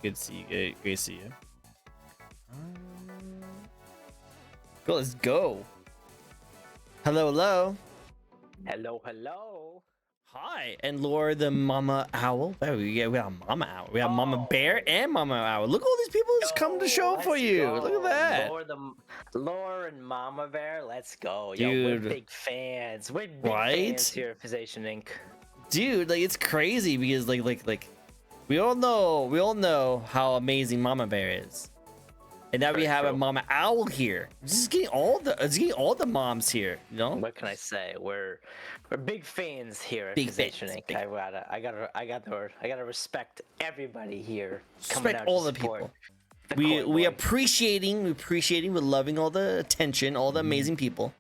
Good to see you. Great to see you. Go, let's go. Hello, hello. Hello, hello. Hi, and Laura the Mama Owl. Oh, we got Mama Owl. We have Mama Bear and Mama Owl. Look at all these people that's come to show up for you. Look at that. Laura and Mama Bear, let's go. Dude. Yo, we're big fans. We're big fans here at Physician Inc. Dude, like it's crazy because like we all know how amazing Mama Bear is. And now we have a Mama Owl here. It's getting all the moms here, you know? What can I say? We're big fans here at Physician Inc. I gotta respect everybody here. Respect all the people. We appreciating, we're loving all the attention, all the amazing people.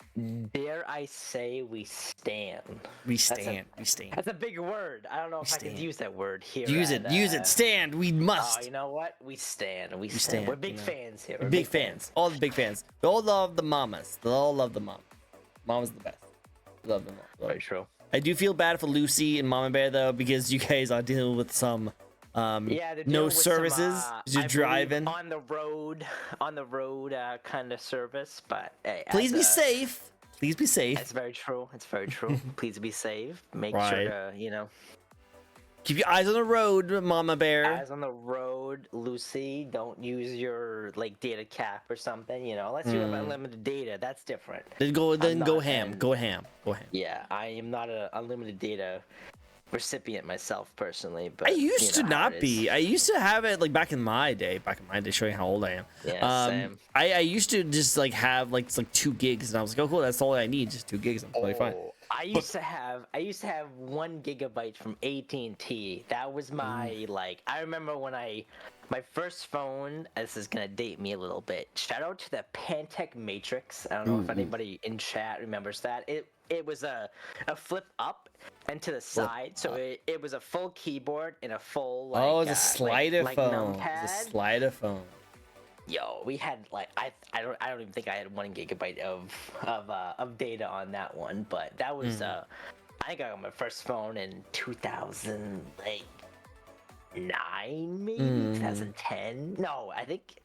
Dare I say we stand? We stand. That's a big word. I don't know if I can use that word here. Use it. Stand. We must. Oh, you know what? We stand. We're big fans here. We're big fans. All the big fans. We all love the mamas. They all love the mom. Mama's the best. Love them all. Very true. I do feel bad for Lucy and Mama Bear though, because you guys are dealing with some no services. You're driving on the road kind of service, but hey, please be safe. Please be safe. That's very true. Please be safe. Make sure to, keep your eyes on the road, Mama Bear. Eyes on the road, Lucy. Don't use your data cap or something. Unless you have unlimited data, that's different. Then go ham. Yeah, I am not an unlimited data recipient myself personally, but I used to not be. I used to have it back in my day, showing how old I am. Yeah, same. I used to just have 2 gigs, and I was like, oh cool, that's all I need, just 2 gigs. I'm totally fine. I used to have 1 gigabyte from AT&T. That was my I remember when my first phone. This is gonna date me a little bit. Shout out to the Pantech Matrix. I don't know if anybody in chat remembers that. It was a flip up and to the side, so it was a full keyboard and a full it's a slider phone. It's a slider phone. Yo, we had I don't even think I had 1 gigabyte of data on that one, but that was I think I got my first phone in 2009 maybe 2010. No, I think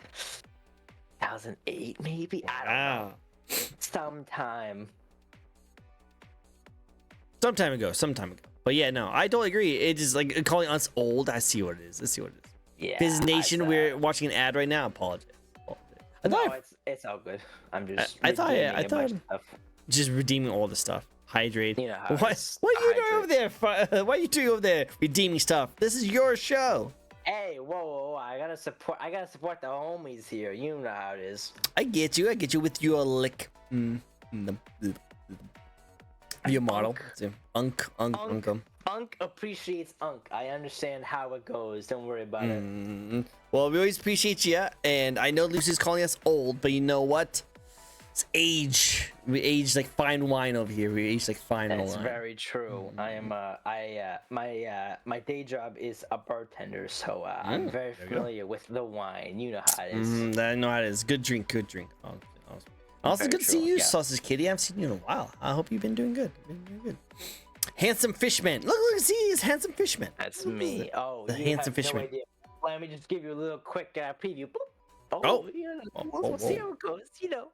2008 maybe. I don't know. Some time ago. But yeah, no, I totally agree. It's just calling us old. I see what it is. Yeah. Business Nation, we're watching an ad right now. Apologize. It's all good. I'm just. I thought just redeeming all the stuff. Hydrate. What are you doing over there? What are you doing over there? Redeeming stuff. This is your show. Hey, whoa! I gotta support the homies here. You know how it is. I get you with your lick. Your model. Unk. Unk appreciates Unk. I understand how it goes. Don't worry about it. Well, we always appreciate you, and I know Lucy's calling us old, but you know what? It's age. We age like fine wine over here. We age like fine wine. That's very true. I am. My day job is a bartender, so I'm very familiar with the wine. You know how it is. I know how it is. Good drink. Also, good to see you, Sausage Kitty. I haven't seen you in a while. I hope you've been doing good. Handsome Fishman. Look, see, he's Handsome Fishman. That's me. Oh, the Handsome Fishman. No, let me just give you a little quick preview. Boop. We'll see how it goes. We'll see that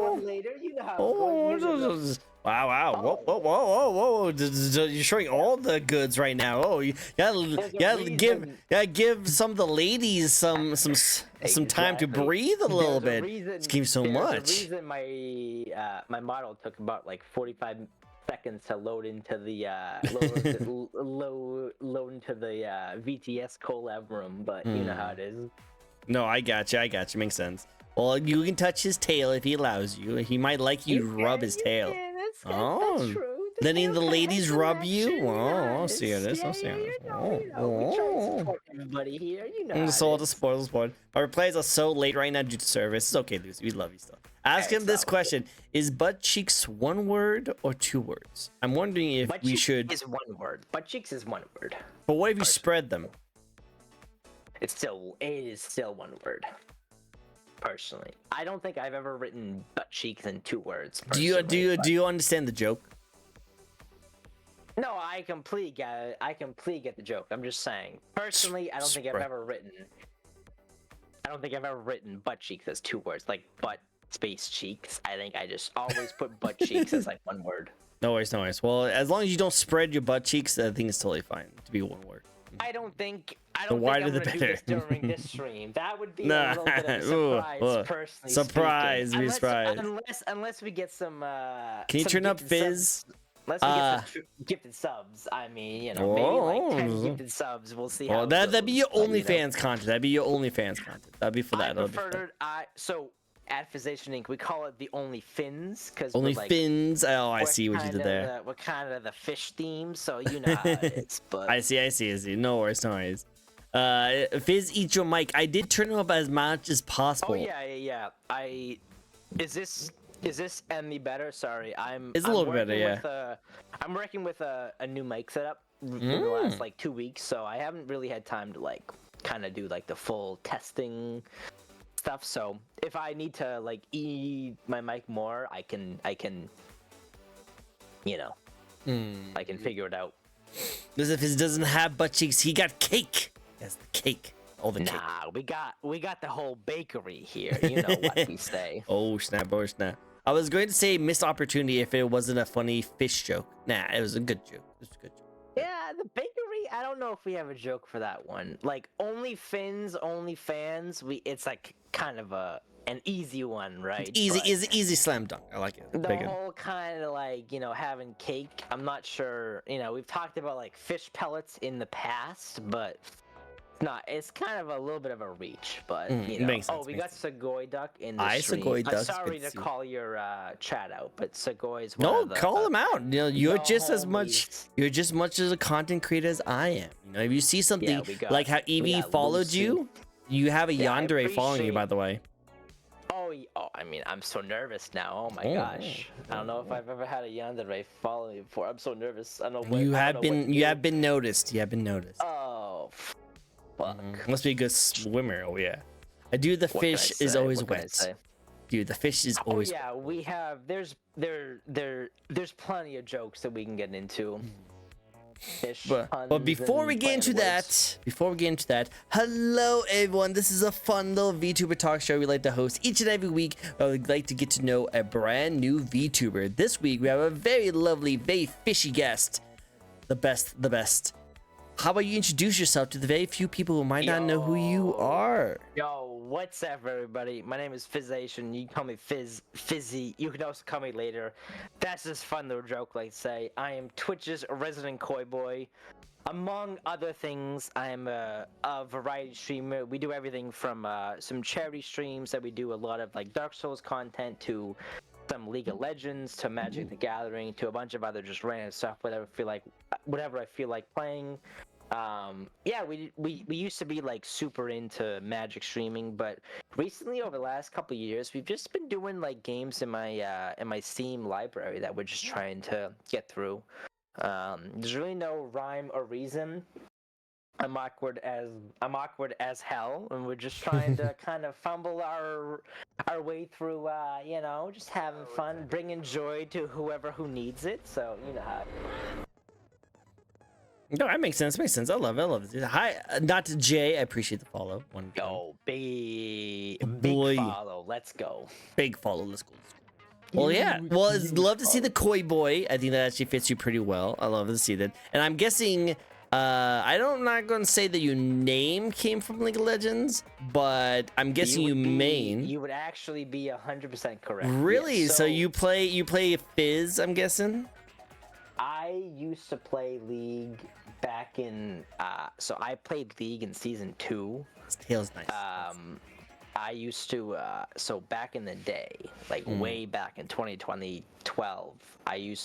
one later. You know how it goes. Wow. Whoa. You're showing all the goods right now. Oh, you gotta give some of the ladies some time to breathe a little bit. It's giving so much. The reason my model took about 45 seconds to load into the VTS collab room, but you know how it is. No, I got you. Makes sense. Well, you can touch his tail if he allows you. He might like you to rub his tail. That's true. Letting the ladies rub you. I'll see this. We try to support everybody here. The sport. Our replies are so late right now due to service. It's okay, Lucy. We love you still. Ask him this question: is butt cheeks 1 word or 2 words? I'm wondering if we should. Is 1 word. Butt cheeks is 1 word. But what if you spread them? It is still 1 word. Personally, I don't think I've ever written butt cheeks in 2 words. Do you understand the joke? No, I completely get it. I completely get the joke. I'm just saying. Personally, I don't think I've ever written. I don't think I've ever written butt cheeks as 2 words, like butt space cheeks. I think I just always put butt cheeks as like 1 word. No worries, no worries. Well, as long as you don't spread your butt cheeks, I think it's totally fine to be 1 word. I don't think The wider I'm the gonna do better. this during this stream. That would be Nah. a little bit of a surprise, personally. Surprise, speaking. be surprised. Unless we get some. Can you some turn up gifted Fizz? subs. Unless we get some gifted subs. I mean, you know, maybe like 10 gifted subs. We'll see. Well, how it that'd be your goes, OnlyFans content. That'd be your OnlyFans content. That'd be for that. I prefer so at Physician Inc. we call it the Only Fins because Only Fins. Oh, I see what you did there. We're kind of the fish theme, so you know how it is. But I see. No worries, no worries. Fizz, eat your mic. I did turn it up as much as possible. Oh yeah. Is this any better? Sorry, It's a little better, yeah. I'm working with a new mic setup in the last like 2 weeks, so I haven't really had time to like kind of do like the full testing stuff. So if I need to like eat my mic more, I can you know I can figure it out. As if he doesn't have butt cheeks, he got cake. That's the cake. All the cake. Nah, we got the whole bakery here. You know what we say. Oh snap! I was going to say missed opportunity if it wasn't a funny fish joke. Nah, it was a good joke. It was a good joke. Yeah, the bakery. I don't know if we have a joke for that one. Like only fans. It's like kind of an easy one, right? Easy slam dunk. I like it. The whole kind of like having cake. I'm not sure. We've talked about like fish pellets in the past, but. It's kind of a little bit of a reach, but makes sense, we got Segoy Duck in the stream. Segoy Duck. I'm sorry to call your chat out, but Segoy is call him out. You're just as much as a content creator as I am. If you see something like how Evie followed you, you have a yandere following you, by the way. Oh, I mean, I'm so nervous now. Oh my gosh, I don't know if I've ever had a yandere follow me before. I'm so nervous. I don't know. You have been noticed. You have been noticed. Oh. Fuck. Must be a good swimmer. Oh yeah. The fish is always wet. Dude, the fish is always wet. We have there's plenty of jokes that we can get into. But before we get into that, hello everyone. This is a fun little VTuber talk show we like to host each and every week. We'd like to get to know a brand new VTuber. This week we have a very lovely, very fishy guest. The best. How about you introduce yourself to the very few people who might not know who you are? Yo, what's up, everybody? My name is Fizzation. You can call me Fizzy. You can also call me later. That's just fun little joke, like say. I am Twitch's resident koi boy. Among other things, I am a variety streamer. We do everything from some charity streams that we do a lot of like Dark Souls content to some League of Legends to Magic the Gathering to a bunch of other just random stuff, whatever I feel like playing. We used to be like super into Magic streaming, but recently over the last couple of years we've just been doing like games in my Steam library that we're just trying to get through. There's really no rhyme or reason. I'm awkward as hell, and we're just trying to kind of fumble our way through, just having fun, bringing joy to who needs it. So you know how. No, that makes sense. I love it. Hi, not to Jay. I appreciate the follow. Big follow. Let's go. Big follow. Let's go. Well, yeah. Well, I'd love to see the koi boy. I think that actually fits you pretty well. I love to see that. And I'm guessing. I'm not going to say that your name came from League of Legends, but I'm guessing you would actually be 100% correct. Really? Yes. So you play Fizz, I'm guessing? I used to play League back in, so I played League in Season 2. This tail's nice. I used to, so back in the day, like way back in 2012, I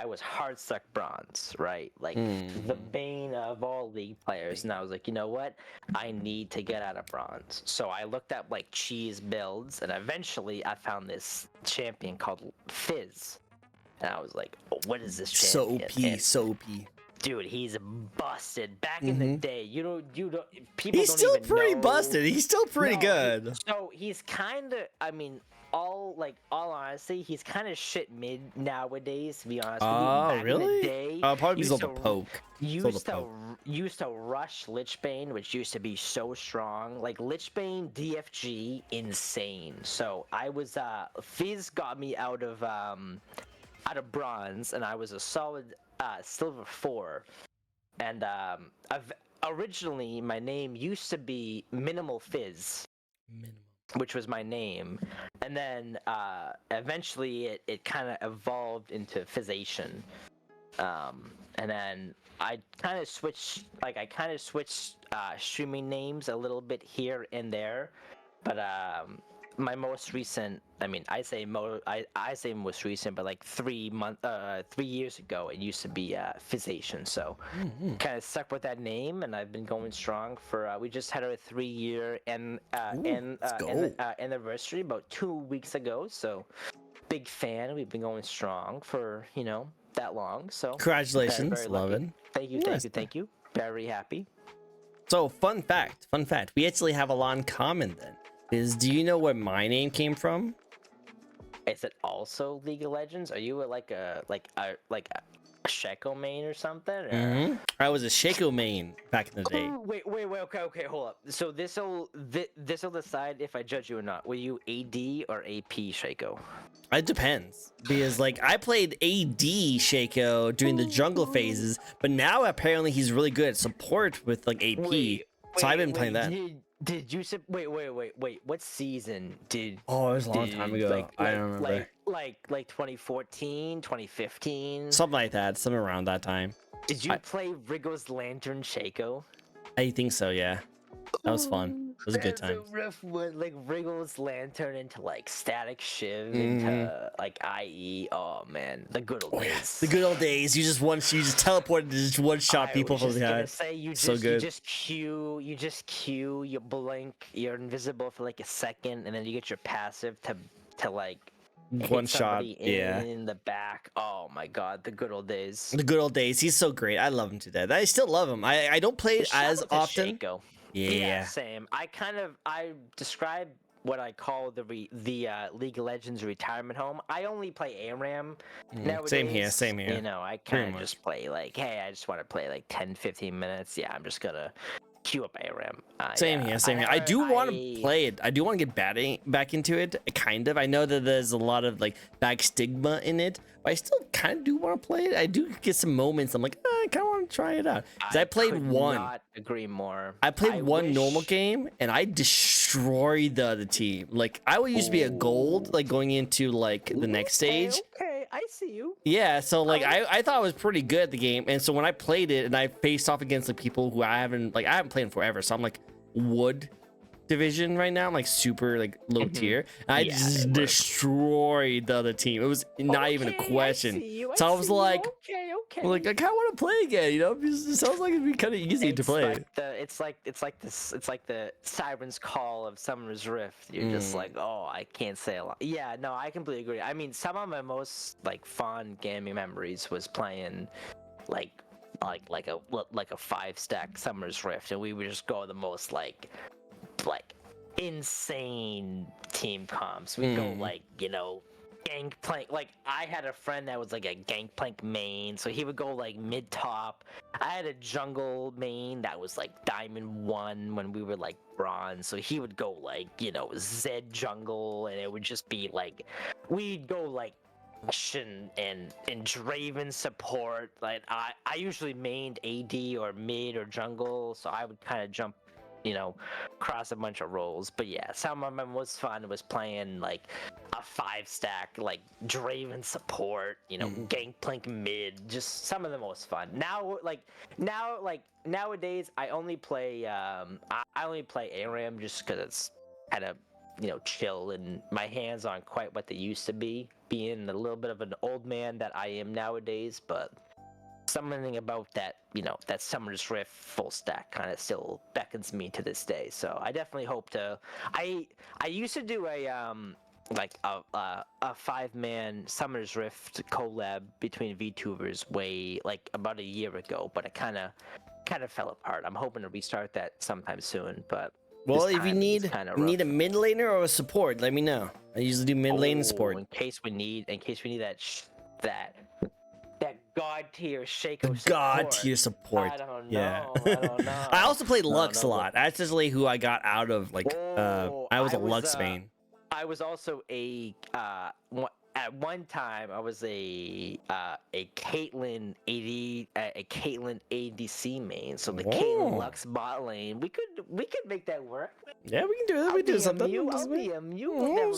was hardstuck bronze, right? Like the bane of all League players. And I was like, you know what? I need to get out of bronze. So I looked up like cheese builds, and eventually I found this champion called Fizz. And I was like, oh, what is this champion? So OP. Dude, he's busted. Back in the day, people He's don't still even pretty know. busted. He's still pretty good. So he's kind of, I mean, all honesty, he's kind of shit mid nowadays. To be honest with you, Oh, back in the really? day, Probably used Zelda to Poke. Zelda Poke. used to rush Lichbane, which used to be so strong. Like Lichbane DFG, insane. So I was Fizz got me out of bronze, and I was a solid silver 4. And originally my name used to be Minimal Fizz, Minimum. which was my name, and then eventually it kind of evolved into Fizzation, and then I kind of switched streaming names a little bit here and there, but my most recent, I mean, I say most recent, but like 3 years ago, it used to be Fizzation. So Mm-hmm. kind of stuck with that name, and I've been going strong for. We just had our 3-year Let's go. anniversary about 2 weeks ago. So big fan. We've been going strong for that long. So Congratulations, very love lucky. it. Thank you, Nice. thank you, thank you. Very happy. So, fun fact. We actually have a lot in common then. Do you know where my name came from? Is it also League of Legends? Are you like a Sheko main or something? Or... Mm-hmm. I was a Shaco main back in the day. Oh, wait, okay, hold up. So this'll decide if I judge you or not. Were you AD or AP, Shako? It depends, because like I played AD Shaco during the jungle phases, but now apparently he's really good at support with like AP. So I've been playing that. Did you wait? What season did? Oh, it was a long time ago. I don't remember. Like 2014, 2015. Something like that. Something around that time. Did you play Wriggle's Lantern Shako? I think so. Yeah, that was fun. It was a good time. A rough one, like Wriggle's Lantern into like Static Shiv into like IE. Oh man, the good old days. The good old days. You just teleported to just one shot people from behind. You just Q, you blink, you're invisible for like a second, and then you get your passive to like one shot. In the back. Oh my god, the good old days. The good old days. He's so great. I love him to death. I still love him. I don't play it as often. Yeah, same. I describe what I call the League of Legends retirement home. I only play ARAM nowadays. Same here. You know, I kind of just play like, hey, I just want to play like 10-15 minutes. Yeah, I'm just gonna queue up ARAM. Same here. I do want to play it. I do want to get back into it, kind of. I know that there's a lot of like bad stigma in it, but I still kind of do want to play it. I do get some moments. I'm like, I kind of want to try it out. I played one. Not agree more. I played one normal game and I destroyed the other team. Like I would used to be a gold, like going into like the next stage. Okay, I see you. Yeah, so like I thought I was pretty good at the game, and so when I played it and I faced off against like people who I haven't played in forever, so I'm like wood division right now. I'm like super like low tier, and I just destroyed the other team. It was not even a question. So I was like, okay. Like I kind of want to play again, you know? Because it sounds like it'd be kind of easy to play. It's like the siren's call of Summer's Rift. You're just like, oh, I can't say a lot. Yeah, no, I completely agree. I mean, some of my most like fond gaming memories was playing like a 5-stack Summer's Rift, and we would just go the most like insane team comps. We'd go like, Gangplank. Like I had a friend that was like a Gangplank main, so he would go like mid top. I had a jungle main that was like Diamond 1 when we were like bronze, so he would go like Z jungle, and it would just be like we'd go like and Draven support. Like I usually mained AD or mid or jungle, so I would kind of jump cross a bunch of roles. But yeah, some of them was fun. Was playing like a 5-stack like Draven support, Gangplank mid, just some of the most fun. Nowadays I only play ARAM just because it's kind of chill, and my hands aren't quite what they used to be, being a little bit of an old man that I am nowadays. But something about that, that Summer's Rift full stack kind of still beckons me to this day. So I definitely hope to. I used to do a 5-man Summer's Rift collab between VTubers way like about a year ago, but it kind of fell apart. I'm hoping to restart that sometime soon, but Well, This if you timing is need kinda need a rough. mid laner or a support, let me know. I usually do mid lane and support. In case we need that god tier The Shaco god support. tier support. I don't Yeah. know. I don't know. I also played I don't Lux a know. lot. That's usually who I got out of like Oh, I was a Lux main. I was also at one time I was a Caitlyn ADC main. So the Caitlyn Whoa. Lux bot lane. We could make that work. Yeah, we can do that. We do something. I'll be a mute. We'll We'll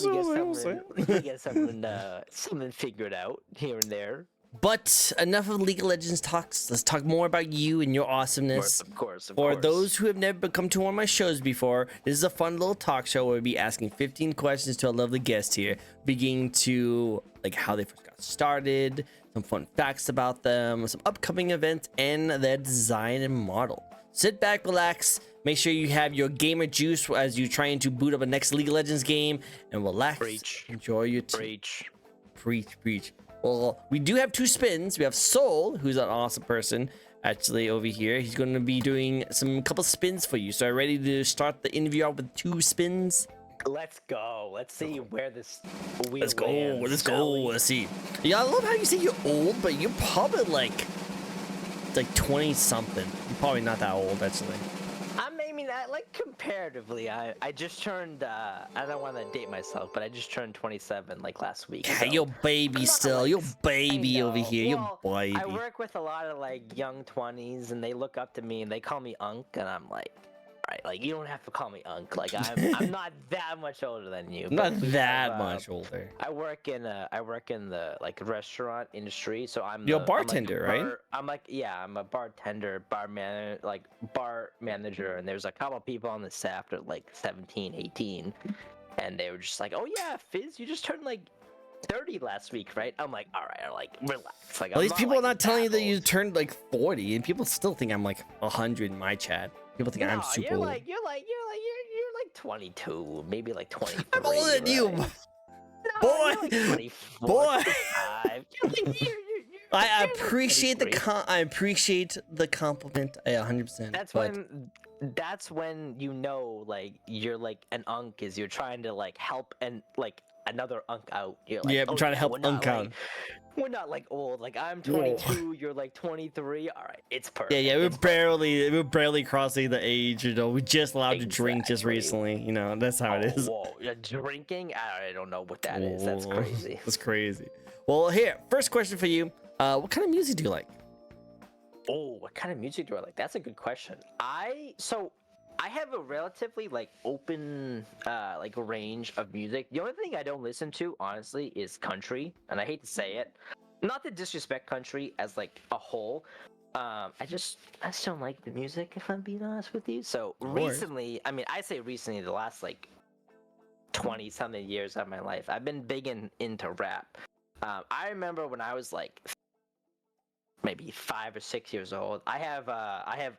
see. definitely get something figured out here and there. But enough of League of Legends talks. Let's talk more about you and your awesomeness. Of course. For those who have never come to one of my shows before, this is a fun little talk show where we'll be asking 15 questions to a lovely guest here, beginning to like how they first got started, some fun facts about them, some upcoming events, and their design and model. Sit back, relax, make sure you have your gamer juice as you're trying to boot up a next League of Legends game, and relax. Preach. Enjoy your Preach. Preach. Well, we do have 2 spins. We have Soul, who's an awesome person, actually over here. He's going to be doing some couple spins for you. So, are you ready to start the interview out with 2 spins? Let's go. Let's see where this wheel Let's go. lands, Let's go. shall we? Let's see. Yeah, I love how you say you're old, but you're probably like 20 something. You're probably not that old, actually. I mean, like comparatively, I just turned. I don't want to date myself, but I just turned 27 like last week. Yeah, so you're baby I'm not, still. like, You're baby I over know. here. Well, You're baby. I work with a lot of like young 20s, and they look up to me and they call me Unc, and I'm like, all right, like you don't have to call me Unc. Like I'm not that much older than you. Not but we that have, much older. I work in the like restaurant industry, so You're a I'm bartender, right? I'm a bartender, bar manager, and there's a couple people on the staff that are like 17, 18, and they were just like, "Oh yeah, Fizz, you just turned like 30 last week, right?" I'm like, "All right, like relax." Like, At least people are not telling you that you old. turned like 40, and people still think I'm like 100 in my chat. People think I'm super old. You're like 22, maybe like 23. I'm older than you, right? boy. You're like 24, Boy. 25. I you're like appreciate the 23. I appreciate the compliment. 100%. That's when you know like you're like an unk is you're trying to like help and like another unk out. You're like, Yeah, I'm trying to help we're not, unk out. like, we're not like old. Like I'm Whoa. 22, you're like 23. All right, it's perfect. Yeah, It's we're barely crossing the age. You know, we just allowed to drink just Exactly. recently. You know, that's how it is. Whoa, yeah, drinking? I don't know what that is. That's Whoa. crazy. That's crazy. Well, here, first question for you. What kind of music do you like? Oh, what kind of music do I like? That's a good question. I have a relatively like open like range of music. The only thing I don't listen to honestly is country, and I hate to say it. Not to disrespect country as like a whole. I just don't like the music if I'm being honest with you. So recently, I mean, I say recently, the last like 20 something years of my life, I've been big into rap. I remember when I was like maybe 5 or 6 years old. I have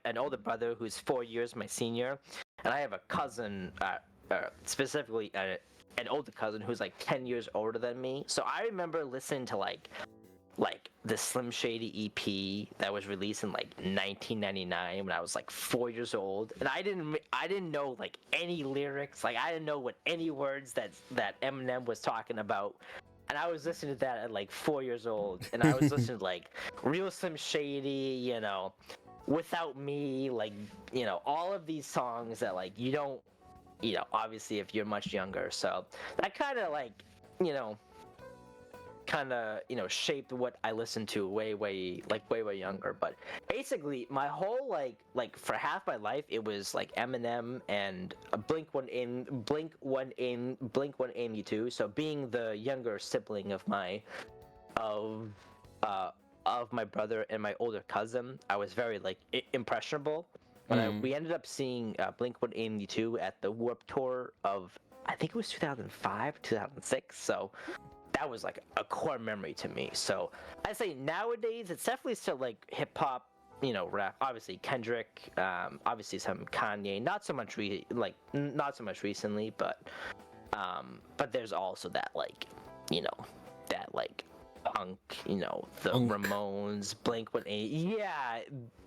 an older brother who's 4 years my senior, and I have a cousin, specifically an older cousin who's like 10 years older than me. So I remember listening to like the Slim Shady EP that was released in like 1999 when I was like 4 years old, and I didn't know like any lyrics. Like I didn't know what any words that Eminem was talking about. And I was listening to that at like 4 years old, and I was listening to like Real Slim Shady, you know, Without Me, like, you know, all of these songs that like you don't, you know, obviously if you're much younger. So that kind of like, you know, shaped what I listened to way younger. But basically my whole like for half my life it was like Eminem and Blink 182. So being the younger sibling of my brother and my older cousin, I was very like impressionable. When we ended up seeing Blink 182 at the Warped Tour of, I think it was 2005, 2006. So that was like a core memory to me. So I say nowadays it's definitely still like hip hop, you know, rap. Obviously Kendrick, obviously some Kanye. Not so much recently, but there's also that like, you know, that like punk, you know, the Ramones, Blink 182. Yeah,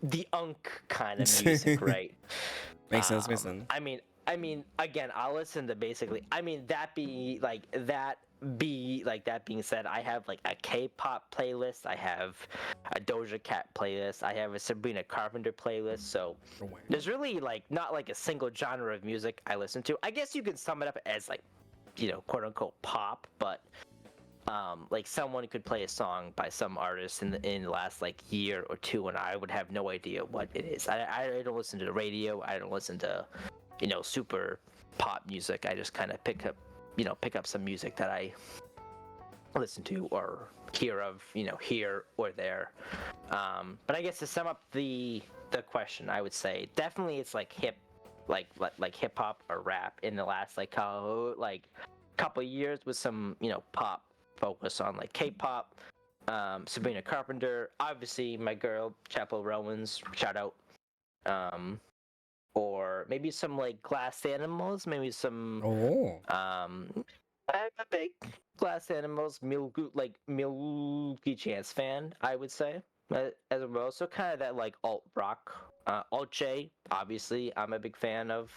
the unk kind of music, right? Makes sense. I mean, I mean, again, I'll listen to basically. I mean, that being said, I have like a K-pop playlist. I have a Doja Cat playlist. I have a Sabrina Carpenter playlist. So there's really like not like a single genre of music I listen to. I guess you could sum it up as like, quote unquote pop, but like someone could play a song by some artist in the last like year or two, and I would have no idea what it is. I don't listen to the radio. I don't listen to, super pop music. I just kind of pick up some music that I listen to or hear of, here or there. But I guess to sum up the question, I would say definitely it's like hip hop or rap in the last like couple years with some pop focus on like K-pop, Sabrina Carpenter, obviously my girl Chapel Rowan's, shout out, or maybe some like Glass Animals, maybe some I'm a big Glass Animals Milky Chance fan, I would say, as well. So kind of that like alt rock, alt J, obviously I'm a big fan of.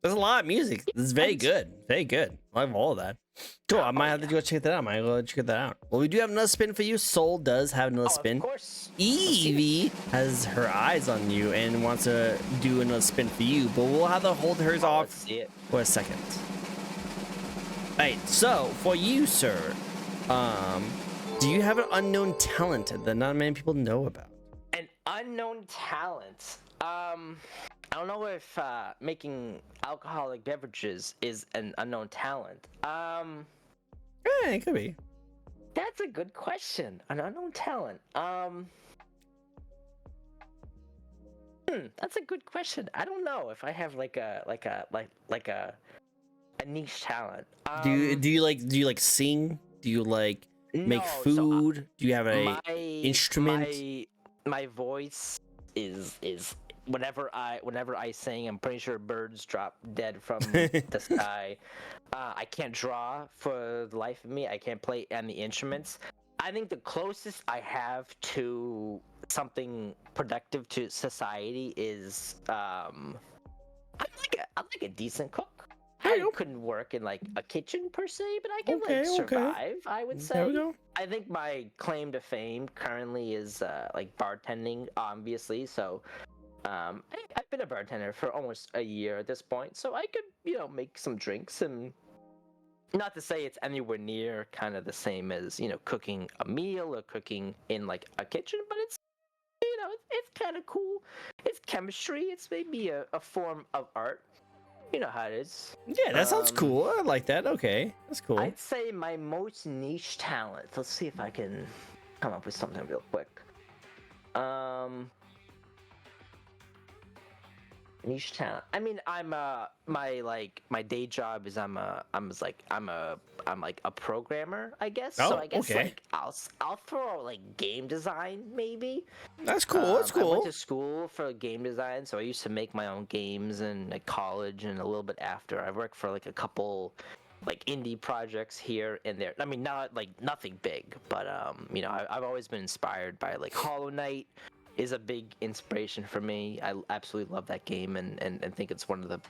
There's a lot of music. This is very good. Very good. I love all of that. Cool. I might have to go check that out. I might go check that out. Well, we do have another spin for you. Soul does have another spin. Of course. Evie has her eyes on you and wants to do another spin for you, but we'll have to hold hers off for a second. All right. So for you, sir, do you have an unknown talent that not many people know about? An unknown talent. I don't know if making alcoholic beverages is an unknown talent. Yeah, it could be. That's a good question. An unknown talent. That's a good question. I don't know if I have like a niche talent. Do you like sing? Do you like make food? Do you have a instrument? My voice is whenever I sing, I'm pretty sure birds drop dead from the sky. I can't draw for the life of me. I can't play any instruments. I think the closest I have to something productive to society is I'm like a decent cook. I couldn't work in like a kitchen per se, but I can survive. I would say. There we go. I think my claim to fame currently is like bartending, obviously. So I've been a bartender for almost a year at this point, so I could make some drinks, and not to say it's anywhere near kind of the same as cooking a meal or cooking in like a kitchen, but it's it's kind of cool. It's chemistry. It's maybe a form of art. You know how it is. Yeah, that sounds cool. I like that. Okay, that's cool. I'd say my most niche talent. Let's see if I can come up with something real quick. Niche talent. I mean, I'm my day job is I'm like a programmer, I guess. Oh, so I guess okay. like I'll throw like game design maybe. That's cool. That's cool. I went to school for game design, so I used to make my own games in like college and a little bit after. I worked for like a couple like indie projects here and there. I mean, not like nothing big, but I've always been inspired by like Hollow Knight. Is a big inspiration for me. I absolutely love that game and think it's one of the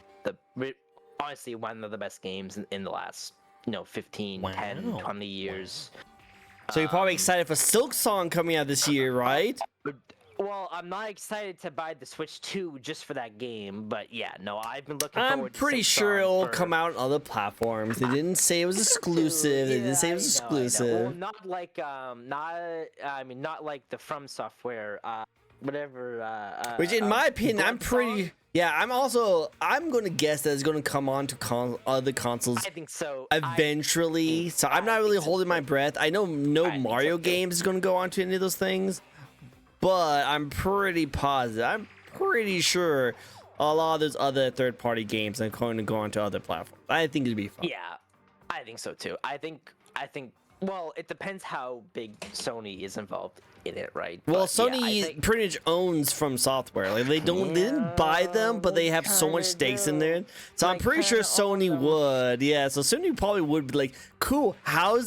honestly one of the best games in the last 15, 10, 20 years. So you're probably excited for Silk Song coming out this year, right? Well, I'm not excited to buy the Switch 2 just for that game, but yeah, no, I've been looking forward to I'm pretty sure it'll come out on other platforms. They didn't say it was exclusive. They didn't say it was exclusive. Well, not like not like the From Software whatever which in my opinion I'm pretty I'm gonna guess that it's gonna come on to other consoles. I think so eventually. So I'm not really holding my breath. I know Mario games is gonna go on to any of those things, but I'm pretty positive, I'm pretty sure a lot of those other third-party games are going to go on to other platforms. I think it'd be fun. Yeah, I think so too. I think well, it depends how big Sony is involved in it, right? Well, But, yeah, I Sony think, pretty much owns From Software. Like they didn't buy them, but they have so much kinda stakes in do. there. So I'm They pretty sure kinda own Sony them. would. Yeah, so Sony probably would be like, cool. How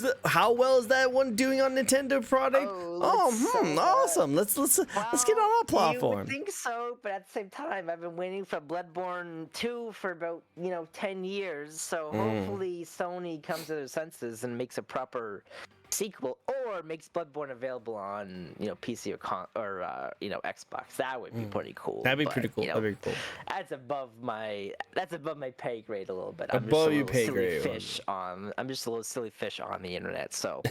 well is that one doing on Nintendo product? Oh, Oh, let's sell that. awesome. Let's get on our Well, you platform. would think so, but at the same time, I've been waiting for Bloodborne 2 for about 10 years. So hopefully Sony comes to their senses and makes a proper sequel, or makes Bloodborne available on PC or Xbox. That would be pretty cool. That'd be but, pretty cool. That'd be cool. That's above my pay grade a little bit. Above your pay silly grade. fish on. I'm just a little silly fish on the internet. So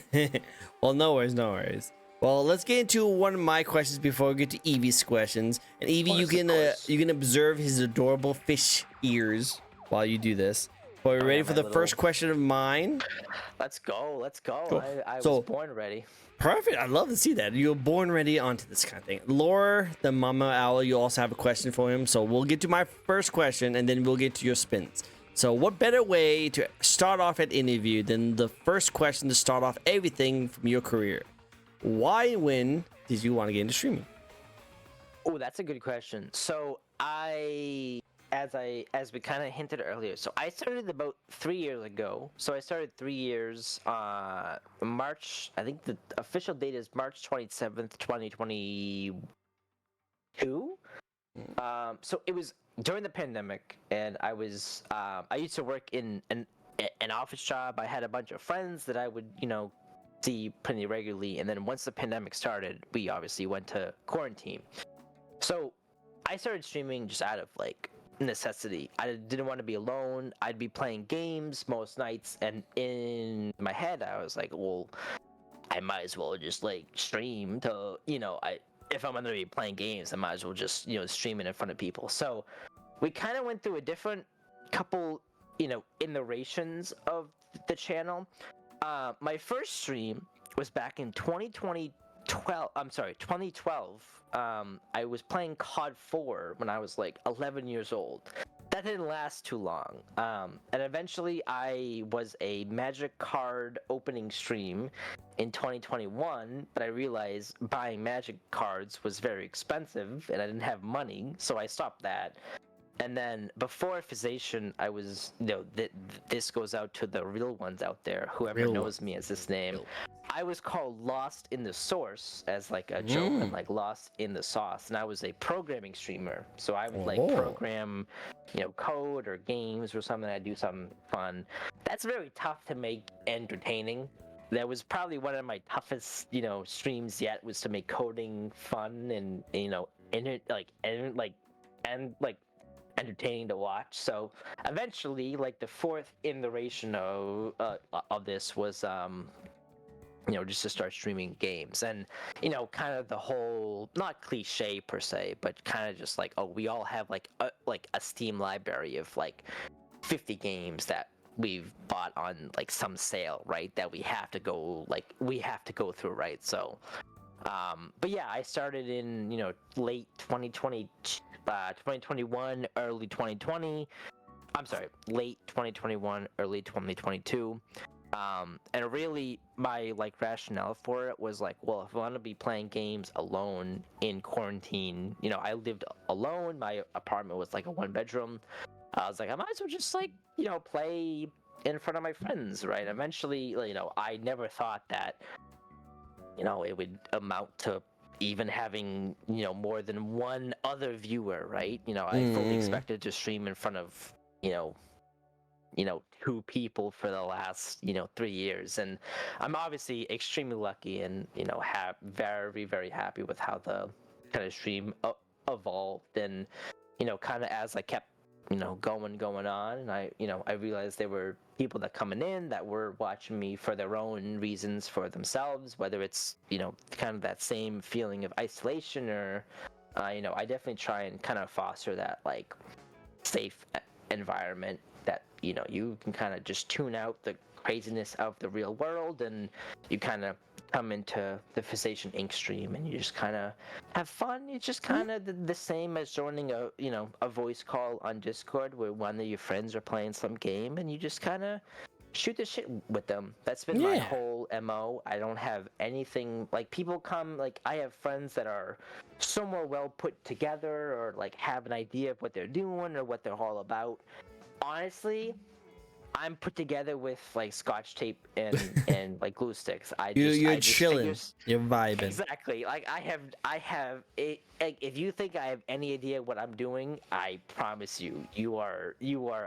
Well, no worries, no worries. Well, let's get into one of my questions before we get to Evie's questions. And Evie, you can observe his adorable fish ears while you do this. Are we ready for the first question of mine? Let's go. Cool. I So- was born ready. Perfect. I love to see that. You're born ready onto this kind of thing. Laura, the mama owl, you also have a question for him. So we'll get to my first question and then we'll get to your spins. So what better way to start off an interview than the first question to start off everything from your career? Why and when did you want to get into streaming? Oh, that's a good question. So as we kind of hinted earlier, so I started about 3 years ago. So I started 3 years, March. I think the official date is March 27th, 2022. So it was during the pandemic, and I used to work in an office job. I had a bunch of friends that I would see pretty regularly, and then once the pandemic started, we obviously went to quarantine. So I started streaming just out of necessity. I didn't want to be alone. I'd be playing games most nights, and in my head I was like, well, I might as well just stream to if I'm gonna be playing games, I might as well just stream it in front of people. So we kind of went through a different couple iterations of the channel. My first stream was back in 2012. I was playing COD 4 when I was 11 years old. That didn't last too long. And eventually I was a Magic card opening stream in 2021, but I realized buying Magic cards was very expensive and I didn't have money, so I stopped that. And then before Physation, I was, this goes out to the real ones out there, whoever knows me as this name. I was called Lost in the Source as a joke, and Lost in the Sauce. And I was a programming streamer. So I would program, code or games or something. I'd do something fun. That's very tough to make entertaining. That was probably one of my toughest, streams yet, was to make coding fun and, entertaining to watch. So eventually, the fourth iteration of this was just to start streaming games, and kind of the whole, not cliche per se, but kind of just we all have a Steam library of 50 games that we've bought on some sale, right, that we have to go through, right? So but yeah, I started in late 2021, early 2020. I'm sorry, late 2021, early 2022. And really my rationale for it was well, if I want to be playing games alone in quarantine, I lived alone. My apartment was a 1-bedroom. I was I might as well just play in front of my friends, right? Eventually, I never thought that it would amount to even having more than one other viewer, right? I fully expected to stream in front of 2 people for the last 3 years, and I'm obviously extremely lucky and very, very happy with how the kind of stream evolved, and kind of as I kept going on, and I realized there were people that coming in that were watching me for their own reasons for themselves, whether it's kind of that same feeling of isolation, or I definitely try and kind of foster that safe environment that you can kind of just tune out the craziness of the real world, and you kind of come into the Physation Inc. stream and you just kind of have fun. It's just kind of the same as joining a voice call on Discord where one of your friends are playing some game, and you just kind of shoot the shit with them. That's been my Yeah. whole MO. I don't have anything like people come like I have friends that are so more well put together or like have an idea of what they're doing or what they're all about. Honestly, I'm put together with like scotch tape and like glue sticks. You're I just chilling. You're vibing. exactly. Like I have it. Like, if you think I have any idea what I'm doing, I promise you, you are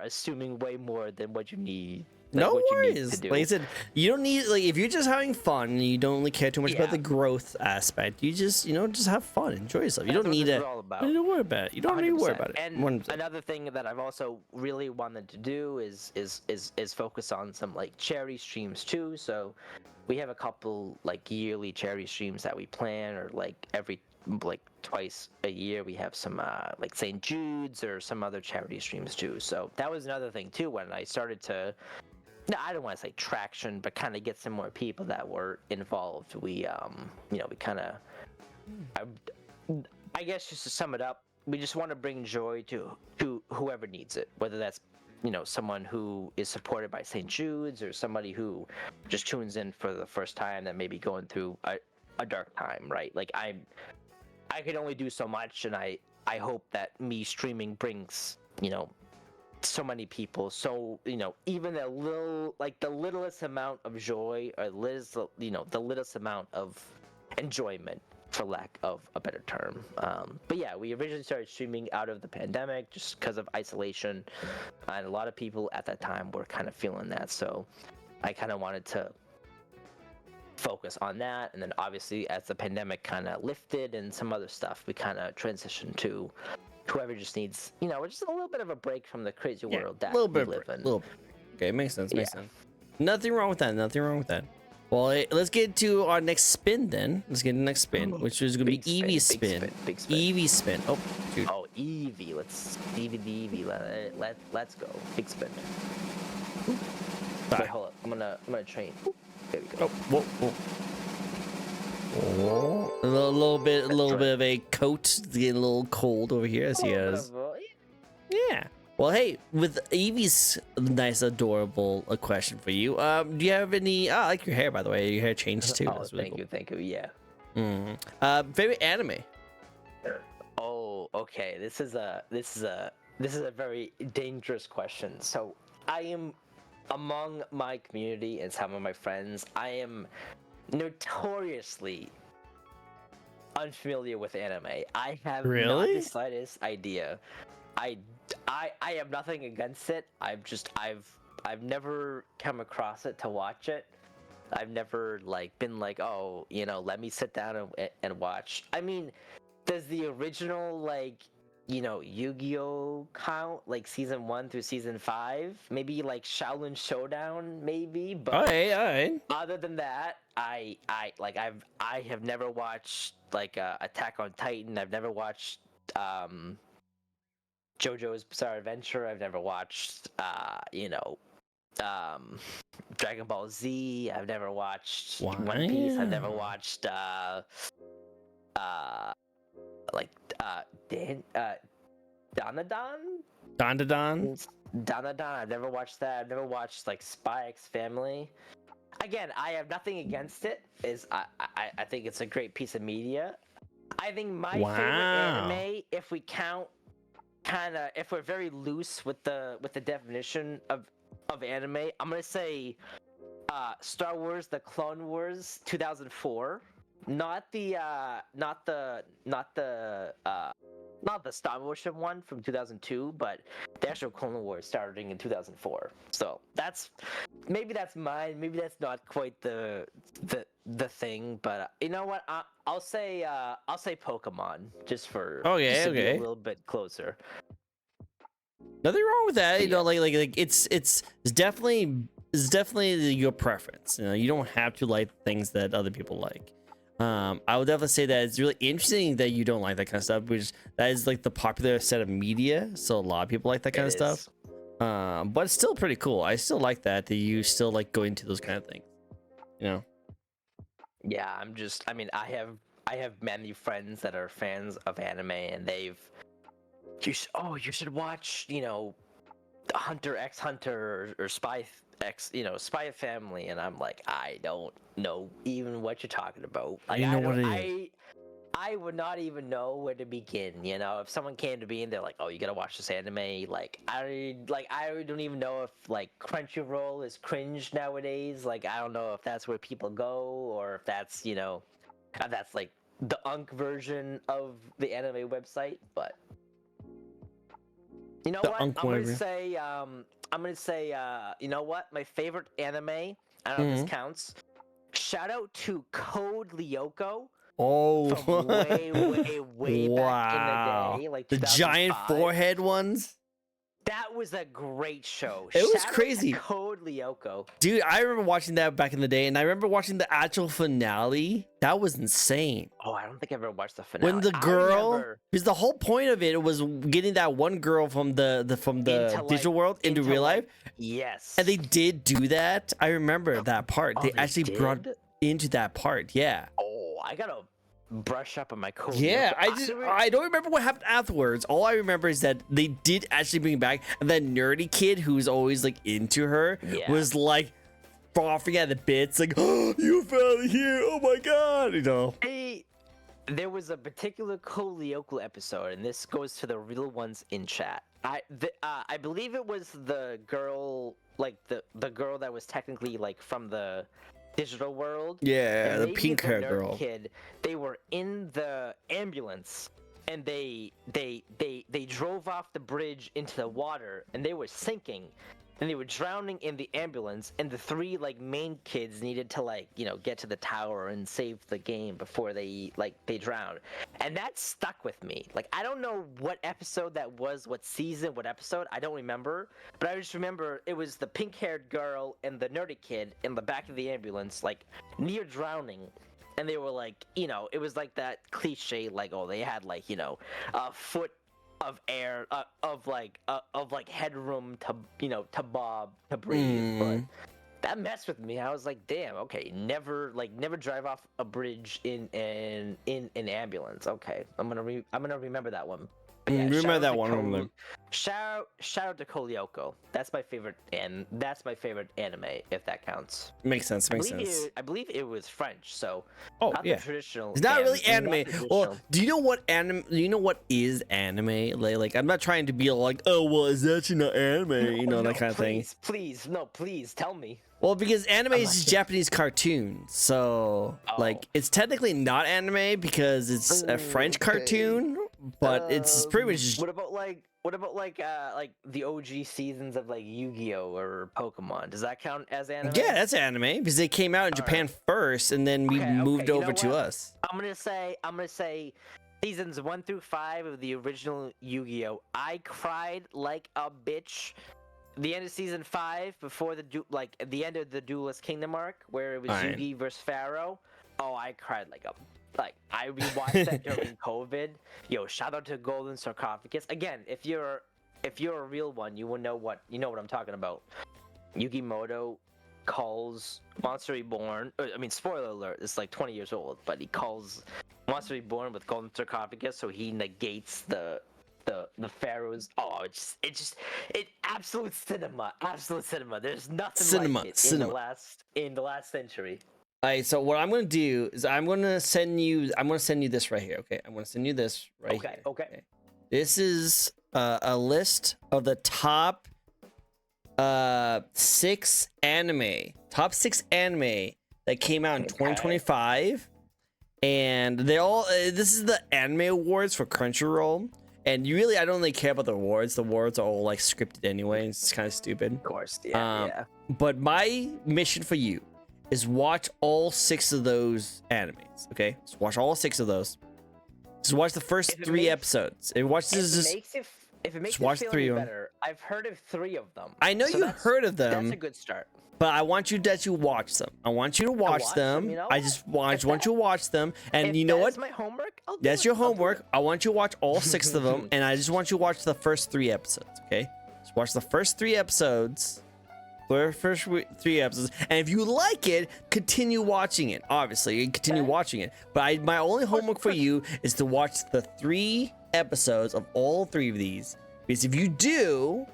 assuming way more than what you need. Like, No what you need to worries. do. Like I said, you don't need like if you're just having fun and you don't really care too much about the Yeah. growth aspect. You just just have fun, enjoy yourself. You That's don't what need this is to. all You about. don't need to worry about it. You don't need to worry 100%. about it. And 100%. another thing that I've also really wanted to do is focus on some like charity streams too. So we have a couple like yearly charity streams that we plan, or like every like twice a year we have some like St. Jude's or some other charity streams too. So that was another thing too when I started to. No, I don't want to say traction, but kind of get some more people that were involved. We we kind of I guess just to sum it up, we just want to bring joy to whoever needs it, whether that's someone who is supported by St. Jude's or somebody who just tunes in for the first time that may be going through a dark time, right? Like I can only do so much, and I hope that me streaming brings so many people, so even a little, like the littlest amount of joy, or the littlest amount of enjoyment, for lack of a better term. But yeah, we originally started streaming out of the pandemic just because of isolation, and a lot of people at that time were kind of feeling that. So I kind of wanted to focus on that, and then obviously as the pandemic kind of lifted and some other stuff, we kind of transitioned to whoever just needs, just a little bit of a break from the crazy world that we live in. Little bit. Okay, makes sense. Makes Yeah. sense. Nothing wrong with that. Nothing wrong with that. Well, let's get to our next spin then. Let's get to the next spin, which is gonna be Big spin, Eevee's big spin. spin, big spin. Eevee spin. Oh, dude. Oh, Eevee. Let's Eevee. Let's go. Big spin. Sorry. Wait, hold up. I'm gonna train. Ooh, there we go. Oh, whoa. Oh, a little bit of a coat. It's getting a little cold over here as he has. Yeah. Well, hey, with Eevee's nice, adorable question for you. Do you have any? I like your hair, by the way. Your hair changed too. Oh, That's really thank you. Yeah. cool. Favorite anime? Oh, okay. This is a very dangerous question. So I am, among my community and some of my friends, I am notoriously unfamiliar with anime. I have not the slightest idea. I have nothing against it. I've never come across it to watch it. I've never been like, oh, let me sit down and watch. I mean, does the original Yu-Gi-Oh count, like season 1 through season 5? Maybe like Shaolin Showdown, maybe. But all right. other than that, I have never watched Attack on Titan. I've never watched JoJo's Bizarre Adventure. I've never watched Dragon Ball Z. I've never watched One Piece. I've never watched Dandadan. I've never watched that. I've never watched Spy X Family. Again, I have nothing against it. I think it's a great piece of media. I think my favorite anime, if we count if we're very loose with the definition of anime, I'm gonna say Star Wars: The Clone Wars 2004. Not the stop motion one from 2002, but the actual Clone Wars starting in 2004. So that's mine. Maybe that's not quite the thing, but you know what? I'll say Pokemon just to be a little bit closer. Nothing wrong with that. Yeah. It's definitely your preference. You don't have to like things that other people like. I would definitely say that it's really interesting that you don't like that kind of stuff, which that is the popular set of media. So a lot of people like that kind of stuff. But it's still pretty cool. I still like that you still like going to those kind of things. Yeah, I have many friends that are fans of anime, and you should watch, Hunter x Hunter or Spy Spy Family, and I'm like, I don't know even what you're talking about. Like, You know what it is. I would not even know where to begin. If someone came to me and they're like, "Oh, you gotta watch this anime," I don't even know if like Crunchyroll is cringe nowadays. Like, I don't know if that's where people go, or if that's like the Unk version of the anime website. But you know The what? Unk I'm whatever. gonna say, you know what? My favorite anime. I don't know if this counts. Shout out to Code Lyoko. Oh, From way, way back in the wow. day, like The giant 2005. forehead ones? That was a great show. It was Shout out crazy. to Code Lyoko. Dude, I remember watching that back in the day, and I remember watching the actual finale. That was insane. Oh, I don't think I ever watched the finale. When the girl, because the whole point of it was getting that one girl from the digital world into real life. Yes. And they did do that. I remember that part. They actually brought into that part. Yeah. Oh, I gotta brush up on my Code. Yeah, Lyoko. I don't remember what happened afterwards. All I remember is that they did actually bring back, and that nerdy kid who's always like into her was like frothing at the bits, like, "Oh, you found here! Oh my god!" There was a particular Code Lyoko episode, and this goes to the real ones in chat. I believe it was the girl, like the girl that was technically like from the digital world. Yeah, the pink hair girl. Kid, they were in the ambulance, and they drove off the bridge into the water, and they were sinking, and they were drowning in the ambulance, and the three like main kids needed to get to the tower and save the game before they drowned. And that stuck with me. Like, I don't know what episode that was, what season, what episode, I don't remember, but I just remember it was the pink-haired girl and the nerdy kid in the back of the ambulance, like near drowning. And they were like, it was like that cliche, like, oh, they had like, a foot of air, of headroom to bob, to breathe. But that messed with me. I was like, damn, okay, never drive off a bridge in an ambulance. Okay, I'm gonna remember that one. Yeah, remember that one. Shout out to Code Lyoko. That's my favorite, and that's my favorite anime, if that counts. Makes sense. I believe it was French, so not the traditional. It's not really anime. Well, do you know what anime? Do you know what is anime? Like, I'm not trying to be like, oh, well, it's actually not anime, that kind of thing. Please tell me. Well, because anime is just Japanese cartoon, so like it's technically not anime because it's a French cartoon, but it's pretty much just... What about the OG seasons of like Yu-Gi-Oh or Pokemon? Does that count as anime? Yeah, that's anime because they came out in Japan first, and then we moved over to us. I'm gonna say seasons 1 through 5 of the original Yu-Gi-Oh. I cried like a bitch. The end of season 5, before the end of the Duelist Kingdom arc, where it was Yugi versus Pharaoh. Oh, I cried I rewatched that during COVID. Yo, shout out to Golden Sarcophagus. Again, if you're a real one, you will know what I'm talking about. Yugimoto calls Monster Reborn. I mean, spoiler alert, it's like 20 years old, but he calls Monster Reborn with Golden Sarcophagus, so he negates the pharaohs. Oh, it's absolute cinema. There's nothing like it in the last century. All right, so what I'm gonna do is I'm gonna send you this right here. Okay, I'm gonna send you this right here. Okay. This is a list of the top 6 anime that came out in 2025, and they all. This is the anime awards for Crunchyroll. And I don't really care about the awards. The awards are all like scripted anyway. It's kind of stupid. Of course, yeah. But my mission for you is watch all 6 of those animes. Okay, so watch all 6 of those. Just watch the first 3 episodes. If it makes you feel any better, I've heard of 3 of them. I know you've heard of them. That's a good start. But I want you to watch them. I want you to watch them. I just want you to watch them. And you know what? That's my homework. That's your homework. I want you to watch all 6 of them, and I just want you to watch the first 3 episodes. Okay, just watch the first 3 episodes. And if you like it, continue watching it. Obviously, continue watching it. But my only homework for you is to watch the 3 episodes of all 3 of these. Because if you do,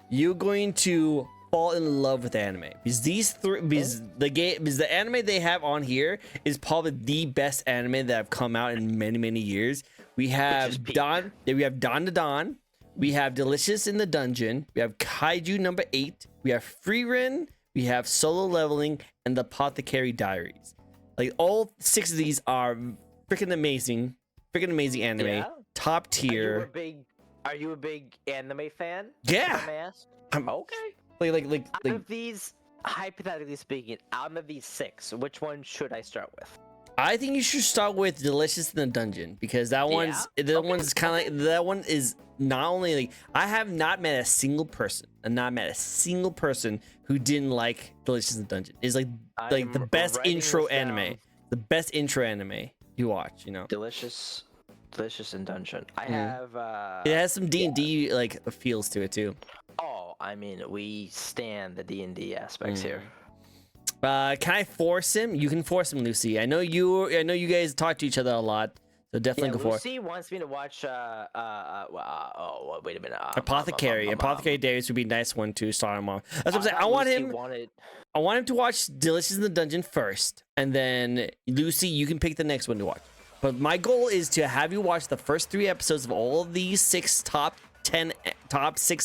you're going to fall in love with anime because the anime they have on here is probably the best anime that have come out in many years. We have Dawn to Dawn, we have Delicious in the Dungeon, we have Kaiju number 8, we have Freerin, we have Solo Leveling, and the Apothecary Diaries. Like all 6 of these are freaking amazing anime. Yeah? Top tier. Are you a big anime fan? Yeah. Okay. Like Out of these, hypothetically speaking, out of these 6, which one should I start with? I think you should start with Delicious in the Dungeon because that one's kind of like that one is not only like I have not met a single person who didn't like Delicious in the Dungeon. It's like the best intro anime. The best intro anime you watch, you know. Delicious in Dungeon. I have it has some D&D like feels to it too. Oh, I mean, we stand the D&D aspects here. Can I force him? You can force him, Lucy. I know you guys talk to each other a lot, so definitely go for it. Lucy wants me to watch wait a minute. Apothecary Diaries would be a nice one to start him off. That's what I'm saying. I want him to watch Delicious in the Dungeon first, and then Lucy, you can pick the next one to watch. But my goal is to have you watch the first 3 episodes of all of these 6 top 6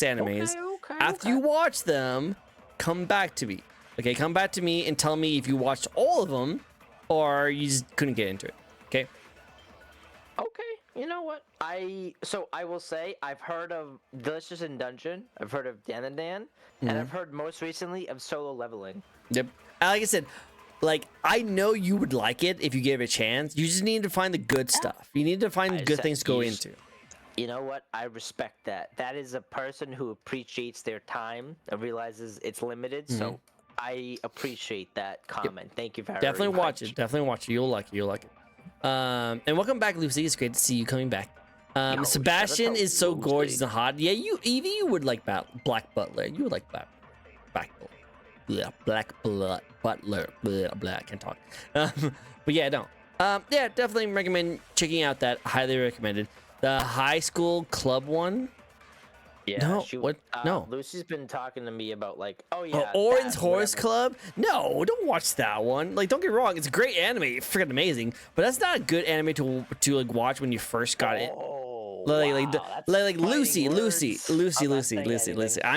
animes. After you watch them, come back to me. Okay, come back to me and tell me if you watched all of them or you just couldn't get into it. Okay? Okay, you know what? I will say I've heard of Delicious in Dungeon, I've heard of Dan and Dan, and I've heard most recently of Solo Leveling. Yep. Like I said, like I know you would like it if you gave it a chance. You just need to find the good stuff. You need to find good things to go into. You know what? I respect that. That is a person who appreciates their time and realizes it's limited. So I appreciate that comment. Thank you very much. Definitely watch it. Definitely watch it. You'll like it. You'll like it. And welcome back, Lucy. It's great to see you coming back. Sebastian is so gorgeous and hot. Yeah, Evie, you would like Black Butler. You would like Black Butler. Yeah, Black Butler. Blah, I can't talk. But yeah, no. Yeah, definitely recommend checking out that. Highly recommended. The high school club one. Yeah. No. What? No. Lucy's been talking to me about like, oh yeah. Orange Horse Club. No, don't watch that one. Like, don't get me wrong, it's a great anime, freaking amazing. But that's not a good anime to like watch when you first got it. Like Lucy. I'm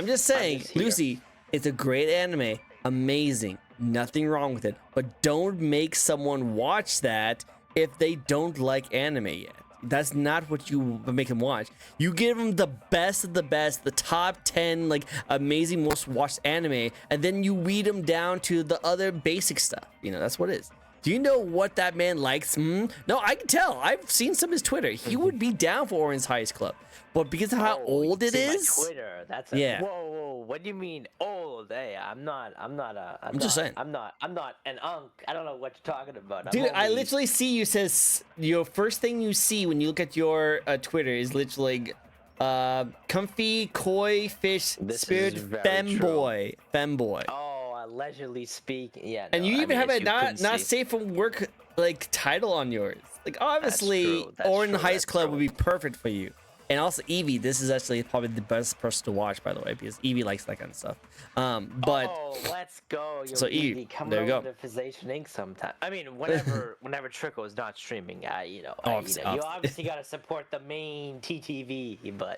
just saying, Lucy, it's a great anime, amazing, nothing wrong with it. But don't make someone watch that if they don't like anime yet. That's not what you make them watch. You give them the best of the best, the top 10 like amazing most watched anime, and then you weed them down to the other basic stuff. You know, that's what it is. Do you know what that man likes? No, I can tell. I've seen some of his Twitter. He would be down for Orange Heist Club. But because of how old it is, Twitter. That's whoa. What do you mean old? Hey, I'm just saying. I'm not an unk. I don't know what you're talking about. Dude, I literally see you says your first thing you see when you look at your Twitter is literally comfy koi fish spirit femboy. Oh, allegedly speaking. Yeah. And you even have a not safe from work like title on yours. Like obviously, Orange Heist Club would be perfect for you. And also Evie, this is actually probably the best person to watch, by the way, because Evie likes that kind of stuff. But let's go. So Evie, come there you go. To Physation Inc. sometime. I mean, whenever Trickle is not streaming, you obviously got to support the main TTV, but.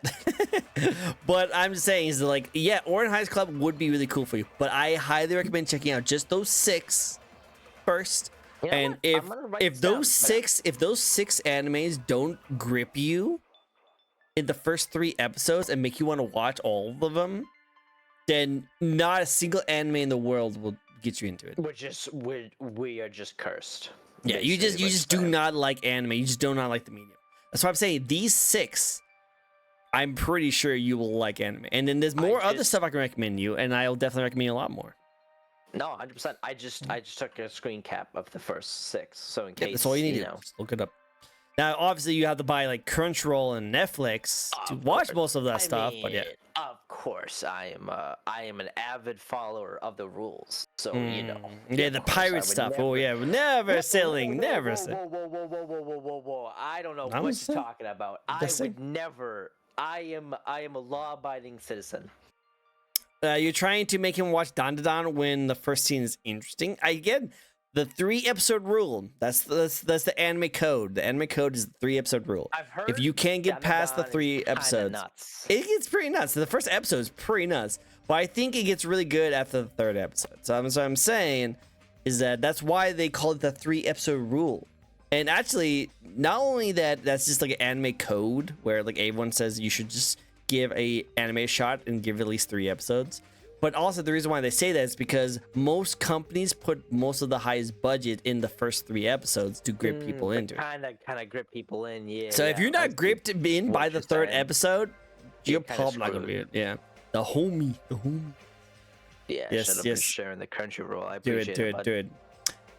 But I'm just saying is like, yeah, Orange Heist Club would be really cool for you, but I highly recommend checking out just those 6 first. You know and what? if those 6 animes don't grip you in the first 3 episodes and make you want to watch all of them, then not a single anime in the world will get you into it. We are just cursed. Yeah, you just do not like anime. You just do not like the medium. That's why I'm saying these 6, I'm pretty sure you will like anime. And then there's more other stuff I can recommend you, and I'll definitely recommend you a lot more. No, 100%. I just took a screen cap of the first 6, so in case that's all you need to do. Just look it up. Now, obviously, you have to buy like Crunchyroll and Netflix to watch most of that stuff. But yeah, of course, I am an avid follower of the rules. So you know. Yeah, the pirate stuff. Oh yeah, never selling, never selling. Whoa! I don't know what you're talking about. I would never. I am a law-abiding citizen. You're trying to make him watch Dandadan when the first scene is interesting. Again, the 3-episode rule. That's the anime code. The anime code is the 3-episode rule. I've heard If you can't get past the Dandadan 3 is kinda episodes, nuts. it gets pretty nuts. The first episode is pretty nuts, but I think it gets really good after the 3rd episode. So I'm saying is that's why they call it the 3-episode rule. And actually, not only that, that's just like an anime code where like everyone says you should just give a anime a shot and give at least 3 episodes. But also the reason why they say that is because most companies put most of the highest budget in the first 3 episodes to grip people into it. Kind of grip people in, yeah. So if you're not gripped in by the you're 3rd saying. episode, you're kinda probably not gonna be screwed. it. Yeah, the homie. Yeah, Yes, shut up yes. for sharing the Crunchyroll. I Do appreciate it, bud. do it.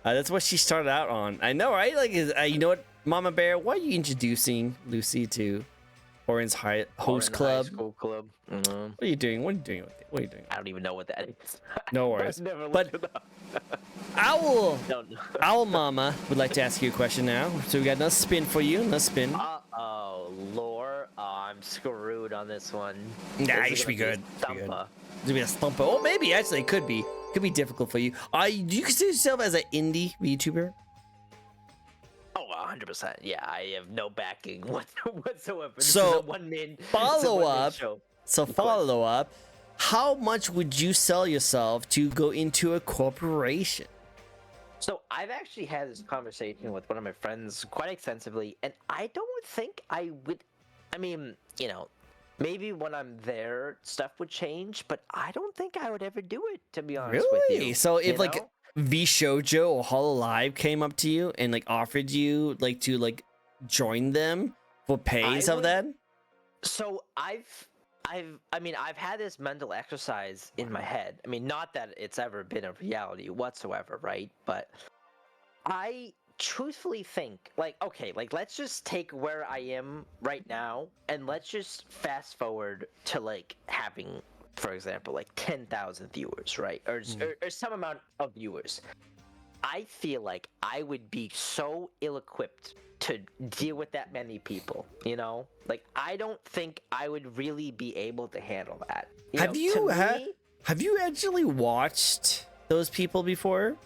That's what she started out on. I know, right? Like, you know what, Mama Bear? Why are you introducing Lucy to Orin's host Or in club? High school club. Mhm. What are you doing? What are you doing with it? What are you doing? I don't even know what that is. No worries. I've never But- looked it up. Owl No. Mama would like to ask you a question now. So we got another spin for you. Another spin. Uh-oh, lore. Oh, I'm screwed on this one. Nah, This you is should be gonna good. a Should be good. stumper. It's gonna be a stumper. Oh, maybe actually it could be. Could be difficult for you. Do you consider yourself as an indie VTuber? Oh, 100%. Yeah, I have no backing whatsoever. This So, is a one-man follow up. show. So course. follow up. How much would you sell yourself to go into a corporation? So I've actually had this conversation with one of my friends quite extensively, and I don't think I would. I mean, you know, maybe when I'm there, stuff would change, but I don't think I would ever do it. To be honest with Really? you. So if you like know? V Shoujo or Hololive came up to you and like offered you like to like join them for pays I of would- that? So I mean, I've had this mental exercise in my head. I mean, not that it's ever been a reality whatsoever, right? But I truthfully think, like, okay, like, let's just take where I am right now and let's just fast forward to, like, having, for example, like 10,000 viewers, right? Or some amount of viewers. I feel like I would be so ill-equipped to deal with that many people, you know? Like, I don't think I would really be able to handle that. Have know, you to had? me- Have you actually watched those people before?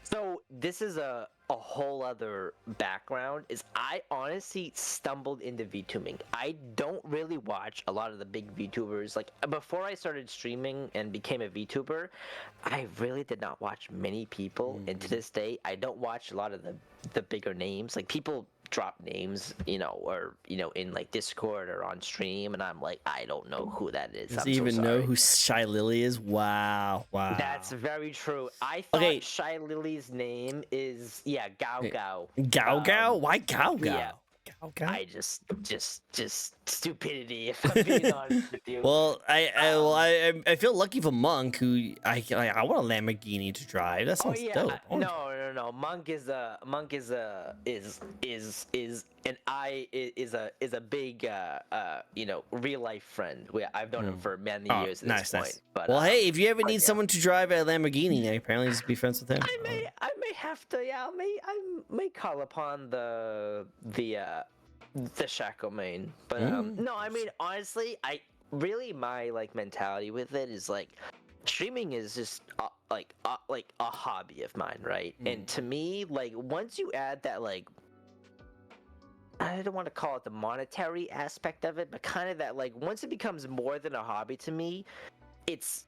So this is a whole other background. Is I honestly stumbled into VTubing. I don't really watch a lot of the big VTubers. Like before I started streaming and became a VTuber, I really did not watch many people. And to this day, I don't watch a lot of the bigger names. Like people drop names, you know, or you know, in like Discord or on stream, and I'm like, I don't know who that is. Does I'm he so even know sorry. who Shy Lily is? Wow, wow. That's very true. I thought Okay. Shy Lily's name is Gao Gao. Gao Gao? Why Gao Gao? yeah. Gao Gao? I just stupidity. If I'm being honest with you. Well, I feel lucky for Monk, who I want a Lamborghini to drive. That oh sounds yeah, dope. no. Monk is a big you know, real life friend. I've known him for many Oh, years at nice, this nice. point. But Well, hey, if you ever but need yeah. someone to drive a Lamborghini, apparently just be friends with him. I may have to. Yeah, I may call upon the Shackle main. But no, I mean honestly, my like mentality with it is like streaming is just like a hobby of mine, right? And to me, like once you add that, like I don't want to call it the monetary aspect of it, but kind of that, like once it becomes more than a hobby to me, it's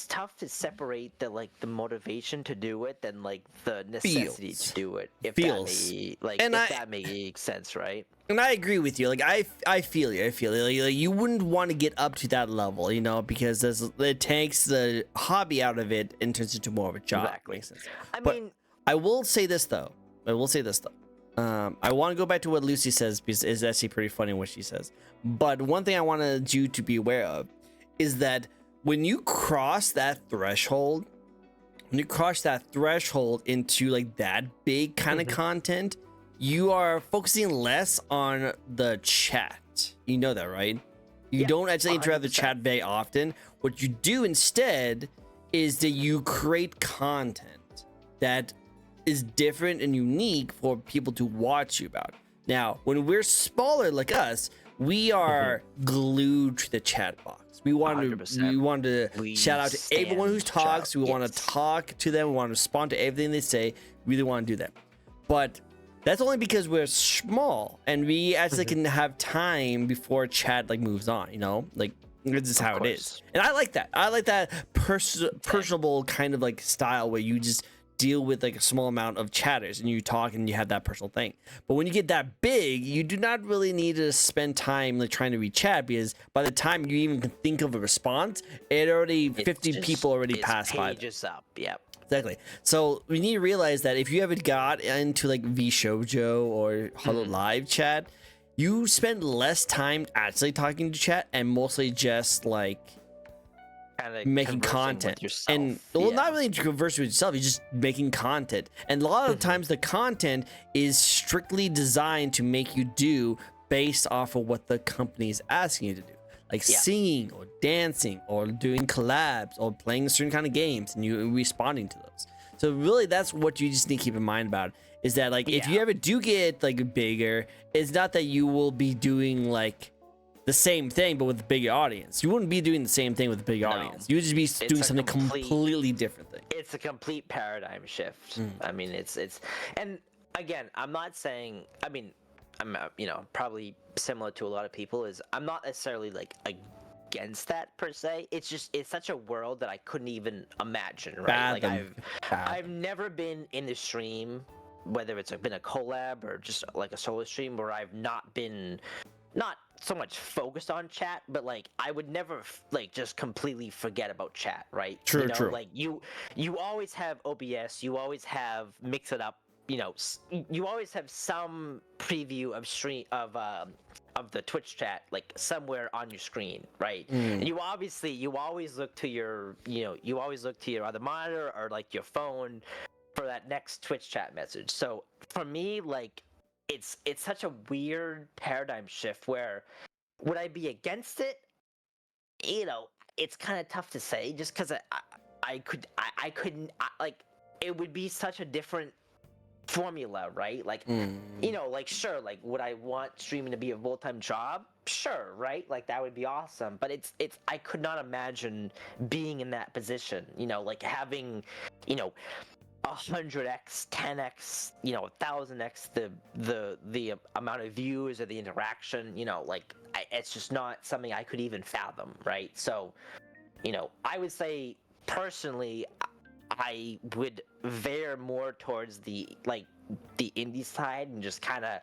tough to separate the motivation to do it than like the necessity Feels. to do it. If Feels. that makes sense, right? And I agree with you. Like I feel you. Like you wouldn't want to get up to that level, you know, because it takes the hobby out of it and turns into more of a job. Exactly. Makes sense. I But mean, I will say this though. I want to go back to what Lucy says because it's actually pretty funny what she says. But one thing I wanted you to be aware of is that when you cross that threshold, into like that big kind of content, you are focusing less on the chat. You know that, right? You Yeah, don't actually interact with the 100%. chat very often. What you do instead is that you create content that is different and unique for people to watch you about. Now, when we're smaller like us, we are glued to the chat box. We want to 100%. shout out to everyone who talks. We want to Yes. talk to them. We want to respond to everything they say. We really want to do that. But that's only because we're small and we actually can have time before chat like moves on, you know? Like this is how it is. And I like that. I like that personable kind of like style where you just deal with like a small amount of chatters and you talk and you have that personal thing. But when you get that big, you do not really need to spend time like trying to read chat, because by the time you even can think of a response, 50 people already passed by. Pages up. Yep. Exactly. So we need to realize that if you ever got into like VShojo or Hello Live chat, you spend less time actually talking to chat and mostly just like making content and not really conversing with yourself. You're just making content, and a lot of the times the content is strictly designed to make you do based off of what the company is asking you to do, like singing or dancing or doing collabs or playing certain kind of games, and you responding to those. So really that's what you just need to keep in mind about, is that like if you ever do get like bigger, it's not that you will be doing like the same thing but with a bigger audience. You wouldn't be doing the same thing with a big audience. You would just be doing something completely different thing. It's a complete paradigm shift. I mean, it's and again, I'm not saying, I mean, I'm probably similar to a lot of people, is I'm not necessarily like against that per se. It's just, it's such a world that I couldn't even imagine, right? I've never been in a stream, whether it's been a collab or just like a solo stream, where I've not been so much focused on chat, but like I would never like just completely forget about chat, right? True. Like you always have OBS, you always have mix it up, you always have some preview of stream of the Twitch chat like somewhere on your screen, right? And you always look to your other monitor or like your phone for that next Twitch chat message. So for me, like it's such a weird paradigm shift where would I be against it? It's kind of tough to say, just because I couldn't like, it would be such a different formula, right? Like like sure, like would I want streaming to be a full-time job? Sure, right? Like that would be awesome, but it's I could not imagine being in that position, like having 100x, 10x, 1000x the amount of views or the interaction, like it's just not something I could even fathom, right? So, I would say personally, I would veer more towards the indie side and just kind of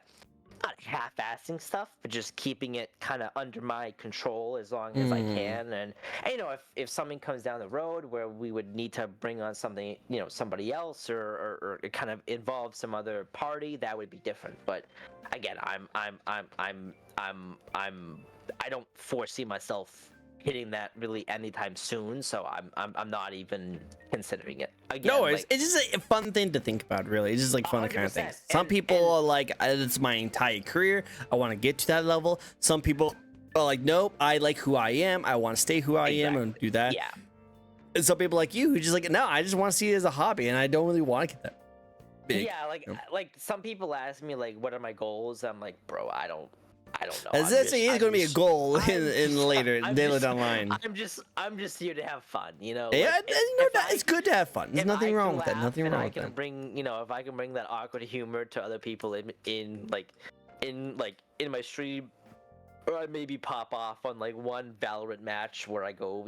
not half-assing stuff, but just keeping it kind of under my control as long as I can. And if something comes down the road where we would need to bring on something, somebody else, or it kind of involve some other party, that would be different. But again, I don't foresee myself hitting that really anytime soon, so I'm not even considering it. Again, no, it's just a fun thing to think about, really. It's just like fun kind of things. Some people are like, it's my entire career, I want to get to that level. Some people are like, nope, I like who I am, I want to stay who I am and do that. Yeah. And some people like you who just like, no, I just want to see it as a hobby and I don't really want to get that big. Yeah, like some people ask me like, what are my goals? I'm like, bro, I don't know. This is going to be a goal in later down line. I'm just here to have fun, Yeah, it's good to have fun. There's nothing wrong with that. Nothing wrong with that. If I can bring that awkward humor to other people in my stream, or I maybe pop off on like one Valorant match where I go,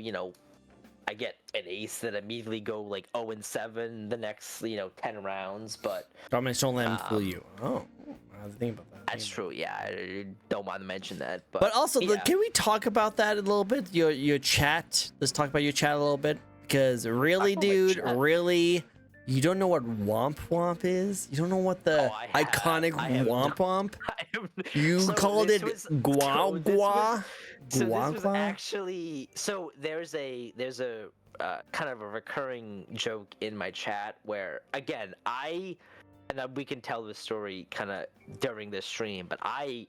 I get an ace that immediately go like 0-7 the next 10 rounds, but don't let him fool you. Oh, I have to think about that. That's true. Yeah, I don't want to mention that. But also, can we talk about that a little bit? Your chat. Let's talk about your chat a little bit, because really, dude, really, you don't know what Womp Womp is. You don't know what the iconic Womp Womp. You called it Gua Gua. So this was actually, there's a kind of a recurring joke in my chat where, again, we can tell the story kind of during this stream, but I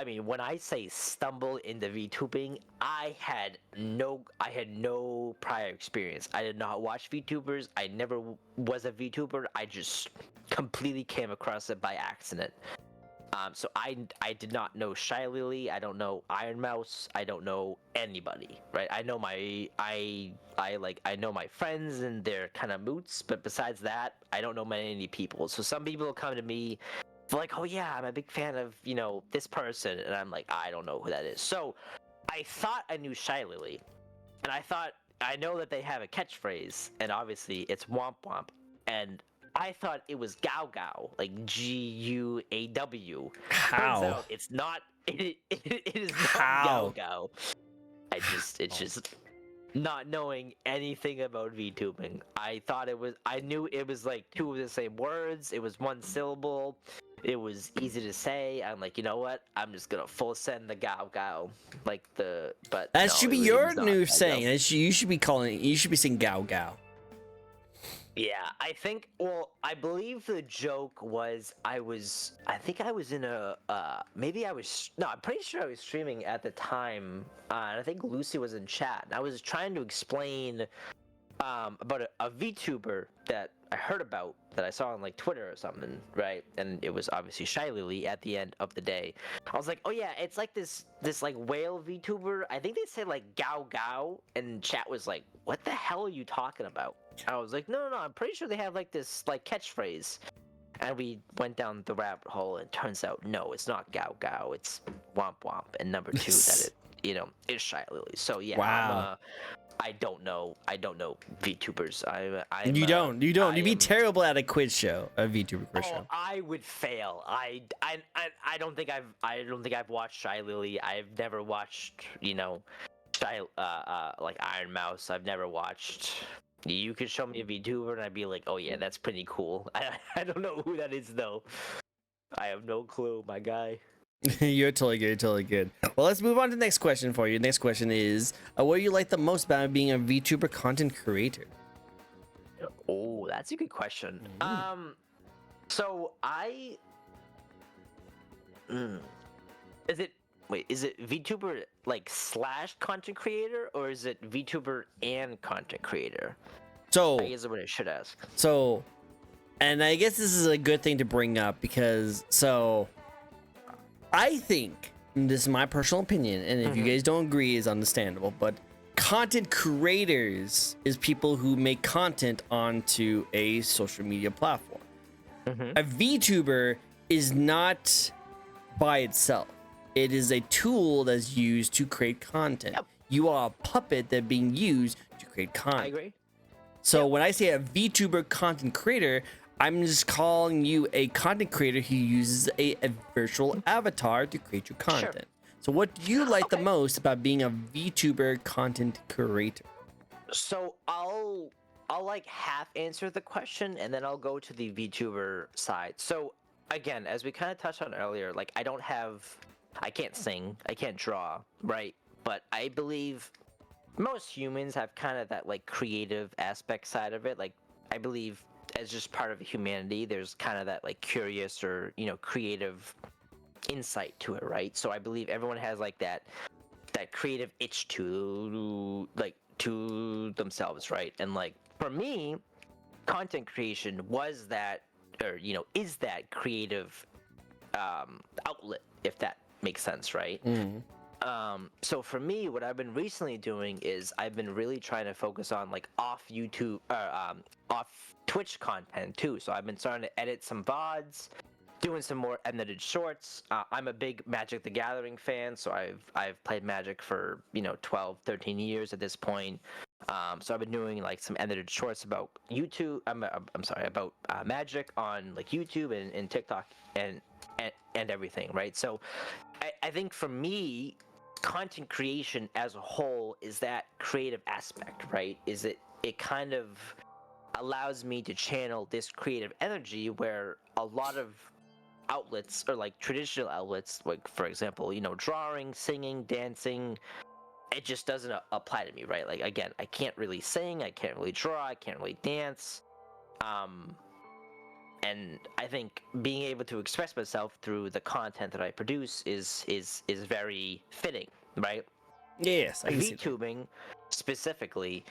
mean, when I say stumble into VTubing, I had no prior experience. I did not watch VTubers. I never was a VTuber. I just completely came across it by accident. So I did not know Shy Lily. I don't know Iron Mouse. I don't know anybody, right? I know I know my friends and their kind of moots, but besides that, I don't know many people. So some people will come to me, like, oh yeah, I'm a big fan of this person, and I'm like, I don't know who that is. So I thought I knew Shy Lily, and I know that they have a catchphrase, and obviously it's Womp Womp, and I thought it was Gao Gao, like Guaw. Turns How? out it's not. It is not Gao How? Gao. It's just not knowing anything about VTubing. I knew it was like two of the same words. It was one syllable. It was easy to say. I'm like, you know what? I'm just gonna full send the Gao Gao, but That no, should be it your was not new Gao Gao. saying. You should be calling. You should be saying Gao Gao. Yeah, I think. Well, I believe the joke was I think I was in a. Maybe I was. No, I'm pretty sure I was streaming at the time. And I think Lucy was in chat. And I was trying to explain about a VTuber that I heard about that I saw on like Twitter or something, right? And it was obviously Shy Lily at the end of the day. I was like, oh yeah, it's like this like whale VTuber. I think they said like Gao Gao, and chat was like, what the hell are you talking about? I was like, no, I'm pretty sure they have like this like catchphrase. And we went down the rabbit hole, and turns out no, it's not Gao Gao, it's Womp Womp, and number two that it is Shy Lily. So yeah, Wow. I don't know VTubers. You don't. You don't. I You'd be am. terrible at a quiz show, a VTuber quiz Oh, show. I would fail. I don't think I've watched Shy Lily. I've never watched Shy like Iron Mouse. I've never watched. You could show me a VTuber and I'd be like, oh yeah, that's pretty cool. I don't know who that is though. I have no clue, my guy. You're totally good. You're totally good. Well, let's move on to the next question for you. Next question is, what do you like the most about being a VTuber content creator? Oh, that's a good question. So is it VTuber like slash content creator, or is it VTuber and content creator? So, I guess is what I should ask. And I guess this is a good thing to bring up because, I think, and this is my personal opinion, and if you guys don't agree, is understandable, but content creators is people who make content onto a social media platform. A VTuber is not by itself. It is a tool that's used to create content. Yep. You are a puppet that's being used to create content. I agree. So when I say a VTuber content creator, I'm just calling you a content creator who uses a virtual avatar to create your content. Sure. So what do you like the most about being a VTuber content creator? So I'll like half answer the question and then I'll go to the VTuber side. So again, as we kind of touched on earlier, like I can't sing, I can't draw, right? But I believe most humans have kind of that like creative aspect side of it. Like I believe as just part of humanity, there's kind of that like curious or creative insight to it, right? So I believe everyone has like that creative itch to themselves, right? And like for me, content creation was that, or is that creative outlet, if that makes sense, right? So for me, what I've been recently doing is I've been really trying to focus on like off YouTube, off Twitch content too. So I've been starting to edit some VODs, doing some more edited shorts. I'm a big Magic the Gathering fan, so I've played Magic for 12, 13 years at this point. So I've been doing like some edited shorts about YouTube. I'm sorry, about Magic on like YouTube and TikTok and everything, right? So I think for me, content creation as a whole is that creative aspect, right? It kind of allows me to channel this creative energy where a lot of outlets, or like traditional outlets, like for example drawing, singing, dancing, it just doesn't apply to me, right? Like again, I can't really sing, I can't really draw, I can't really dance, and I think being able to express myself through the content that I produce is very fitting, right? Yes, I can see that. VTubing specifically,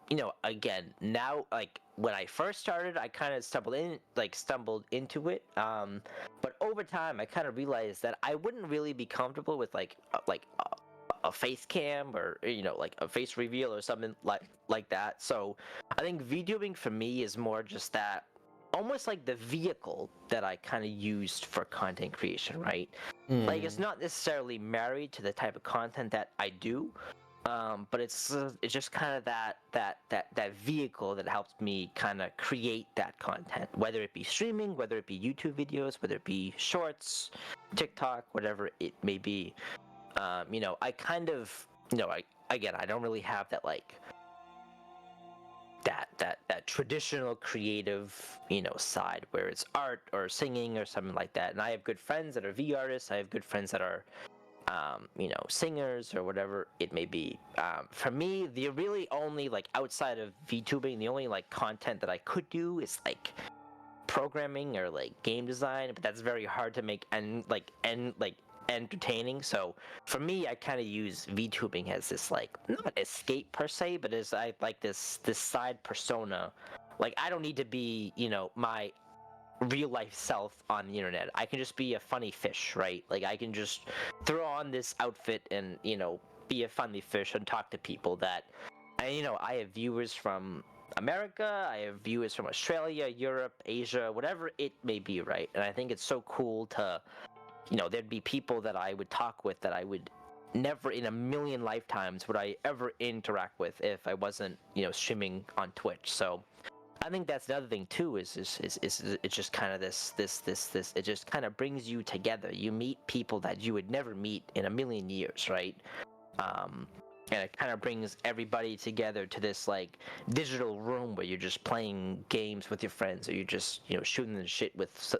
you know, again, now, like when I first started, I kind of stumbled into it. But over time, I kind of realized that I wouldn't really be comfortable with a face cam, or you know, like a face reveal or something like that. So I think VTubing for me is more just that, almost like the vehicle that I kind of used for content creation, right? Like it's not necessarily married to the type of content that I do, but it's just kind of that vehicle that helps me kind of create that content, whether it be streaming, whether it be YouTube videos, whether it be shorts, TikTok, whatever it may be. You know, I kind of, you know, I don't really have that like that traditional creative, you know, side where it's art or singing or something like that. And I have good friends that are V artists. I have good friends that are you know, singers or whatever it may be. For me, the really only like outside of VTubing, the only like content that I could do is like programming or like game design, but that's very hard to make and entertaining. So for me, I kind of use VTubing as this like not escape per se, but as I like this side persona. Like I don't need to be, you know, my real life self on the internet. I can just be a funny fish, right? Like I can just throw on this outfit and, you know, be a funny fish and talk to people that, and you know, I have viewers from America, I have viewers from Australia, Europe, Asia, whatever it may be, right? And I think it's so cool to, you know, there'd be people that I would talk with that I would never in a million lifetimes would I ever interact with if I wasn't, you know, streaming on Twitch. So I think that's the other thing too. Is it's just kind of this. It just kind of brings you together. You meet people that you would never meet in a million years, right? And it kind of brings everybody together to this like digital room where you're just playing games with your friends, or you're just, you know, shooting the shit with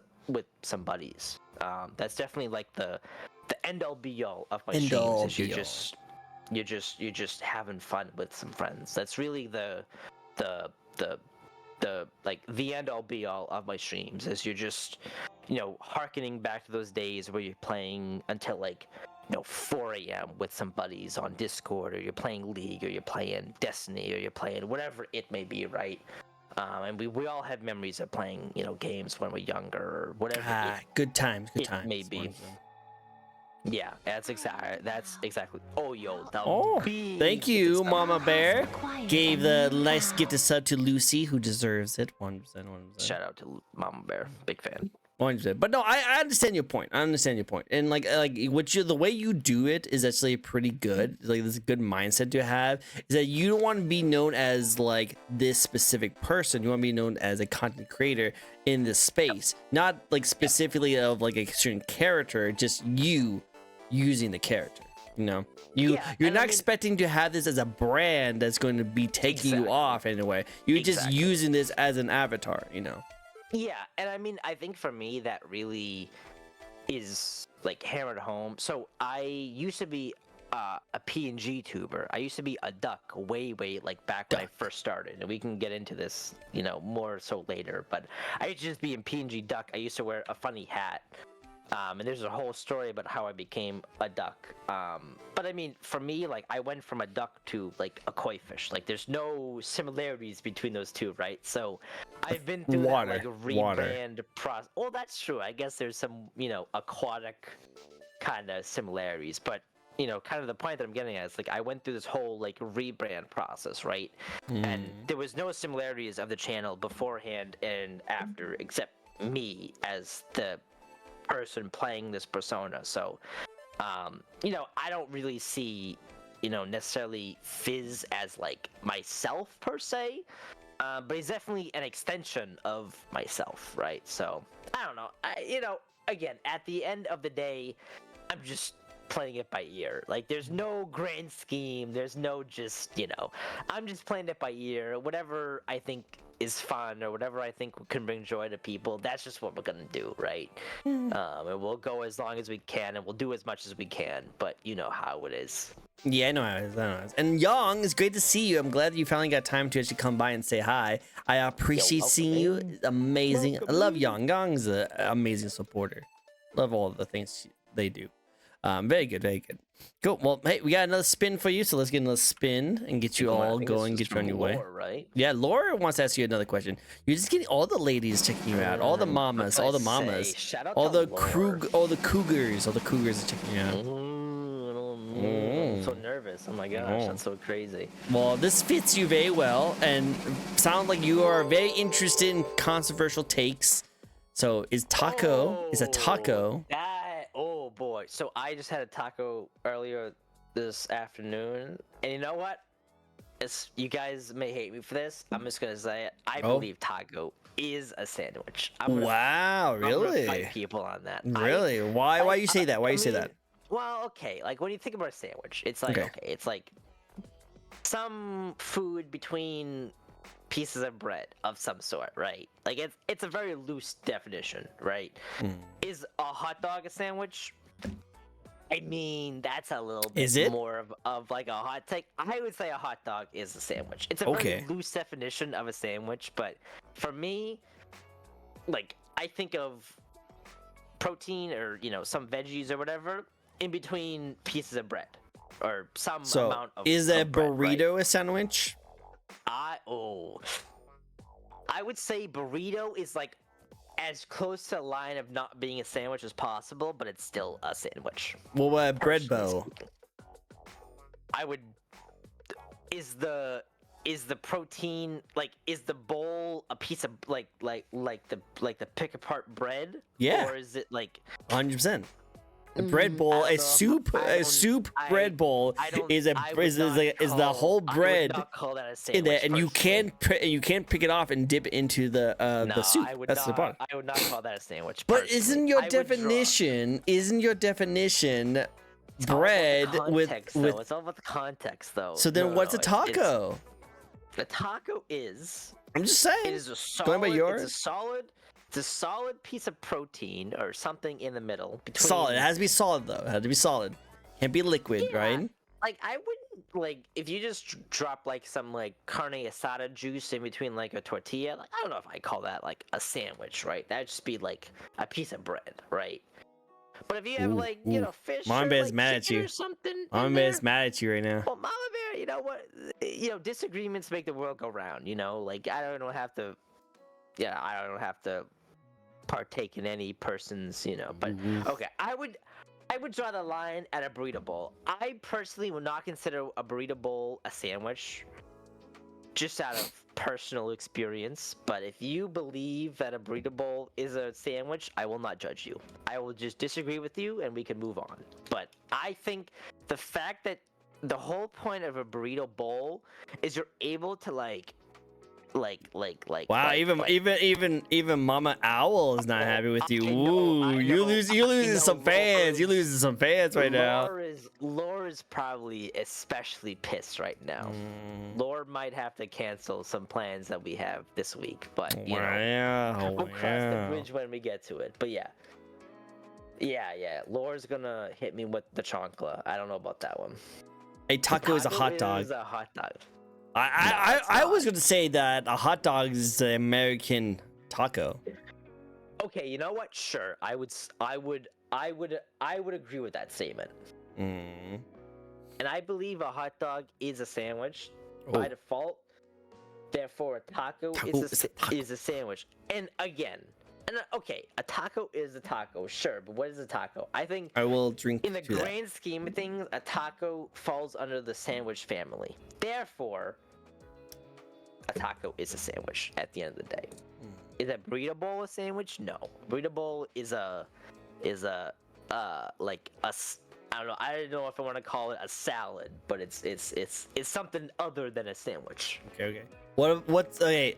some buddies. That's definitely like the end all be all of my streams. Is you're just having fun with some friends. That's really the like the end all be all of my streams, is you're just, you know, harkening back to those days where you're playing until like, you know, 4 a.m. with some buddies on Discord, or you're playing League, or you're playing Destiny, or you're playing whatever it may be, right? And we all have memories of playing, you know, games when we're younger, or whatever good times, it may be. Yeah, that's exactly. Oh, yo, thank you, Mama Bear. Gave the nice gifted sub to Lucy, who deserves it. 100%. Shout out to Mama Bear, big fan. 100%. But no, I understand your point. And like the way you do it is actually pretty good. Like, this is a good mindset to have. Is that you don't want to be known as like this specific person. You want to be known as a content creator in this space, not like specifically of like a certain character. Just you using the character, you know. You're not expecting to have this as a brand that's going to be taking you off anyway. You're just using this as an avatar, you know. Yeah, and I mean, I think for me that really is like hammered home. So I used to be a PNG tuber. I used to be a duck way like back when I first started, and we can get into this, you know, more so later. But I used to just be in PNG duck. I used to wear a funny hat. And there's a whole story about how I became a duck. But I mean, for me, like, I went from a duck to like a koi fish. Like, there's no similarities between those two, right? So I've been through that like rebrand process. Well, that's true. I guess there's some, you know, aquatic kind of similarities, but you know, kind of the point that I'm getting at is like I went through this whole like rebrand process, right? And there was no similarities of the channel beforehand and after, except me as the person playing this persona. So you know, I don't really see, you know, necessarily Fizz as like myself per se, but he's definitely an extension of myself, right? So I don't know, you know, again, at the end of the day, I'm just playing it by ear. Like, there's no grand scheme, there's no just, you know, I'm just playing it by ear. Whatever I think is fun, or whatever I think can bring joy to people, that's just what we're gonna do, right? And we'll go as long as we can, and we'll do as much as we can, but you know how it is. Yeah, I know how it is. And Young, it's great to see you. I'm glad that you finally got time to actually come by and say hi. I appreciate seeing you. It's amazing. I love Young. Young's an amazing supporter. Love all the things they do. Very good, very good. Cool. Well, hey, we got another spin for you, so let's get another spin and get you Come on, I all think this going, is get you on from your way. Lore, right? Yeah, Laura wants to ask you another question. You're just getting all the ladies checking you out, all the mamas, all the mamas, Shout out all to the Lore. all the cougars are checking you out. I'm so nervous. Oh my gosh, that's so crazy. Well, this fits you very well, and sounds like you are very interested in controversial takes. So, is a taco? Oh boy. So I just had a taco earlier this afternoon, and you know what? You guys may hate me for this. I'm just gonna say it. I believe taco is a sandwich. Wow, I'm gonna really? fight people on that. Really? Why you say that? Why you say that? Well, okay. Like when you think about a sandwich, it's like okay, it's like some food between pieces of bread of some sort, right? Like it's a very loose definition, right? Is a hot dog a sandwich? I mean, that's a little bit more of like a hot take. I would say a hot dog is a sandwich. It's a very loose definition of a sandwich, but for me, like I think of protein or some veggies or whatever in between pieces of bread or some amount of. Is a bread, burrito right? a sandwich? I would say burrito is like as close to the line of not being a sandwich as possible, but it's still a sandwich. Well, bread bowl. I would. Is the protein is the bowl a piece of like the pick apart bread? Yeah. Or is it like 100%? A bread bowl, a soup bread bowl is the whole bread I would not call that a sandwich, in there, and you can't pick it off and dip it into the soup. That's the part. I would not call that a sandwich. But isn't your definition bread with it's all about the context though. So then what's a taco? A taco is. I'm just saying. It is a solid. Going by yours. It's a solid piece of protein or something in the middle. Solid. It has to be solid though. It has to be solid. Can't be liquid, right? Like I wouldn't if you just drop like some like carne asada juice in between like a tortilla. Like I don't know if I call that like a sandwich, right? That'd just be like a piece of bread, right? But if you have fish, Mama Bear's mad at you. Or something. Mama Bear's mad at you right now. Well, Mama Bear, you know what? Disagreements make the world go round. Like I don't have to. Yeah, I don't have to partake in any person's. But okay, I would draw the line at a burrito bowl. I personally would not consider a burrito bowl a sandwich, just out of personal experience. But if you believe that a burrito bowl is a sandwich, I will not judge you. I will just disagree with you and we can move on. But I think the fact that the whole point of a burrito bowl is you're able to wow, even Mama Owl is not happy with you. Ooh, you're losing some fans. You're losing some fans right now. Lore is probably especially pissed right now. Lore might have to cancel some plans that we have this week, but we'll cross the bridge when we get to it. But yeah. Lore's gonna hit me with the chancla. I don't know about that one. A taco is a hot dog. Is a hot dog. I was going to say that a hot dog is the American taco. Okay, you know what? Sure, I would agree with that statement. And I believe a hot dog is a sandwich by default. Therefore, a taco is a sandwich. And again, okay, a taco is a taco, sure, but what is a taco? I think I will drink in the grand scheme of things, a taco falls under the sandwich family. Therefore, a taco is a sandwich at the end of the day. Is a burrito bowl a sandwich? No. Burrito bowl is a like a I don't know. I don't know if I want to call it a salad, but it's something other than a sandwich. Okay. What's okay?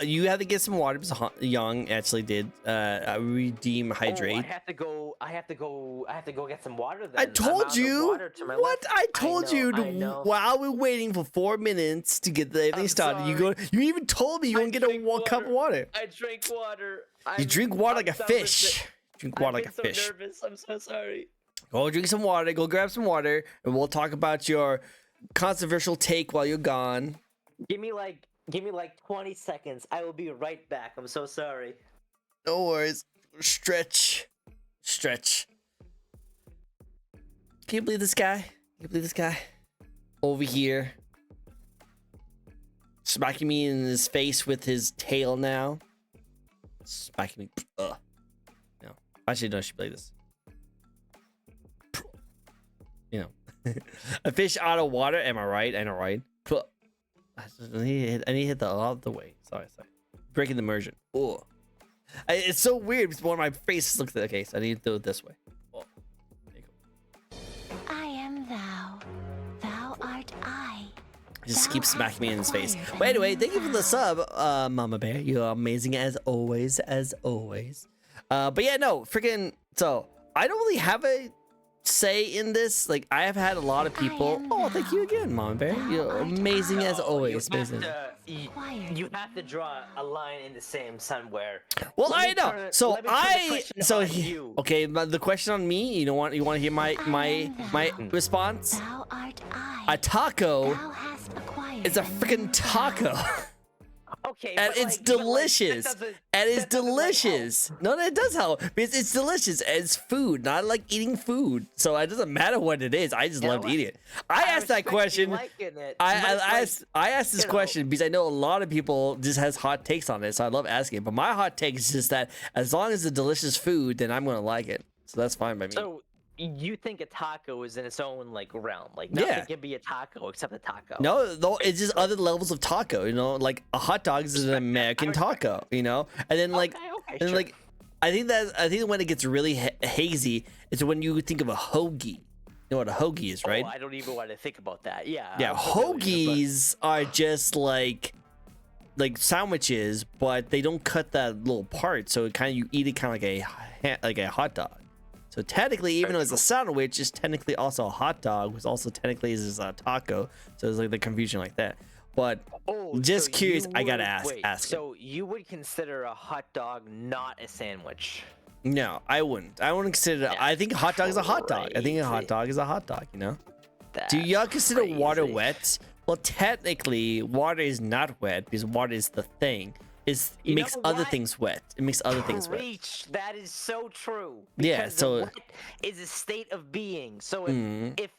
You have to get some water because Young actually did redeem hydrate. Oh, I have to go get some water then. I told you what I told you while we're waiting for 4 minutes to get everything started. Sorry. You even told me you want to get a cup of water. I drink water. You drink water like a fish. Drink water like a fish. I'm so nervous. I'm so sorry. Go drink some water. Go grab some water, and we'll talk about your controversial take while you're gone. Give me like 20 seconds. I will be right back. I'm so sorry. No worries. Stretch. Can you believe this guy? Can you believe this guy? Over here. Smacking me in his face with his tail now. Smacking me. Ugh. No. Actually, no, I should play this. You know. A fish out of water. Am I right? I know, right? I need to hit the other way. Sorry. Breaking the immersion. Oh. It's so weird because one of my faces looks like. Okay, so I need to do it this way. Oh. There you go. I am thou. Thou art I. Just keep smacking me in his face. But anyway, thank you for the sub, Mama Bear. You're amazing as always, But yeah, no, freaking. So I don't really have a say in this. Like I have had a lot of people. Oh, thank you again, Mama Bear. You're amazing as always. You have to draw a line in the sand somewhere. Well, I know. So okay. But the question on me. You want to hear my response? Thou art I. A taco. Thou hast acquired. It's a freaking taco. Okay, And it's delicious. And it's delicious. No, it does help. Because it's delicious. And it's food. Not like eating food. So it doesn't matter what it is. I just love eating it. I asked that question. I asked this question because I know a lot of people just has hot takes on it. So I love asking it. But my hot take is just that as long as it's delicious food, then I'm going to like it. So that's fine by me. So you think a taco is in its own like realm? Like nothing can be a taco except a taco. No, it's just other levels of taco. You know, like a hot dog is an American taco. You know, and then like, sure. I think when it gets really hazy, it's when you think of a hoagie. You know what a hoagie is, right? Oh, I don't even want to think about that. Yeah. Yeah, hoagies are just like sandwiches, but they don't cut that little part, so you eat it kind of like a hot dog. So technically, even though it's a sandwich, it's technically also a hot dog, which also technically is a taco. So it's like the confusion like that. But just curious, I gotta ask. So you would consider a hot dog not a sandwich? No, I wouldn't. I wouldn't consider. I think a hot dog is a hot dog. I think a hot dog is a hot dog. You know. Do y'all consider water wet? Well, technically, water is not wet because water is the thing. It makes other things wet. It makes other things wet. That is so true. Yeah, so wet is a state of being. So if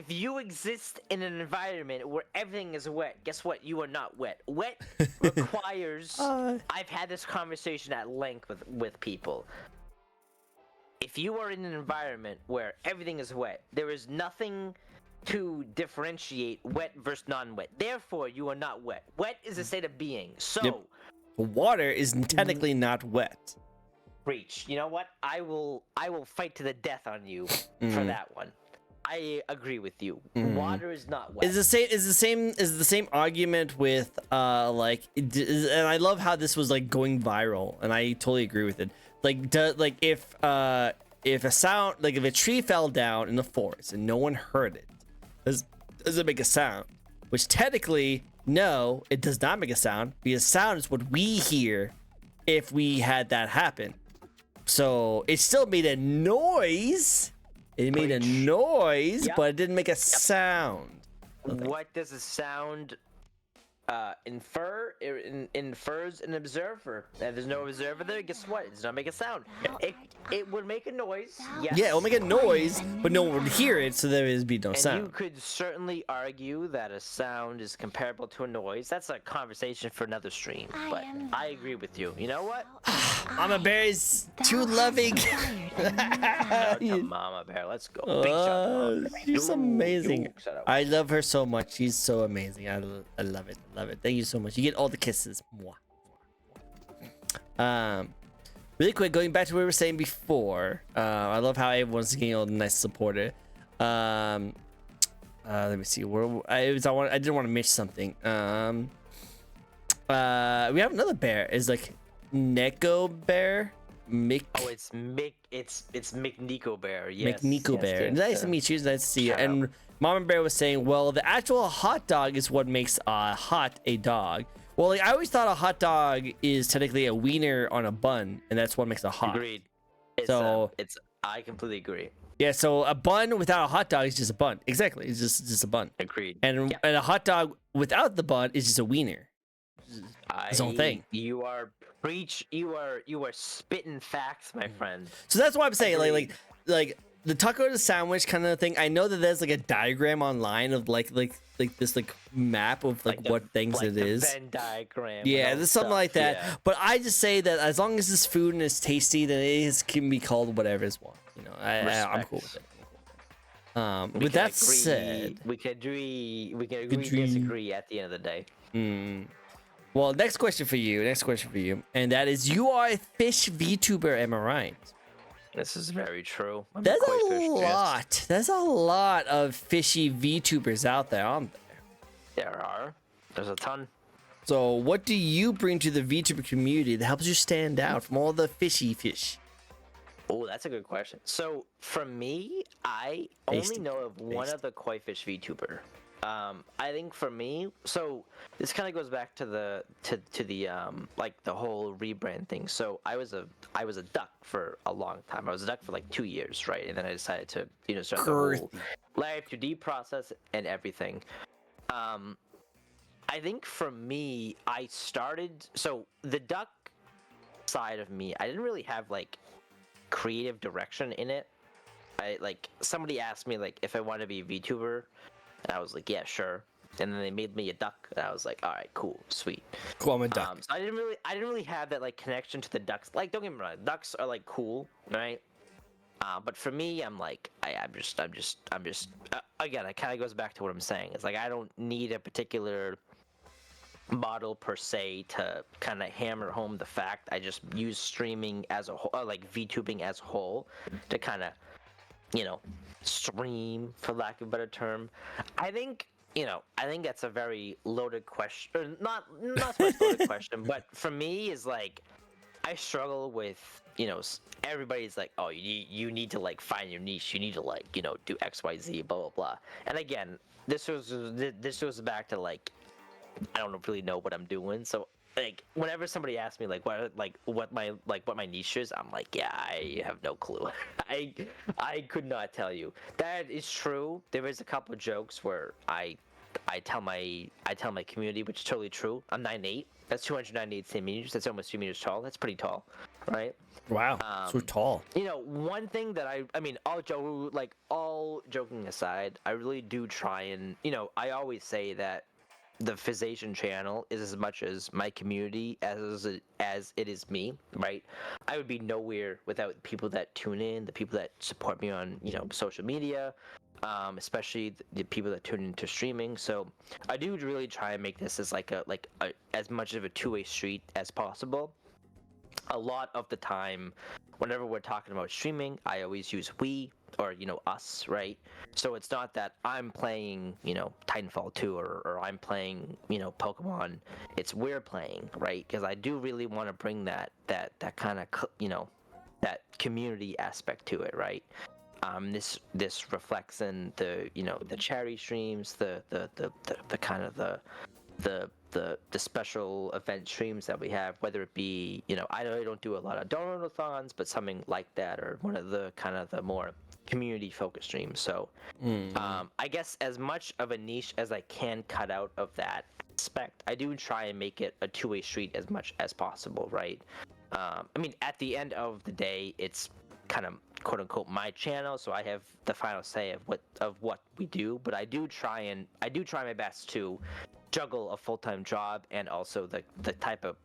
you exist in an environment where everything is wet, guess what? You are not wet. Wet requires. I've had this conversation at length with people. If you are in an environment where everything is wet, there is nothing to differentiate wet versus non-wet. Therefore, you are not wet. Wet is a state of being. So. Water is technically not wet. Reach. You know what? I will fight to the death on you for that one. I agree with you. Water is not wet. Is the same argument with and I love how this was like going viral, and I totally agree with it. If a tree fell down in the forest and no one heard it, does it make a sound? Which technically, no, it does not make a sound, because sound is what we hear if we had that happen. So it still made a noise. It made a noise, but it didn't make a sound. What does a sound infer? It infers an observer. If there's no observer there, guess what? It does not make a sound. It would make a noise. Yes. Yeah, it will make a noise, but no one would hear it, so there would be no sound. You could certainly argue that a sound is comparable to a noise. That's a conversation for another stream, but I agree with you. You know what? Mama Bear is too loving. Mama Bear, let's go. She's amazing. I love her so much. She's so amazing. I love it. Love it. Thank you so much. You get all the kisses. Really quick, going back to what we were saying before. I love how everyone's getting all nice supporter. Let me see. I didn't want to miss something. We have another bear. It's like Neko Bear. It's McNico Bear. Yes. McNico Bear. Nice to meet you. Nice to see you. And Mama Bear was saying, well, the actual hot dog is what makes hot a dog. Well, I always thought a hot dog is technically a wiener on a bun, and that's what makes a hot. Agreed. I completely agree. Yeah, so a bun without a hot dog is just a bun. Exactly, it's just a bun. Agreed. And a hot dog without the bun is just a wiener. His own thing. You are spitting facts, my friend. So that's why I'm saying, like the taco to sandwich kind of thing. I know that there's like a diagram online of like this like map of like the- what things like it the is. Venn diagram. and Yeah, all there's something stuff, like that. yeah. But I just say that as long as it's food and it's tasty, then can be called whatever it's want. You know, I'm cool with it. We With can that said, we can agree, Agree. disagree at the end of the day. well, next question for you, and that is, you are a fish VTuber, am I right? This is very true. I'm There's koi a fish gist. lot. There's a lot of fishy VTubers out there, aren't there? There's a ton. So, what do you bring to the VTuber community that helps you stand out from all the fishy fish? Oh, that's a good question. So for me, I only Tasty. know of one Tasty. other koi fish VTuber. I think for me, so this kind of goes back to the like the whole rebrand thing. So I was a duck for a long time. I was a duck for like 2 years, right? And then I decided to start the whole live 2D process and everything. I think for me, I started so the duck side of me, I didn't really have like creative direction in it. I like somebody asked me like if I want to be a VTuber, and I was like, yeah, sure. And then they made me a duck, and I was like, all right, cool, sweet. Cool, I'm a duck. So I didn't really have that like connection to the ducks. Like, don't get me wrong, ducks are like cool, right? But for me, I'm like, I'm just again, it kind of goes back to what I'm saying. It's like I don't need a particular model per se to kind of hammer home the fact. I just use streaming as a whole, like VTubing as a whole, to kind of, stream, for lack of a better term. I think that's a very loaded question, or not so much loaded question, but for me is like, I struggle with, everybody's like, oh, you need to like find your niche, you need to like, do XYZ, blah blah blah. And again, this goes back to like, I don't really know what I'm doing. So like whenever somebody asks me like what my niche is, I'm like, yeah, I have no clue. I could not tell you. That is true. There is a couple of jokes where I tell my community, which is totally true. I'm 9'8". That's 298 centimeters. That's almost 2 meters tall. That's pretty tall, right? Wow, so tall. One thing that I mean, all joking aside, I really do try and, I always say that the Physation channel is as much as my community as it is me, right? I would be nowhere without the people that tune in, the people that support me on, social media, especially the people that tune into streaming. So I do really try and make this as like a as much of a two-way street as possible. A lot of the time, whenever we're talking about streaming, I always use we, or us, right? So it's not that I'm playing Titanfall 2 or I'm playing Pokemon. It's we're playing, right? Because I do really want to bring that kind of that community aspect to it, right? This reflects in the the charity streams, the kind of the special event streams that we have, whether it be I don't do a lot of donut-a-thons, but something like that, or one of the kind of the more community focused streams. So I guess as much of a niche as I can cut out of that aspect, I do try and make it a two-way street as much as possible, right? I mean, at the end of the day, it's kind of quote unquote my channel, so I have the final say of what we do. But I do try my best to juggle a full-time job and also the type of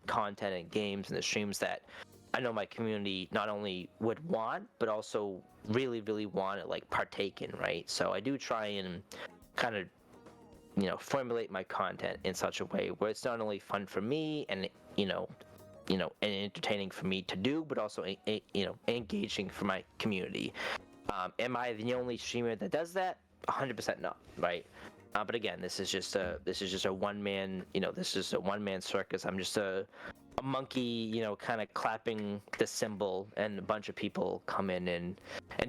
content and games and the streams that I know my community not only would want, but also really want to like partake in, right? So I do try and kind of formulate my content in such a way where it's not only fun for me and and entertaining for me to do, but also engaging for my community. Am I the only streamer that does that? 100% not, right? But again, this is just a one man, this is a one man circus. I'm just a monkey, kind of clapping the cymbal, and a bunch of people come in and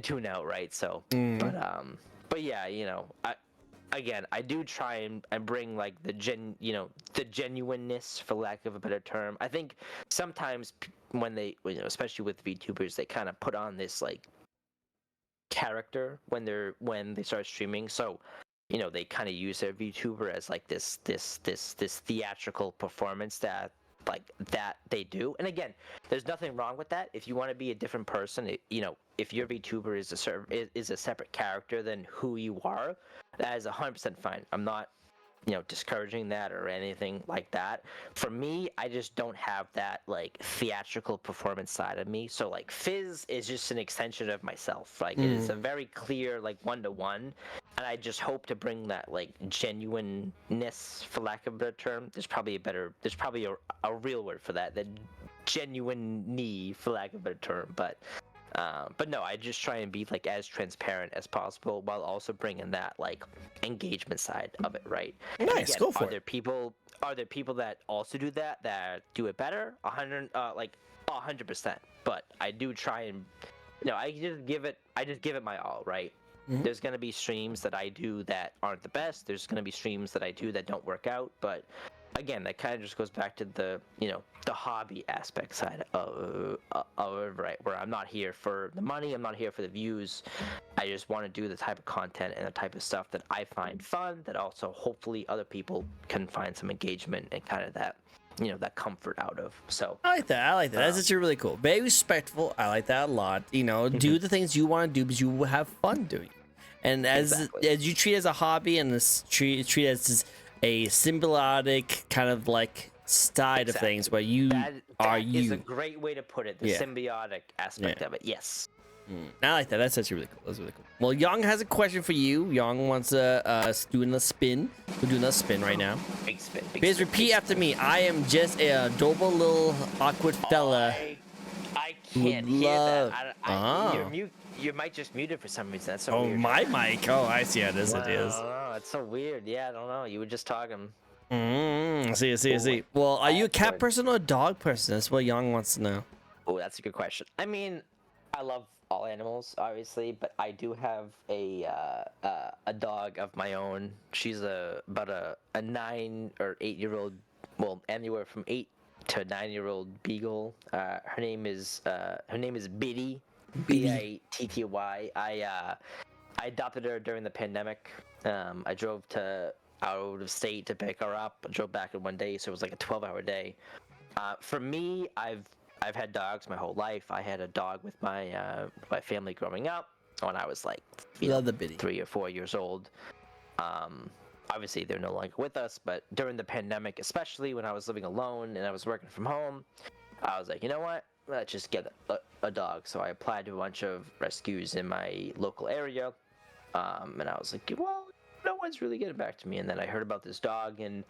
tune out, right? So, but yeah, I do try and bring like the genuineness, for lack of a better term. I think sometimes when they, especially with VTubers, they kind of put on this like character when they start streaming. So they kind of use their VTuber as like this theatrical performance that they do. And again, there's nothing wrong with that. If you want to be a different person, if your VTuber is a separate character than who you are, that is 100% fine. I'm not discouraging that or anything like that. For me, I just don't have that like theatrical performance side of me. So like Fizz is just an extension of myself. Like it is a very clear like one-to-one, and I just hope to bring that like genuineness, for lack of a better term. There's probably a real word for that. That genuine knee, for lack of a better term, but no, I just try and be like as transparent as possible while also bringing that like engagement side of it, right? Nice, Again, go for are it. there people that also do that do it better? 100%. But I do try and I just give it my all, right? There's gonna be streams that I do that aren't the best. There's gonna be streams that I do that don't work out, but again, that kind of just goes back to the the hobby aspect side of right, where I'm not here for the money, I'm not here for the views. I just want to do the type of content and the type of stuff that I find fun, that also hopefully other people can find some engagement and kind of that that comfort out of. So I like that. I like that. That's actually really cool. Very respectful. I like that a lot. Do the things you want to do because you will have fun doing it. And as you treat it as a hobby and treat it as a symbiotic kind of like side of things where you are you. That is a great way to put it. The symbiotic aspect of it. Yes. I like that. That's actually really cool. That's really cool. Well, Young has a question for you. Young wants us doing a spin. We're doing a spin right now. Big spin. Please repeat after me. I am just a adorable little awkward fella. I can't hear that. You're mute. You might just mute it for some reason. That's so weird. Oh, my mic. Oh, I see how this it is. Oh, it's so weird. Yeah, I don't know. You were just talking. I see. Well, are you a cat person or a dog person? That's what Young wants to know. Oh, that's a good question. I mean, I love all animals, obviously, but I do have a dog of my own. She's about a 9 or 8-year-old, well, anywhere from 8 to 9-year-old beagle. Her name is Biddy. Bitty. I adopted her during the pandemic. I drove out of state to pick her up. I drove back in one day, so it was like a 12-hour day. For me, I've had dogs my whole life. I had a dog with my family growing up when I was like 3 or 4 years old. Obviously, they're no longer with us, but during the pandemic, especially when I was living alone and I was working from home, I was like, you know what? Let's just get a dog. So I applied to a bunch of rescues in my local area, and I was like, well, no one's really getting back to me. And then I heard about this dog and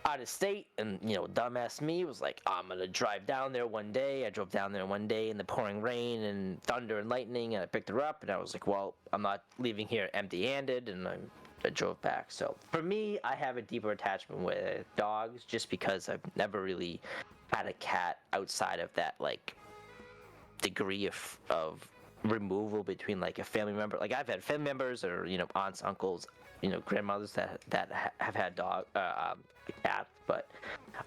out of state, and dumbass me was like, I'm gonna drive down there one day. I drove down there one day in the pouring rain and thunder and lightning, and I picked her up, and I was like, well, I'm not leaving here empty-handed, and I drove back. So for me, I have a deeper attachment with dogs just because I've never really had a cat outside of that like degree of removal between like a family member. Like I've had family members or aunts, uncles, grandmothers that have had cats, but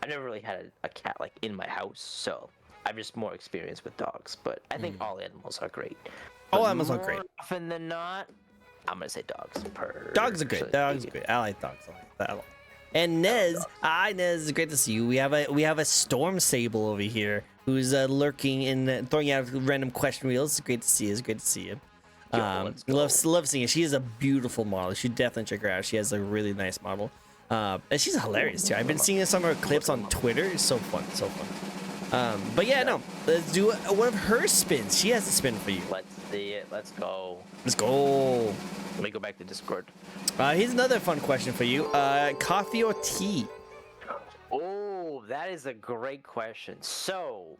I never really had a cat like in my house. So I'm just more experienced with dogs. But I think all animals are great. All animals are great. More often than not, I'm gonna say dogs. Dogs are great. Dogs are great. I like dogs. I like that a lot. And Nez, Nez, it's great to see you. We have a storm sable over here who's lurking and throwing out random question wheels. It's great to see you. It's great to see you. Love seeing it. She is a beautiful model. You should definitely check her out. She has a really nice model. And she's hilarious too. I've been seeing some of her clips on Twitter. It's so fun, so fun. But yeah, no, let's do one of her spins. She has a spin for you. Let's see it. Let's go. Let's go. Let me go back to Discord. Here's another fun question for you. Coffee or tea? Oh, that is a great question. So,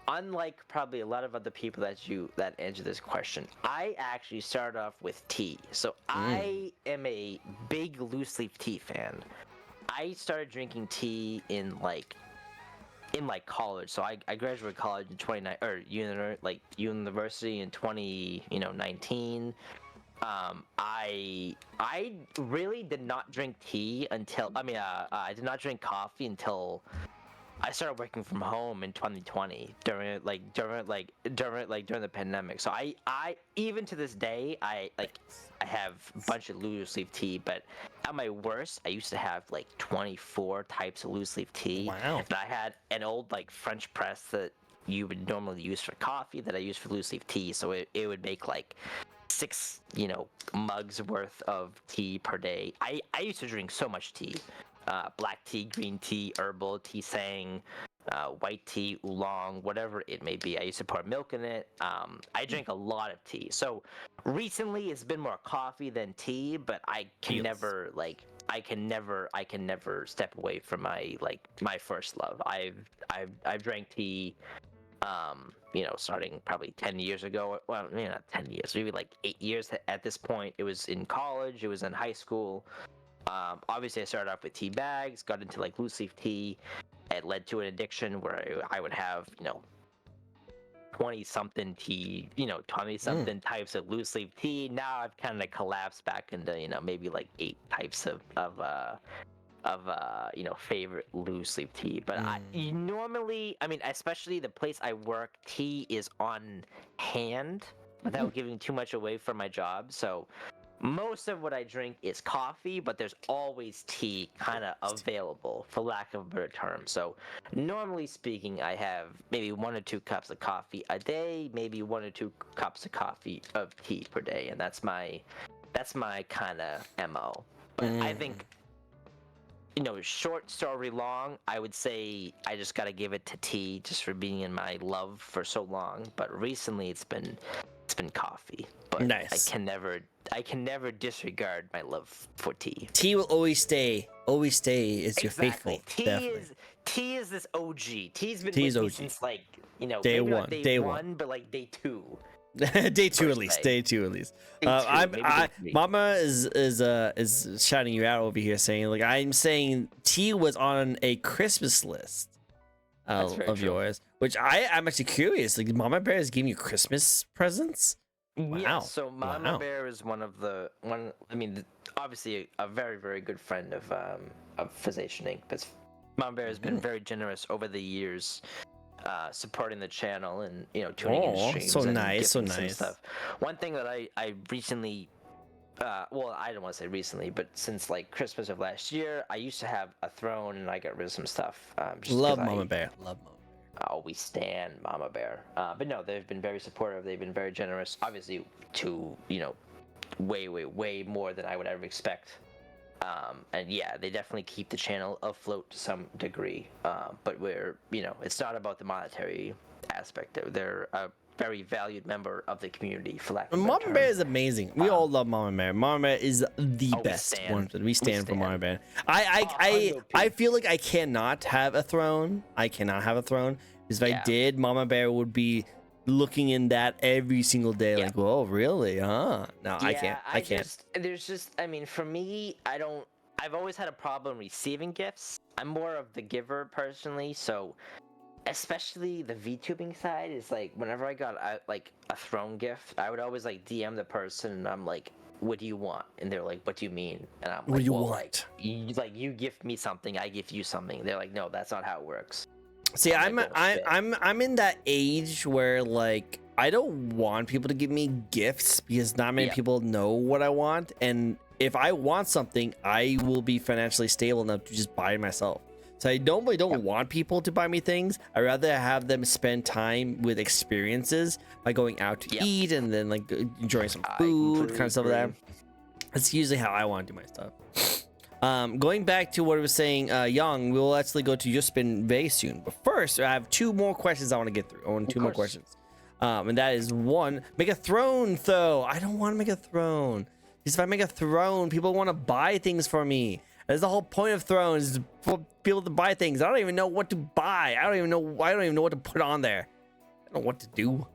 unlike probably a lot of other people that answer this question, I actually started off with tea. So I am a big loose leaf tea fan. I started drinking tea in college. So I graduated college in university in 2019. I really did not drink tea until I did not drink coffee until I started working from home in 2020 during the pandemic. So I even to this day I have a bunch of loose leaf tea, but at my worst I used to have like 24 types of loose leaf tea. Wow. And I had an old like French press that you would normally use for coffee that I use for loose leaf tea. So it would make like 6, mugs worth of tea per day. I used to drink so much tea. Black tea, green tea, herbal, tisane, white tea, oolong, whatever it may be. I used to pour milk in it. I drink a lot of tea. So recently it's been more coffee than tea, but I can Yes. never I can never step away from my first love. I've drank tea starting probably 10 years ago. Well, maybe not 10 years, maybe like 8 years at this point. It was in college, it was in high school. Obviously I started off with tea bags, got into like loose leaf tea. It led to an addiction where I would have 20 something tea, 20 something types of loose leaf tea. Now I've kind of collapsed back into maybe like 8 types of favorite loose leaf tea. But normally, I mean, especially the place I work, tea is on hand without giving too much away for my job. So most of what I drink is coffee, but there's always tea kind of available, for lack of a better term. So normally speaking, I have maybe 1 or 2 cups of coffee a day, maybe 1 or 2 cups of tea per day, and that's my kind of MO. But I think short story long, I would say I just got to give it to tea just for being in my love for so long. But recently it's been coffee. But Nice. I can never disregard my love for tea. Tea will always stay. Always stay. It's your faithful. Tea is this OG. Tea's been Tea's with me OG. since Day maybe one. not day Day one, but like day 2. Day 2 at First least. day. Day 2 at least. Day two, maybe day 3. Mama is shouting you out over here, saying like I'm saying tea was on a Christmas list That's very of true. yours, which I'm actually curious. Like Mama Bear is giving you Christmas presents. Wow. Yeah, so Mama Wow. Bear is obviously a very, very good friend of Physicianing. But Mama Bear has been very generous over the years, supporting the channel and tuning in Oh, streams. so and nice, so gifting some nice. Stuff. One thing that I recently, well, I don't want to say recently, but since like Christmas of last year, I used to have a throne and I got rid of some stuff. Just Love 'cause Mama Bear. Love Mama Bear. we stand Mama Bear. But no, they've been very supportive. They've been very generous. Obviously, to way more than I would ever expect. And yeah, they definitely keep the channel afloat to some degree. But it's not about the monetary aspect. They're a very valued member of the community, for lack of a better Mama term. Bear is amazing. We all love Mama Bear. Mama Bear is the we best stand. one. We stand for stand. Mama Bear. I R.I.P.. feel like I cannot have a throne. I cannot have a throne because if I Yeah. did, Mama Bear would be looking in that every single day. Yeah. Like, whoa, really? Huh? No, I can't. I can't. For me, I've always had a problem receiving gifts. I'm more of the giver personally, so especially the VTubing side is like whenever I got a throne gift, I would always like DM the person and I'm like, what do you want? And they're like, what do you mean? And I'm like, What do you well, want? you gift me something, I gift you something. They're like, no, that's not how it works. See, I'm like, oh, shit. I'm in that age where like I don't want people to give me gifts because not many Yeah. people know what I want, and if I want something, I will be financially stable enough to just buy it myself. So I normally don't want people to buy me things. I rather have them spend time with experiences by going out to Yep. eat and then like enjoying some I food, kind of stuff like that. agree. That's usually how I want to do my stuff. Going back to what I was saying, Young, we'll actually go to your spin very soon. But first, I have 2 more questions I want to get through. I want 2 more course. questions. And that is 1, make a throne, though. I don't want to make a throne. Because if I make a throne, people want to buy things for me. That's the whole point of thrones, is for people to buy things. I don't even know what to buy. I don't even know what to put on there. I don't know what to do.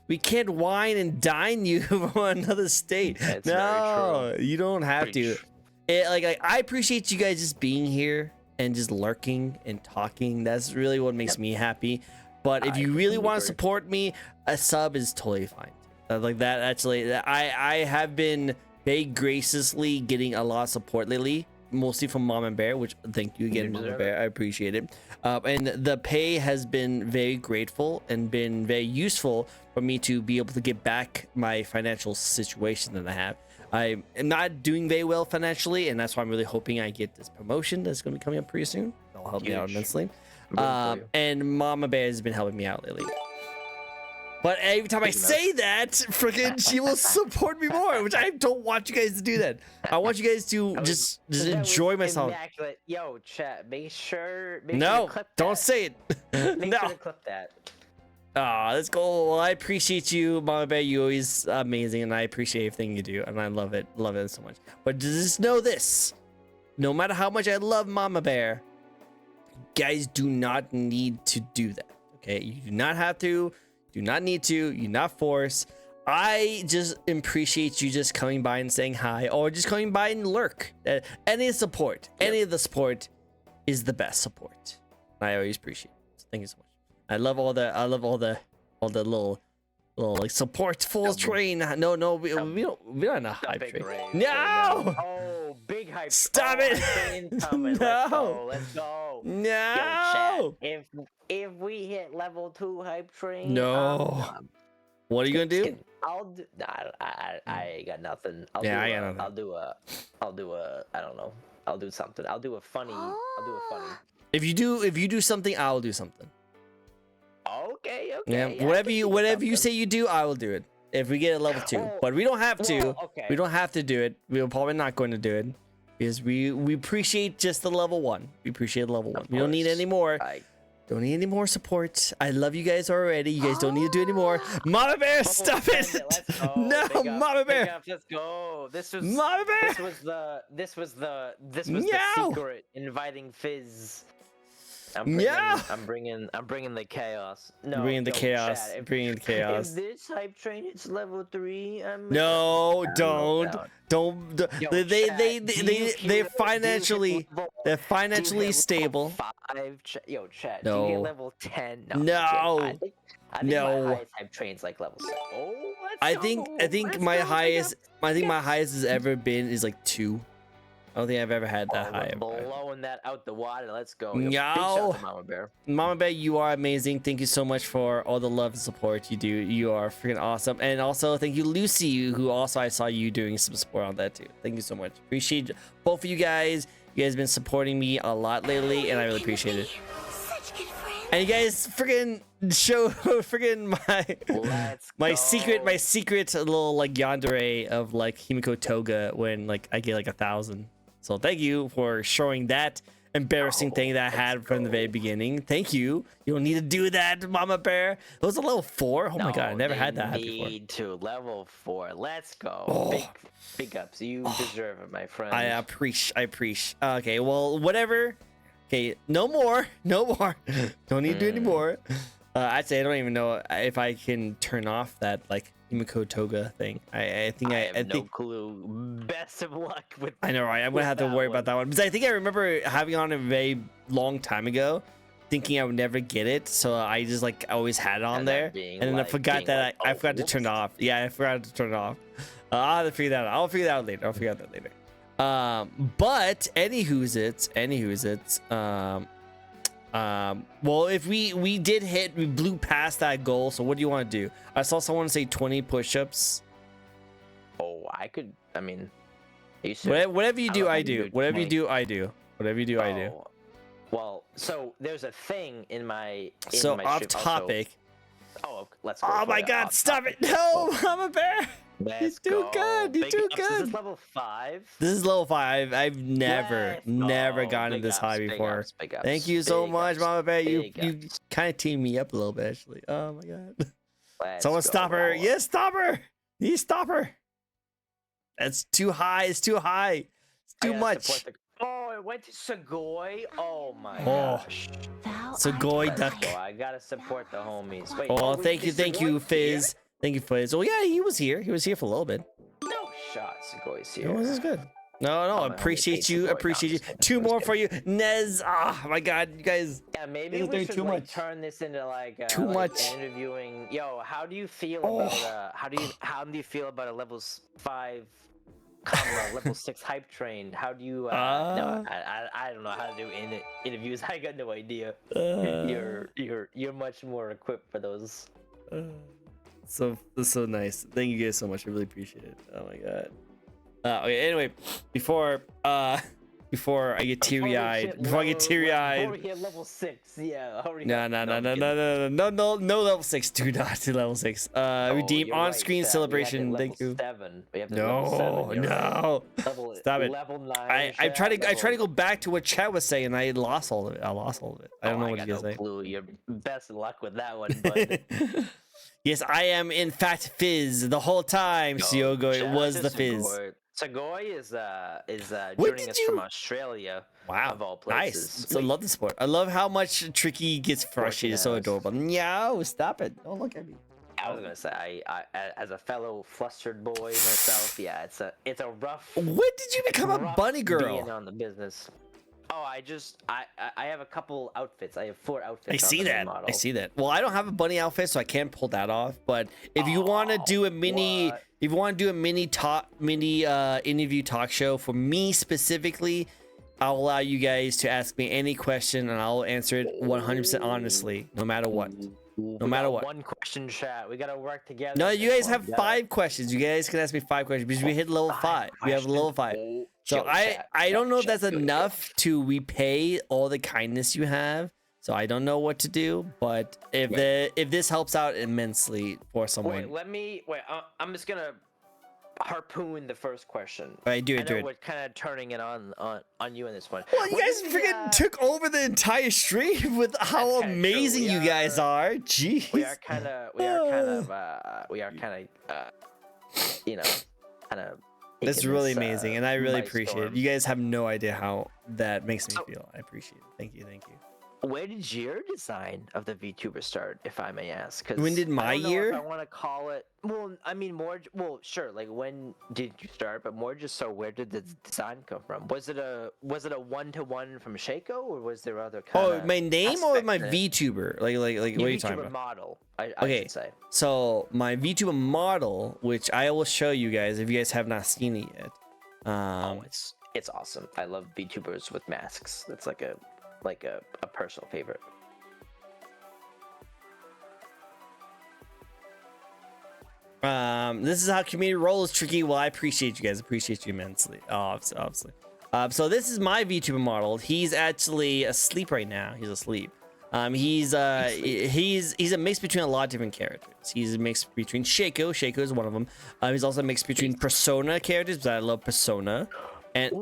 We can't wine and dine you from another state. That's No, very true. you don't have to. Preach. Like I appreciate you guys just being here and just lurking and talking. That's really what makes me happy. But if I you really want to agree. support me, a sub is totally fine. Like that, actually, I have been very graciously getting a lot of support lately, mostly from Mom and Bear, which thank you again, You Mom and deserve Bear. I appreciate it. And the pay has been very grateful and been very useful for me to be able to get back my financial situation that I have. I am not doing very well financially, and that's why I'm really hoping I get this promotion that's going to be coming up pretty soon. That'll help me out Huge. immensely. And Mama Bear has been helping me out lately. But every time I say that, freaking, she will support me more, which I don't want you guys to do that. I want you guys to just enjoy myself. Immaculate. Yo, chat, make sure No, to clip don't that. say it. Make No. sure to clip that. Let's go. Well, I appreciate you, Mama Bear. You're always amazing, and I appreciate everything you do, and I love it so much. But just know this: no matter how much I love Mama Bear, guys do not need to do that. Okay, you do not have to. Do not need to. You're not forced. I just appreciate you just coming by and saying hi, or just coming by and lurk. Any support, any of the support, is the best support. I always appreciate it. So thank you so much. I love all the little like support full train. No, we don't have a hype train. No. Oh, big hype. Stop it. No. Let's go. No. Yo, chat, if we hit level 2 hype train. No. What are you gonna do? I'll do. Nah, I got nothing. I got nothing. I'll do a. I don't know. I'll do something. I'll do a funny. If you do something, I'll do something. Okay. Yeah, Yeah, whatever you say you do, I will do it. If we get a level 2, but we don't have to. Okay. We don't have to do it. We're probably not going to do it because we appreciate just the level 1. We appreciate level 1. We don't need any more. Don't need any more support. I love you guys already. You guys don't need to do any more. Mama Bear, stop it! Let's go. No, Mama Bear. Let's go. This was Mama Bear. This was the No. secret inviting Fizz. I'm bringing the chaos. No, Bringing the chaos. Chat, Bringing the chaos. If this hype train hits level 3, No, don't. Yo, They're financially stable. 5, yo, chat. No. Do you hit level 10? No. I think No. my highest hype train's like level 7. Oh, let's I go. think Let's my go. highest has ever been is like 2. I don't think I've ever had that high. Blowing that out the water. Let's go. Yo. Big shout to Mama Bear. Mama Bear, you are amazing. Thank you so much for all the love and support you do. You are freaking awesome. And also thank you, Lucy, who also I saw you doing some support on that too. Thank you so much. Appreciate both of you guys. You guys have been supporting me a lot lately, and I really appreciate it. And you guys freaking show freaking my secret little like yandere of like Himiko Toga when like I get like 1,000. So thank you for showing that embarrassing thing that I had from the very beginning. Thank you. You don't need to do that, Mama Bear. It was a level 4. Oh my god, I never had that before. Need to level 4. Let's go. Big ups. You deserve it, my friend. I appreciate. Okay, well, whatever. Okay, no more. Don't need to do any more. Actually, I don't even know if I can turn off that like Himiko Toga thing. I think I have no clue. Best of luck with. I know, right? I'm gonna have to worry about that one because I think I remember having on a very long time ago, thinking I would never get it, so I just like always had it on there, and then I forgot that I forgot to turn it off. Yeah, I forgot to turn it off. I'll have to figure that out. I'll figure that out later. But anywho's it. Well, if we blew past that goal, so what do you want to do? I saw someone say 20 push-ups. Oh, I could. I mean, whatever you do, I do. Whatever you do, I do. Well, so there's a thing in my. So off topic. Oh, let's go. Oh my God! Stop it! No, Mama Bear. He's too good. You're too good. Is this level 5? This is level 5. I've never gotten this high before. Thank you so much, Mama Bear. You kind of teamed me up a little bit, actually. Oh my God. Someone stop her. Yes, stop her. You stop her. That's too high. It's too high. It's too much. Oh, it went to Segoy. Oh my gosh. Segoy duck. Go. I gotta support the homies. Wait, thank you, Fizz. Here? Thank you, Fizz. Oh yeah, he was here. He was here for a little bit. No shot, Segoy's here. No, this is good. No, appreciate you. 2 more for you, Nez. Ah, my God, you guys. Yeah, maybe we should like turn this into like too much interviewing. Yo, how do you feel about how do you feel about a level 5, level 6 hype train? How do you? No, I don't know how to do interviews. I got no idea. You're much more equipped for those. So that's so nice. Thank you guys so much. I really appreciate it. Oh my God. Okay. Anyway, before before I get teary-eyed. Before I get Before teary-eyed. we hit level 6, yeah. No, no, level 6. Do not do level 6. Redeem on-screen celebration. Thank you. 7. We have to level 7. No. Level, Stop it. Level 9. I tried to go back to what chat was saying, and I lost all of it. I don't know what you guys say. Clue. Your best of luck with that one, bud. Yes, I am in fact Fizz the whole time. Siogo, it was the Fizz. Sagoy is When joining did us you- from Australia. Wow, Of all nice. places. So I love the sport. I love how much Tricky gets frustrated. It's so adorable. No, stop it. Don't look at me. I was gonna say, I as a fellow flustered boy myself, yeah, it's a rough. When did you become a rough bunny being girl? on the business. Oh, I have a couple outfits. I have 4 outfits. I see on the that. model. I see that. Well, I don't have a bunny outfit, so I can't pull that off. But if you want to do a mini, what? if you want to do a mini interview talk show for me specifically, I'll allow you guys to ask me any question, and I'll answer it 100% honestly, no matter what. No matter what. One question chat. We gotta work together. No, on you this guys one. have We gotta- 5 questions. You guys can ask me 5 questions because we hit level 5. We have level 5. questions. So Chill, chat. I don't know if that's Chill, chill, enough to repay all the kindness you have. So I don't know what to do, but if this helps out immensely for someone, I'm just gonna harpoon the first question. all right, do I it, do know it. we're kind of turning it on you in this one. Well, you What guys is the, freaking took over the entire stream with how kinda true. amazing We you guys are. Jeez. We are kind of, you know, kind of. That's really amazing, and I really appreciate it. You guys have no idea how that makes me feel. I appreciate it. Thank you, thank you. Where did your design of the VTuber start, if I may ask? 'Cause When did my I don't know year? If I want to call it. Well, I mean, more. Well, sure. Like, when did you start? But more just so, where did the design come from? Was it a 1-to-1 from Shaco, or was there other kind of? Oh, my name or my VTuber? Like what are you talking about? Model. I Okay. should say. So my VTuber model, which I will show you guys if you guys have not seen it yet. It's awesome. I love VTubers with masks. That's like a personal favorite. This is how community rolls, Tricky. Well, I appreciate you guys. Appreciate you immensely. Obviously. So this is my VTuber model. He's actually asleep right now. He's asleep. He's a mix between a lot of different characters. He's a mix between Shaco. Shaco is one of them. He's also a mix between Persona characters, because I love Persona, and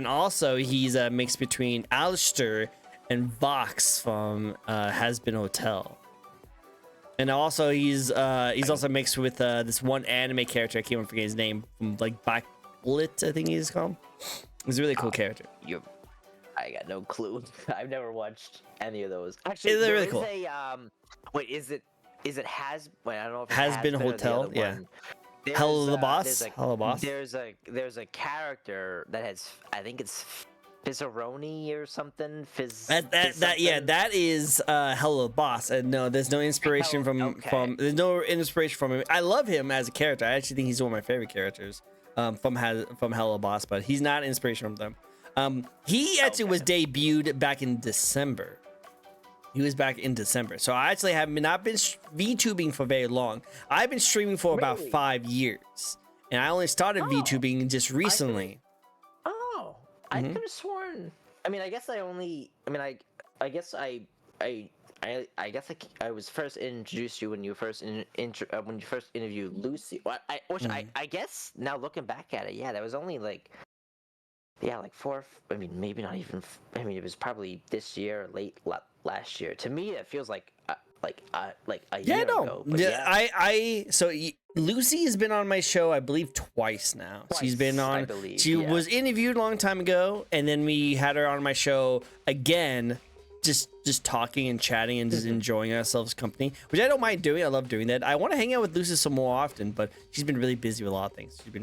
also he's a mix between Alistair and Vox from Has Been Hotel. And also he's also mixed with this one anime character. I can't even forget his name, from like Backlit, I think he's called. He's a really cool character. I got no clue. I've never watched any of those. Actually, They're really there cool. is wait, is it has? Wait, I don't know if it Has Been Been or the Hotel, other yeah. one. Hello the Boss. Hello Boss. There's a character that has, I think it's Fizzaroni or something. That is Hello Boss. No, there's no inspiration from there's no inspiration from him. I love him as a character. I actually think he's one of my favorite characters from Hello Boss, but he's not inspiration from them. He actually was debuted back in December. He was back in December. So I actually have not been VTubing for very long. I've been streaming for about 5 years. And I only started VTubing just recently. I could have sworn. I mean, I guess I was first introduced to you when you first interviewed Lucy. I guess now looking back at it, yeah, that was only like 4. I mean, maybe not even. I mean, it was probably this year, or late last year. To me, it feels like a year ago. But So Lucy has been on my show, I believe, twice now. She's been on. I believe, she was interviewed a long time ago, and then we had her on my show again, just talking and chatting and just enjoying ourselves company, which I don't mind doing. I love doing that. I want to hang out with Lucy some more often, but she's been really busy with a lot of things. Of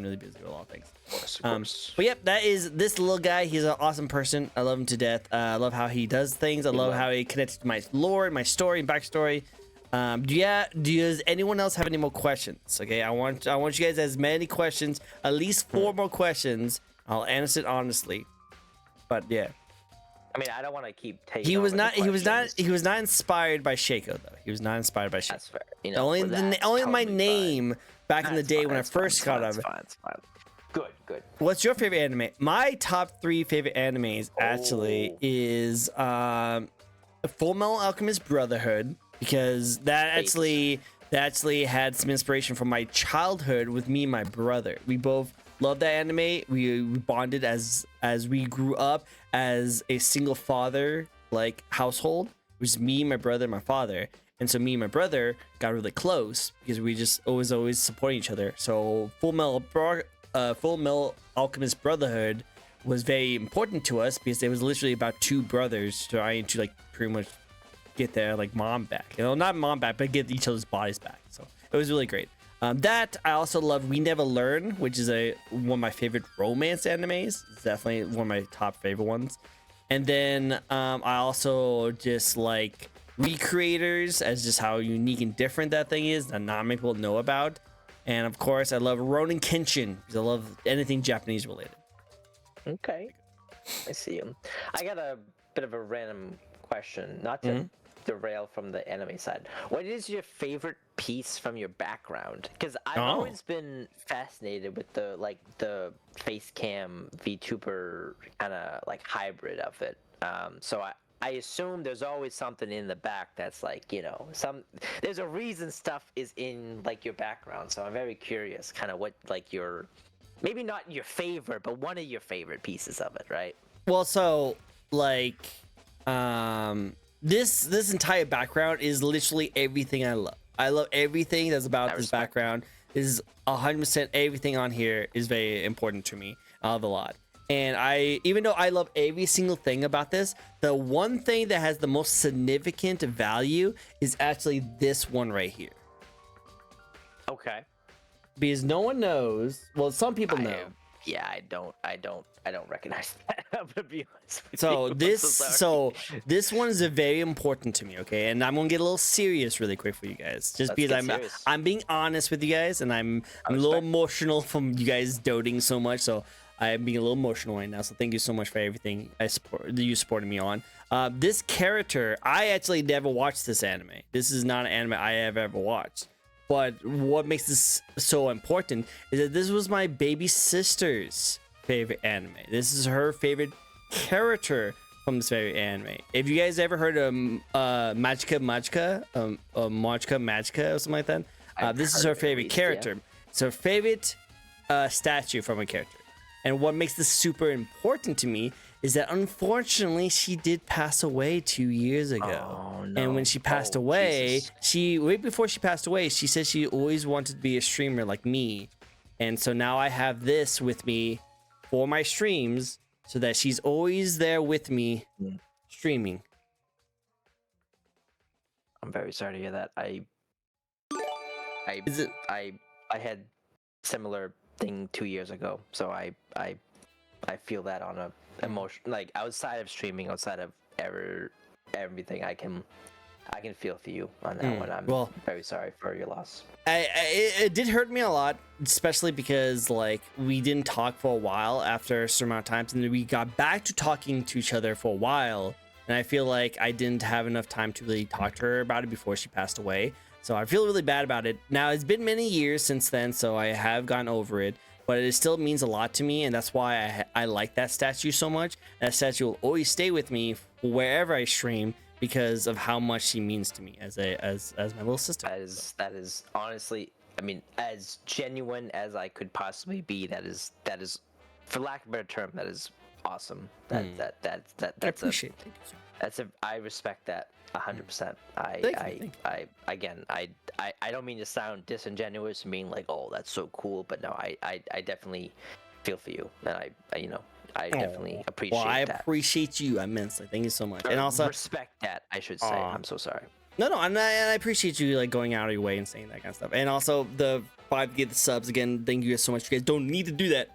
course. But yep, that is this little guy. He's an awesome person. I love him to death. I love how he does things. I love how he connects to my lore, my story, and backstory. Does anyone else have any more questions? Okay, I want you guys as many questions, at least 4 more questions. I'll answer it honestly. But yeah. I mean, I don't want to keep taking. He was not inspired by Shaco though. He was not inspired by Shaco. That's fair. You know, only my name back in the day when I first got out of it. It's fine. Good. What's your favorite anime? My top 3 favorite animes actually Oh. is Full Metal Alchemist Brotherhood, because that actually had some inspiration from my childhood with me and my brother. We both loved that anime. We bonded as we grew up as a single father like household, which is me, my brother, my father. And so me and my brother got really close because we just always supporting each other. So Full Metal Alchemist Brotherhood was very important to us because it was literally about 2 brothers trying to like pretty much get their like mom back. You know, not mom back, but get each other's bodies back. So it was really great. That I also love We Never Learn, which is one of my favorite romance animes. It's definitely one of my top favorite ones. And then I also just like Recreators, as just how unique and different that thing is that not many people know about. And of course, I love Ronin Kenshin because I love anything Japanese related. Okay, I see him. I got a bit of a random question, not to derail from the anime side. What is your favorite piece from your background? Because I've always been fascinated with the face cam VTuber kind of like hybrid of it. So I assume there's always something in the back that's like, you know, there's a reason stuff is in like your background. So I'm very curious kind of what like your, maybe not your favorite, but one of your favorite pieces of it, right? Well, so like this entire background is literally everything I love. I love everything that's about this background. This is 100% everything on here is very important to me. I love a lot. And even though I love every single thing about this, the one thing that has the most significant value is actually this one right here. Okay. Because no one knows. Well, some people know. Yeah, I don't recognize that. I'm gonna be honest with So you. this one is very important to me, okay? And I'm gonna get a little serious really quick for you guys, just because I'm being honest with you guys, and I'm a little emotional from you guys doting so much. So I'm being a little emotional right now. So thank you so much for everything you supported me on. This character, I actually never watched this anime. This is not an anime I have ever watched. But what makes this so important is that this was my baby sister's favorite anime. This is her favorite character from this very anime. If you guys ever heard of Magica or something like that, this is her favorite character. Yeah. It's her favorite statue from a character. And what makes this super important to me is that unfortunately she did pass away 2 years ago. Oh, no. And when she passed away, right before she passed away, she said she always wanted to be a streamer like me. And so now I have this with me for my streams so that she's always there with me streaming. I'm very sorry to hear that. I had similar thing 2 years ago, so I feel that on a emotion, like outside of streaming, outside of everything, I can feel for you on that one. I'm very sorry for your loss. It did hurt me a lot, especially because like we didn't talk for a while after a certain amount of times, and then we got back to talking to each other for a while, and I feel like I didn't have enough time to really talk to her about it before she passed away. So I feel really bad about it. Now, it's been many years since then, so I have gone over it, but it still means a lot to me, and that's why I like that statue so much. That statue will always stay with me wherever I stream because of how much she means to me as my little sister. That is honestly, I mean, as genuine as I could possibly be. That is, for lack of a better term, that is awesome. I appreciate it. I respect that 100%. I don't mean to sound disingenuous and being like, oh, that's so cool, but no, I definitely feel for you, and I definitely appreciate that. Well, I appreciate you immensely. Thank you so much, and also respect that, I should say. I'm so sorry. No, and I appreciate you like going out of your way and saying that kind of stuff, and also the 5 get the subs again. Thank you guys so much. You guys don't need to do that,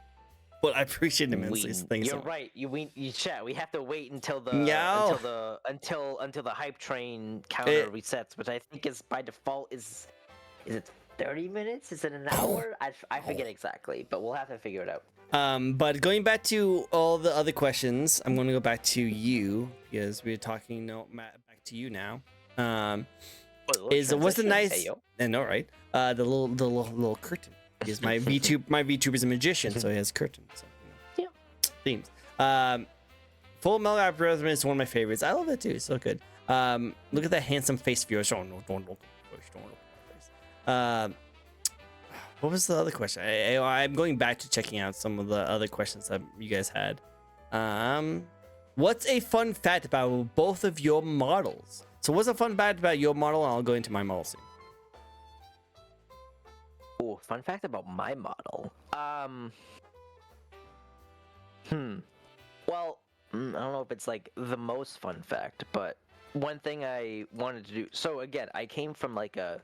but I appreciate it immensely. You're right. You chat. We have to wait until the until the hype train counter resets, which I think is by default is it 30 minutes? Is it an hour? I forget exactly, but we'll have to figure it out. But going back to all the other questions, I'm going to go back to you because we're talking. No, Matt, back to you now. What's the nice? Hey, I know, right? The little curtain. Because my VTuber is a magician, so he has curtains. So, you know, themes. Full Metal Algorithm is one of my favorites. I love it too. It's so good. Look at that handsome face viewer. Don't look at my face. What was the other question? I'm going back to checking out some of the other questions that you guys had. What's a fun fact about both of your models? So what's a fun fact about your model? And I'll go into my model soon. Oh, fun fact about my model. Well, I don't know if it's like the most fun fact, but one thing I wanted to do. So again, I came from like a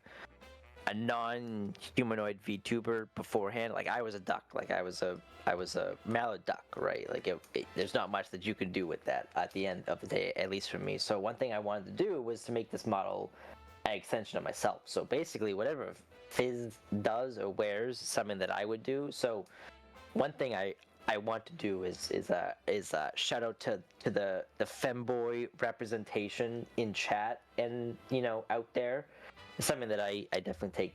non-humanoid VTuber beforehand. Like I was a duck. Like I was a mallard duck, right? Like there's not much that you can do with that at the end of the day, at least for me. So one thing I wanted to do was to make this model an extension of myself. So basically, whatever Fizz does or wears, something that I would do. So one thing I want to do is shout out to the femboy representation in chat and out there. It's something that I definitely take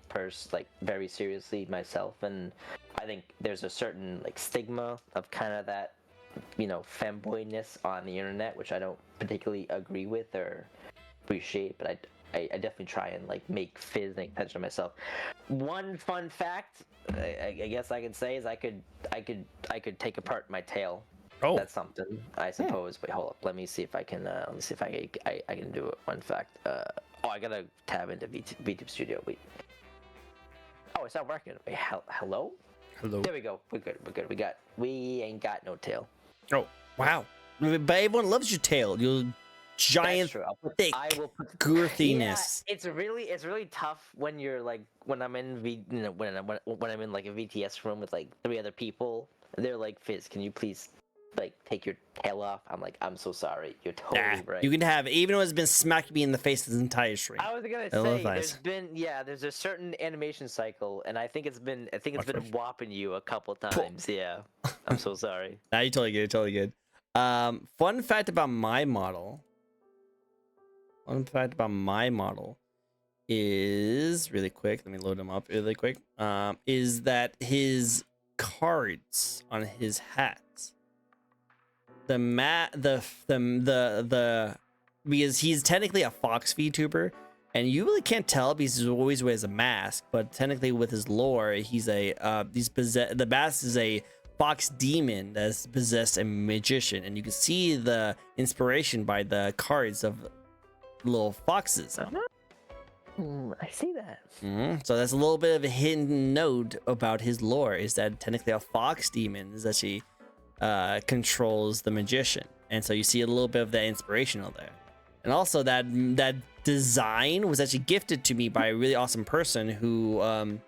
very seriously myself, and I think there's a certain stigma of kind of that femboyness on the internet, which I don't particularly agree with or appreciate, but I definitely try and make Fizz an extension of myself. One fun fact I guess I could say is I could take apart my tail. Oh, that's something I suppose. Wait, hold up. Let me see if I can. Let me see if I can do it. One fact. I gotta tab into VTube Studio. Wait. Oh, it's not working. Wait, hello. Hello. There we go. We're good. We ain't got no tail. Oh, wow. But everyone loves your tail. Your giant, thick girthiness. Yeah, it's really tough when you're when I'm in when I'm in a VTS room with 3 other people. They're like, Fizz, can you please take your tail off? I'm like, I'm so sorry. You're totally right. You can have it, even though it's been smacking me in the face this entire stream. I was gonna say there's a certain animation cycle, and I think it's been whopping you a couple times. Yeah, I'm so sorry. Nah, you're totally good. Totally good. Fun fact about my model. Is really quick. Let me load them up really quick. Is that his cards on his hat? Because he's technically a Fox VTuber, and you really can't tell because he always wears a mask. But technically, with his lore, he's the mask is a fox demon that's possessed a magician, and you can see the inspiration by the cards of little foxes. I see that. So that's a little bit of a hidden note about his lore, is that technically a fox demon is actually controls the magician, and so you see a little bit of that inspirational there. And also that design was actually gifted to me by a really awesome person who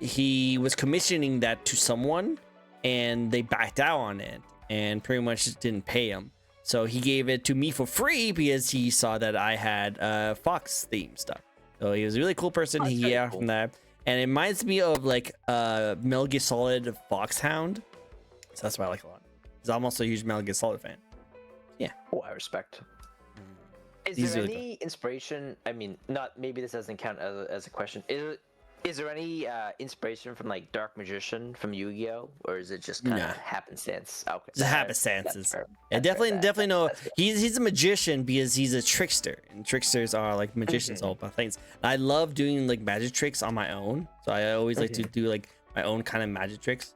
he was commissioning that to someone, and they backed out on it and pretty much didn't pay him. So he gave it to me for free because he saw that I had Fox theme stuff. So he was a really cool person. Cool. From that, and it reminds me of Metal Gear Solid Foxhound. So that's why I like it a lot. Because I'm also a huge Metal Gear Solid fan. Yeah. Oh, I respect. Is there any inspiration? I mean, maybe this doesn't count as a question. Is there any inspiration from Dark Magician from Yu-Gi-Oh, or is it just kind of happenstance? Okay, it's happenstance. Yeah, definitely no. He's a magician because he's a trickster, and tricksters are magicians, all about things. I love doing magic tricks on my own, so I always like to do my own kind of magic tricks,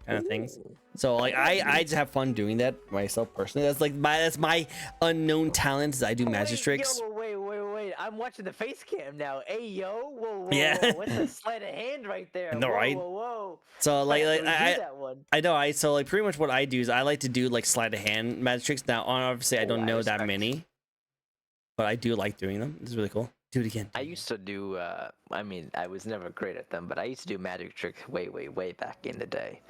kind of things. So I just have fun doing that myself personally. That's my unknown talent, is I do magic tricks. Yo, wait! I'm watching the face cam now. Hey yo! Whoa! Yeah. What's the sleight of hand right there? No, right? Whoa! So I know. So pretty much what I do is I like to do sleight of hand magic tricks. Now obviously I don't know that many, but I do like doing them. It's really cool. Do it again. I used to do. I was never great at them, but I used to do magic tricks way back in the day.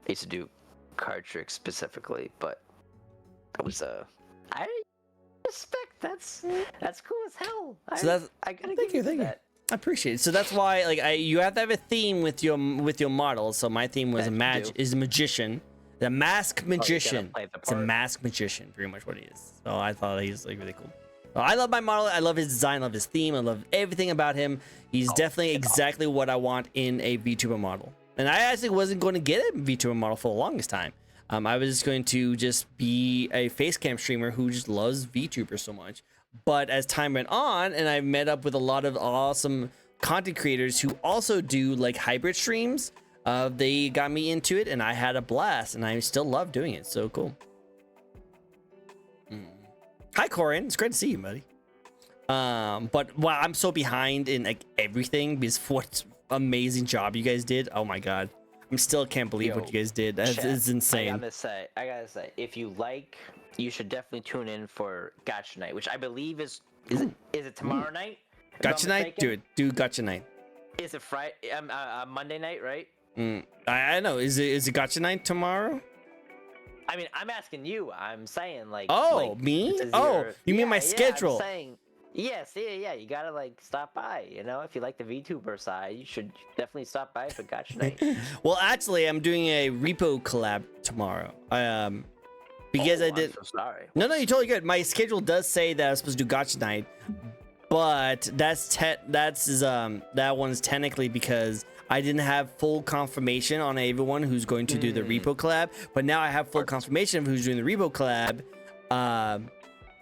I used to do card tricks specifically, but that was I respect. That's cool as hell. So I gotta thank you. That. I appreciate it. So that's why you have to have a theme with your model. So my theme was a magician, the mask magician. It's a mask magician, pretty much what he is. So I thought he's really cool. I love my model. I love his design. I love his theme. I love everything about him. He's definitely exactly what I want in a VTuber model. And I actually wasn't going to get a VTuber model for the longest time. I was just going to just be a facecam streamer who just loves VTubers so much. But as time went on, and I met up with a lot of awesome content creators who also do like hybrid streams, they got me into it, and I had a blast, and I still love doing it. So cool. Hi, Corin. It's great to see you, buddy. But wow, I'm so behind in like everything because what amazing job you guys did. Oh my god, I'm still can't believe what you guys did. That's insane. I gotta say, if you like, you should definitely tune in for Gacha Night, which I believe is it tomorrow night? Gacha Night, do Gacha Night. Is it Friday? Monday night, right? I know. Is it Gacha Night tomorrow? I mean, I'm asking you. I'm saying like. Oh, like, me? Oh, you mean my schedule? I'm saying, yes, yeah. You gotta like stop by. You know, if you like the VTuber side, you should definitely stop by for Gacha Night. Well, actually, I'm doing a repo collab tomorrow. Because I did. I'm so sorry. No, you're totally good. My schedule does say that I'm supposed to do Gacha Night, but that one's technically because I didn't have full confirmation on everyone who's going to do the repo collab, but now I have full confirmation of who's doing the repo collab.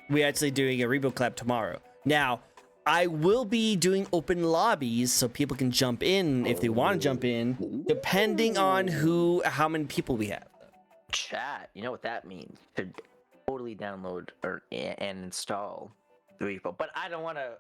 We're actually doing a repo collab tomorrow. Now, I will be doing open lobbies so people can jump in if they want to jump in, depending on how many people we have. Chat, you know what that means? To totally download and install the repo. But I don't wanna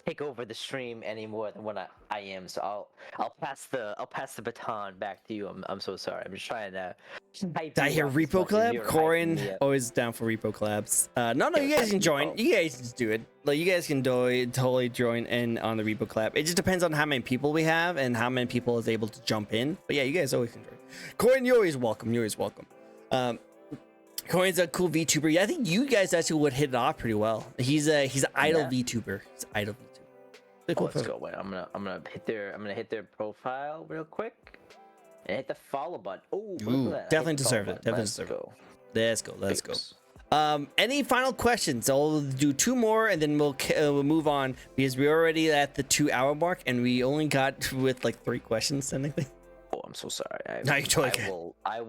take over the stream any more than what I am. So I'll pass the baton back to you. I'm so sorry. I'm just trying to. Did I hear repo collab? Corin always down for repo collabs. No, you guys can join. You guys just do it. Like you guys can totally join in on the repo collab. It just depends on how many people we have and how many people is able to jump in. But yeah, you guys always can join. Corin, you're always welcome. Corin's a cool VTuber. Yeah, I think you guys actually would hit it off pretty well. He's an idol VTuber. He's an idol VTuber. Cool. Let's go. Wait, I'm gonna hit their profile real quick and hit the follow button. Oh, definitely deserve it. Let's go. Any final questions? I'll do 2 more and then we'll move on because we're already at the 2-hour mark and we only got with like 3 questions technically. Oh, I'm so sorry. No, you're totally good. I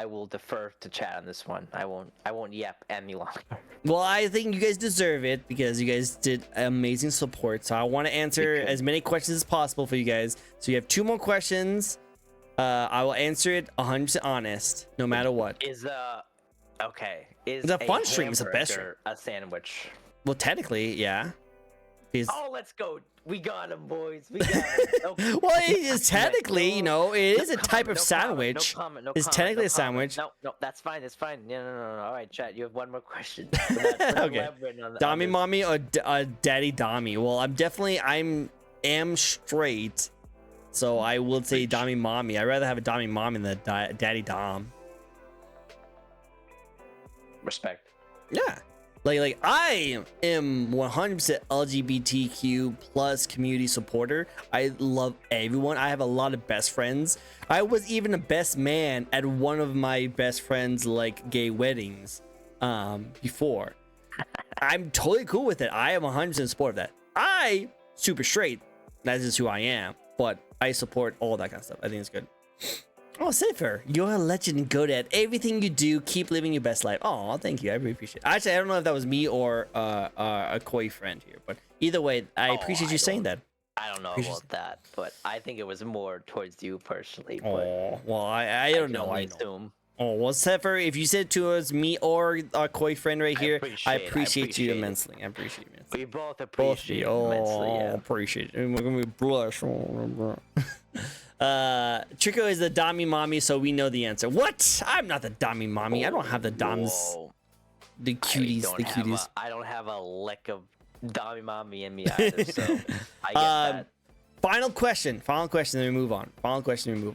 will defer to chat on this one. I won't yap any longer. Well, I think you guys deserve it because you guys did amazing support. So I want to answer as many questions as possible for you guys. So you have 2 more questions. I will answer it 100% honest, no matter what. It's a fun stream. It's the best stream. A sandwich. Well, technically, yeah. Oh, let's go. We got him, boys. We got him. Okay. Well, it is technically, it is a type of sandwich. It's technically a sandwich. No, that's fine. That's fine. No. All right, chat. You have 1 more question. Okay. Dami mommy or daddy Dami? Well, I am straight, so I will say Dami mommy. I'd rather have a Dami mommy than a daddy Dom. Respect. Yeah. Like I am 100% LGBTQ plus community supporter. I love everyone. I have a lot of best friends. I was even a best man at one of my best friends' like gay weddings before. I'm totally cool with it. I am 100% support of that. I super straight. That is who I am. But I support all that kind of stuff. I think it's good. Oh, Cipher, you're a legend, good at everything you do. Keep living your best life. Oh, thank you. I really appreciate it. Actually, I don't know if that was me or a koi friend here, but either way, I appreciate you saying that. I don't know about that, but I think it was more towards you personally. Oh, well, I don't know. I assume. Oh, well, Cipher, if you said to us, me or a koi friend right here, I appreciate you immensely. I appreciate you immensely. We both appreciate you immensely. Oh, appreciate it. We're going to be blush. Tricko is the Dami mommy, so we know the answer. What? I'm not the Dami mommy. I don't have the Doms. The cuties. I don't have a lick of Dami mommy in me either, so I get that. Final question, then we move on. Final question.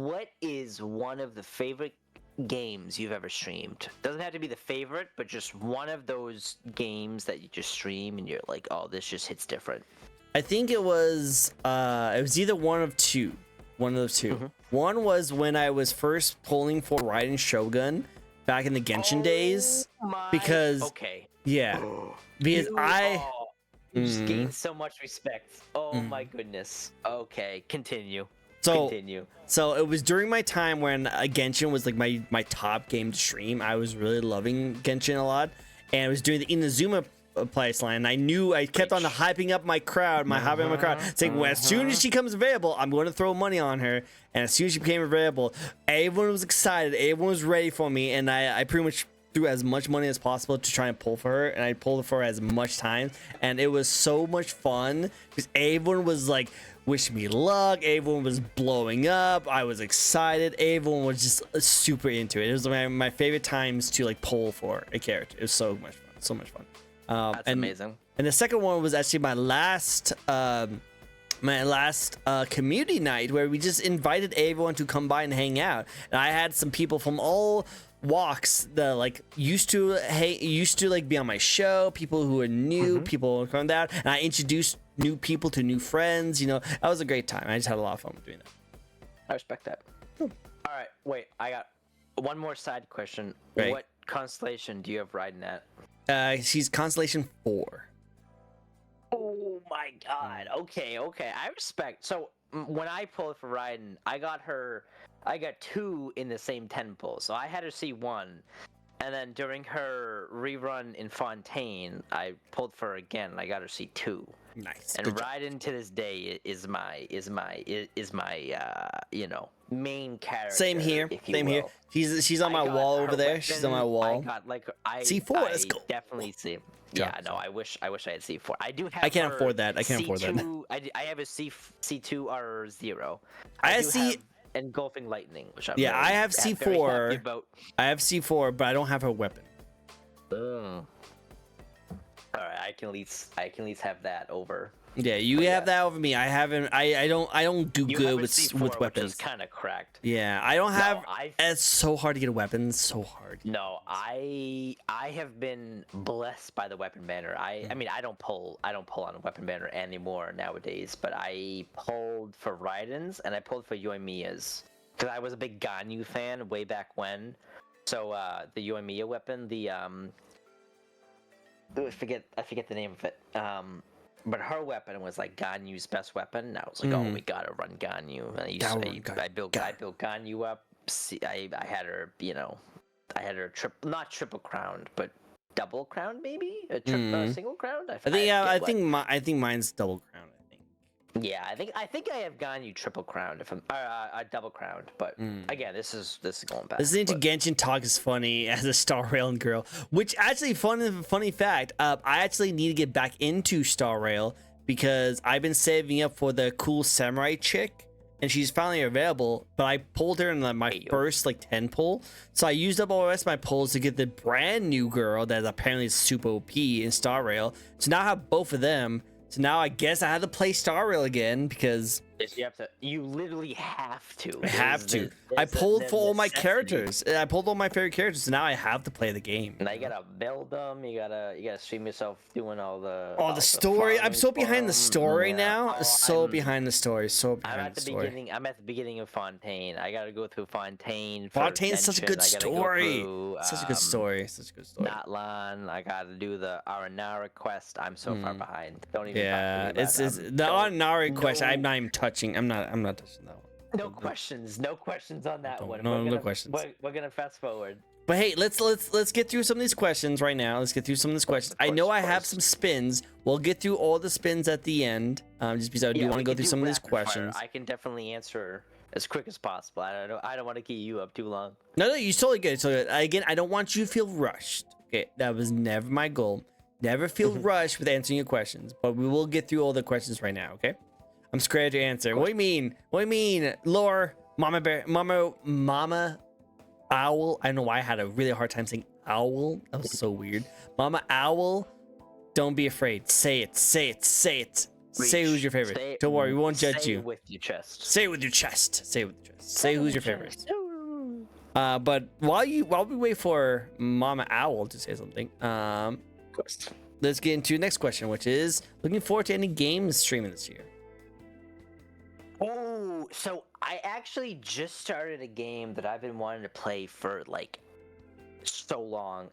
What is one of the favorite games you've ever streamed? Doesn't have to be the favorite, but just one of those games that you just stream and you're like, oh, this just hits different. I think it was either one of those two. One was when I was first pulling for Raiden Shogun, back in the Genshin days. My, Because okay. yeah, because You just gained so much respect. Oh my Mhm. goodness. Okay, continue. So Continue. So it was during my time when Genshin was like my top game to stream. I was really loving Genshin a lot, and it was during the Inazuma place line. I knew I kept on hyping up my crowd, saying, well, as soon as she comes available, I'm going to throw money on her. And as soon as she became available, everyone was excited, everyone was ready for me, and I pretty much threw as much money as possible to try and pull for her, and I pulled for her as much time, and it was so much fun because everyone was like wish me luck, everyone was blowing up, I was excited, everyone was just super into it. It was my favorite times to like pull for a character. It was so much fun. That's amazing. And the second one was actually my last community night, where we just invited everyone to come by and hang out, and I had some people from all walks that like used to like be on my show, people who are new, people who come down, and I introduced new people to new friends. You know, that was a great time. I just had a lot of fun doing that. I respect that. All right, wait, I got one more side question. Right. What constellation do you have Raiden at? She's Constellation 4. Oh my god. Okay. I respect. So when I pulled for Raiden, I got 2 in the same 10 pull. So I had her C1, and then during her rerun in Fontaine, I pulled for her again, and I got her C2. Nice. And Raiden to this day is my main character. Same here. if you Same here. will. She's on my I got wall her over there. weapon, She's on my wall. I got like C4, let's go. Definitely see. Yeah, no, I wish I had C4. I do have. I can't her afford that. I can't afford that. C2, I have a C2 or 0. I do see. have Engulfing Lightning, which I'm I have very C4. happy about. I have C4, but I don't have her weapon. All right, I can at least have that over. Yeah, you have that over me. I haven't. I don't do You good have a with C4, with weapons. which is kind of cracked. Yeah, I don't have. I- It's so hard to get a weapon. So hard. No, I have been blessed by the weapon banner. I mean, I don't pull on a weapon banner anymore nowadays, but I pulled for Raiden's and I pulled for Yoimiya's because I was a big Ganyu fan way back when. So the Yoimiya weapon, the I forget the name of it. But her weapon was like Ganyu's best weapon. And I was like, oh, we gotta run Ganyu. And I built Ganyu up. I had her, I had her not triple crowned, but double crowned, maybe a single crowned. I think mine's double crown. Yeah, I think I have Ganyu triple crowned if I'm double crowned. But again, this is going back. Listening to Genshin talk is funny as a Star Rail girl. Which actually, funny fact. I actually need to get back into Star Rail because I've been saving up for the cool samurai chick, and she's finally available. But I pulled her in my first 10 pull, so I used up all the rest of my pulls to get the brand new girl that apparently is super OP in Star Rail. So now I have both of them. So now I guess I have to play Star Rail again because you literally have to. I pulled for all my characters. I pulled all my favorite characters, so now I have to play the game. Now you gotta build them. You gotta stream yourself doing all the. Oh, the story! I'm so behind the story now. Behind the story. I'm at the beginning of Fontaine. I gotta go through Fontaine. Fontaine's such a good story. Such a good story. Natlan. I gotta do the Aranara quest. I'm so far behind. Don't even. Yeah, it's the Aranara quest. I'm not even touching. I'm not touching that one. No questions on that one. No questions. We're gonna fast forward. But hey, let's get through some of these questions right now. Let's get through some of these questions. I know I have some spins. We'll get through all the spins at the end. Just because I do want to go through some of these questions. I can definitely answer as quick as possible. I don't want to keep you up too long. No, you're totally good. So again, I don't want you to feel rushed. Okay, that was never my goal. Never feel rushed with answering your questions. But we will get through all the questions right now. Okay. I'm scared to answer. What do you mean? What do you mean? Lore, Mama Bear, Mama Owl. I don't know why I had a really hard time saying owl. That was so weird. Mama Owl, don't be afraid. Say it. Say who's your favorite. Don't worry, we won't judge you. Say it with your chest. Say it with your chest. Say who's your favorite. But while we wait for Mama Owl to say something, let's get into the next question, which is looking forward to any games streaming this year. Oh, so I actually just started a game that I've been wanting to play for so long.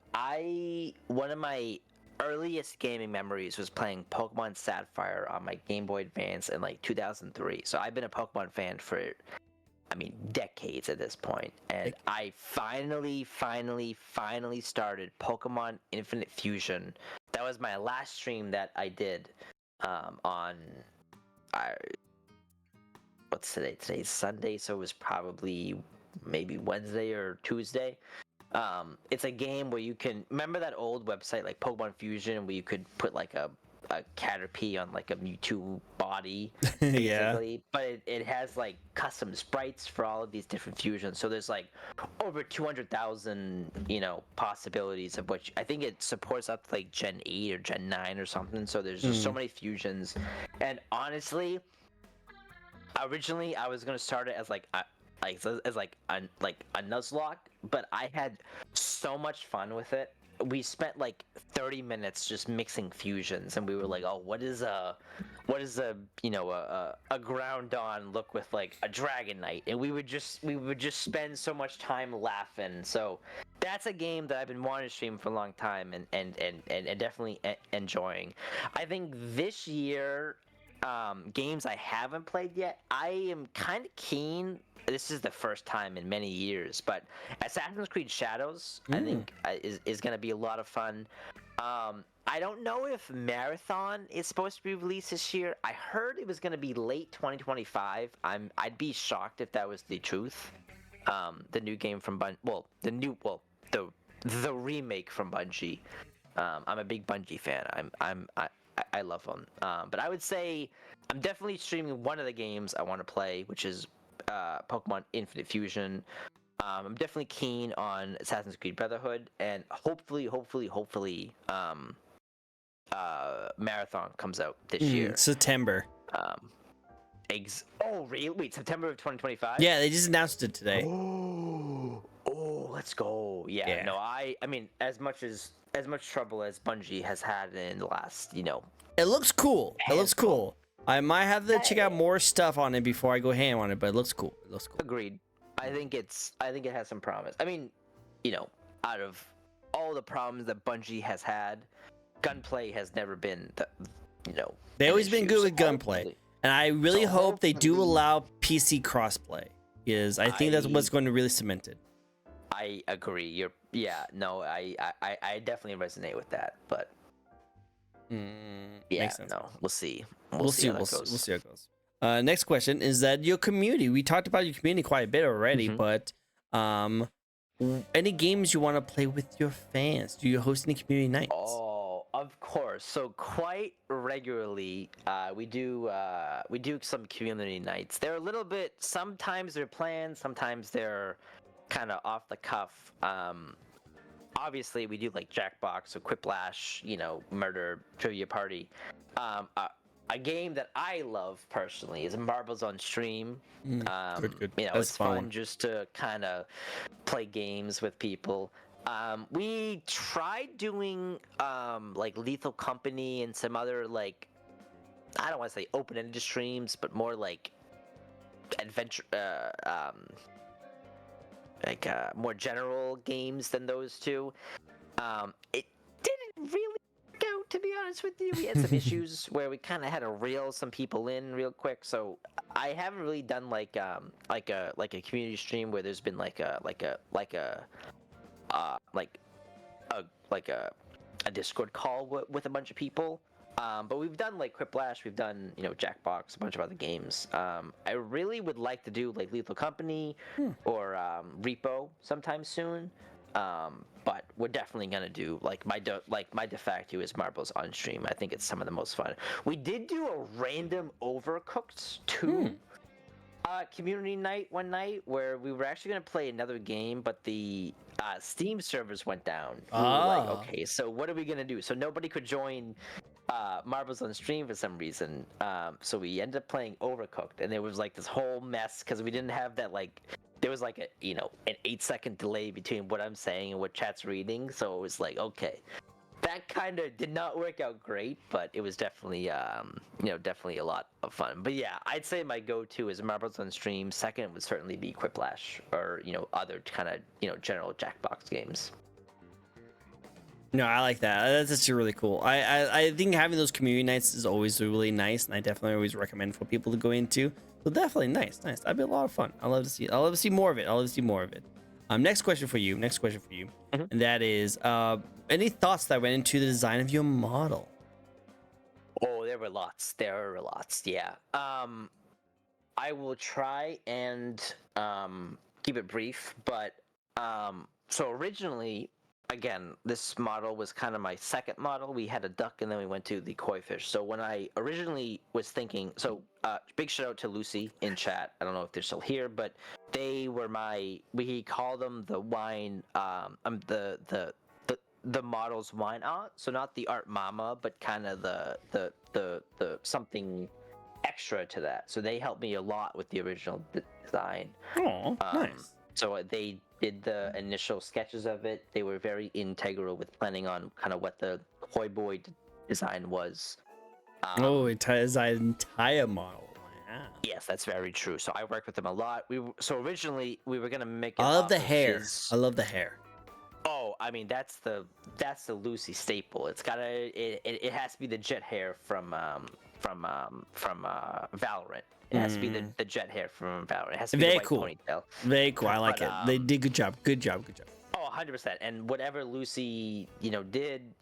One of my earliest gaming memories was playing Pokemon Sapphire on my Game Boy Advance in like 2003. So I've been a Pokemon fan for, I mean, decades at this point. And I finally started Pokemon Infinite Fusion. That was my last stream that I did on, what's today? Today's Sunday, so it was probably maybe Wednesday or Tuesday. It's a game where you can remember that old website like Pokemon Fusion where you could put like a Caterpie on like a Mewtwo body, basically. Yeah. But it has like custom sprites for all of these different fusions. So there's like over 200,000, possibilities of which I think it supports up to like Gen 8 or Gen 9 or something. So there's just so many fusions. And honestly, originally I was gonna start it as like a Nuzlocke, but I had so much fun with it. We spent like 30 minutes just mixing fusions, and we were like, "Oh, what is a Groundon look with like a Dragonite?" And we would just spend so much time laughing. So that's a game that I've been wanting to stream for a long time, and definitely enjoying. I think this year, games I haven't played yet, I am kind of keen. This is the first time in many years, but Assassin's Creed Shadows, I think, is going to be a lot of fun. I don't know if Marathon is supposed to be released this year. I heard it was going to be late 2025. I'd be shocked if that was the truth. The new game from the remake from Bungie. I'm a big Bungie fan. I love them. But I would say I'm definitely streaming one of the games I want to play, which is Pokemon Infinite Fusion. I'm definitely keen on Assassin's Creed Brotherhood, and hopefully, Marathon comes out this year. September. Oh, really? Wait, September of 2025? Yeah, they just announced it today. Oh, let's go. Yeah. No, I mean, as much trouble as Bungie has had in the last, It looks cool. It looks cool. I might have to check out more stuff on it before I go ham on it, but it looks cool. It looks cool. Agreed. I think it has some promise. I mean, out of all the problems that Bungie has had, gunplay has never been They always been good with gunplay, and I really hope they do allow PC crossplay, because I think that's what's going to really cement it. I agree. I definitely resonate with that, but makes sense. No, we'll see. We'll see how it goes. Next question is that your community. We talked about your community quite a bit already, but any games you want to play with your fans? Do you host any community nights? Oh, of course. So quite regularly, we do some community nights. They're a little bit. Sometimes they're planned. Sometimes they're kind of off the cuff. Obviously, we do like Jackbox or Quiplash, Murder Trivia Party. A game that I love personally is Marbles on Stream. Good. It's fun just to kind of play games with people. We tried doing like Lethal Company and some other like, I don't want to say open-ended streams, but more like adventure, more general games than those two. It didn't really go, to be honest with you. We had some issues where we kind of had to reel some people in real quick. So I haven't really done like a community stream where there's been like a Discord call with a bunch of people. But we've done like Quiplash, we've done Jackbox, a bunch of other games. I really would like to do like Lethal Company or Repo sometime soon. But we're definitely gonna do like my de facto is Marbles on Stream. I think it's some of the most fun. We did do a random Overcooked 2 community night one night where we were actually gonna play another game, but the Steam servers went down. We were like, okay, so what are we gonna do? So nobody could join Marbles on Stream for some reason. So we ended up playing Overcooked, and there was like this whole mess because we didn't have that like. There was like an 8-second delay between what I'm saying and what chat's reading, so it was like, okay, that kind of did not work out great, but it was definitely definitely a lot of fun. But yeah, I'd say my go-to is Marbles on Stream. Second would certainly be Quiplash or other kind of general Jackbox games. No, I like that. That's actually really cool. I think having those community nights is always really nice, and I definitely always recommend for people to go into. So definitely nice. That'd be a lot of fun. I love to see. I love to see more of it. I love to see more of it. Next question for you. Mhm. And that is, any thoughts that went into the design of your model? Oh, there were lots. There were lots. Yeah. I will try and keep it brief, but so originally, again, this model was kind of my second model. We had a duck, and then we went to the koi fish. So when I originally was thinking, so big shout out to Lucy in chat. I don't know if they're still here, but they were we call them the wine, the model's wine art. So not the art mama, but kind of the something extra to that. So they helped me a lot with the original design. Oh, nice. So they did the initial sketches of it. They were very integral with planning on kind of what the koi boy design was. Oh, it ties that entire model. Wow. Yes, that's very true. So I worked with them a lot. So originally we were gonna make it. I love off the of hair. his- I love the hair. Oh, I mean that's the Lucy staple. It has to be the jet hair from Valorant. It has to be the jet hair from Valorant. It has to be Very the white cool. ponytail. Very cool. I like But, it. They did good job. Good job. Good job. Oh, 100%. And whatever Lucy, did,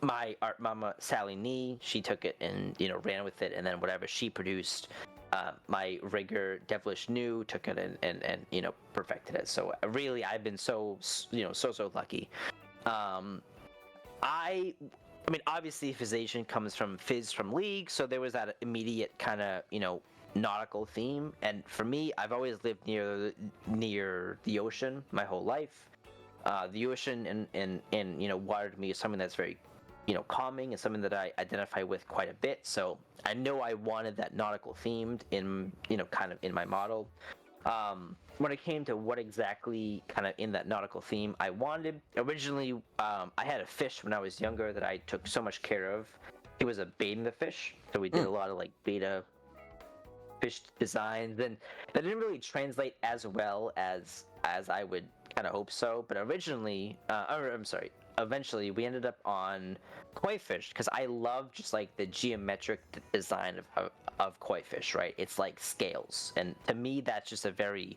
my art mama Sally Nee, she took it and ran with it, and then whatever she produced, my rigger Devilish New took it and perfected it. So really, I've been so lucky. I mean, obviously, Fizzation comes from Fizz from League, so there was that immediate kind of nautical theme. And for me, I've always lived near the ocean my whole life. The ocean and water to me is something that's very calming and something that I identify with quite a bit. So I know I wanted that nautical themed in kind of in my model. When it came to what exactly kind of in that nautical theme I wanted, originally I had a fish when I was younger that I took so much care of. He was a bait in the fish, so we did a lot of like beta fish designs, and that didn't really translate as well as I would kind of hope so. But originally, eventually we ended up on koi fish because I love just like the geometric design of koi fish, right? It's like scales, and to me that's just a very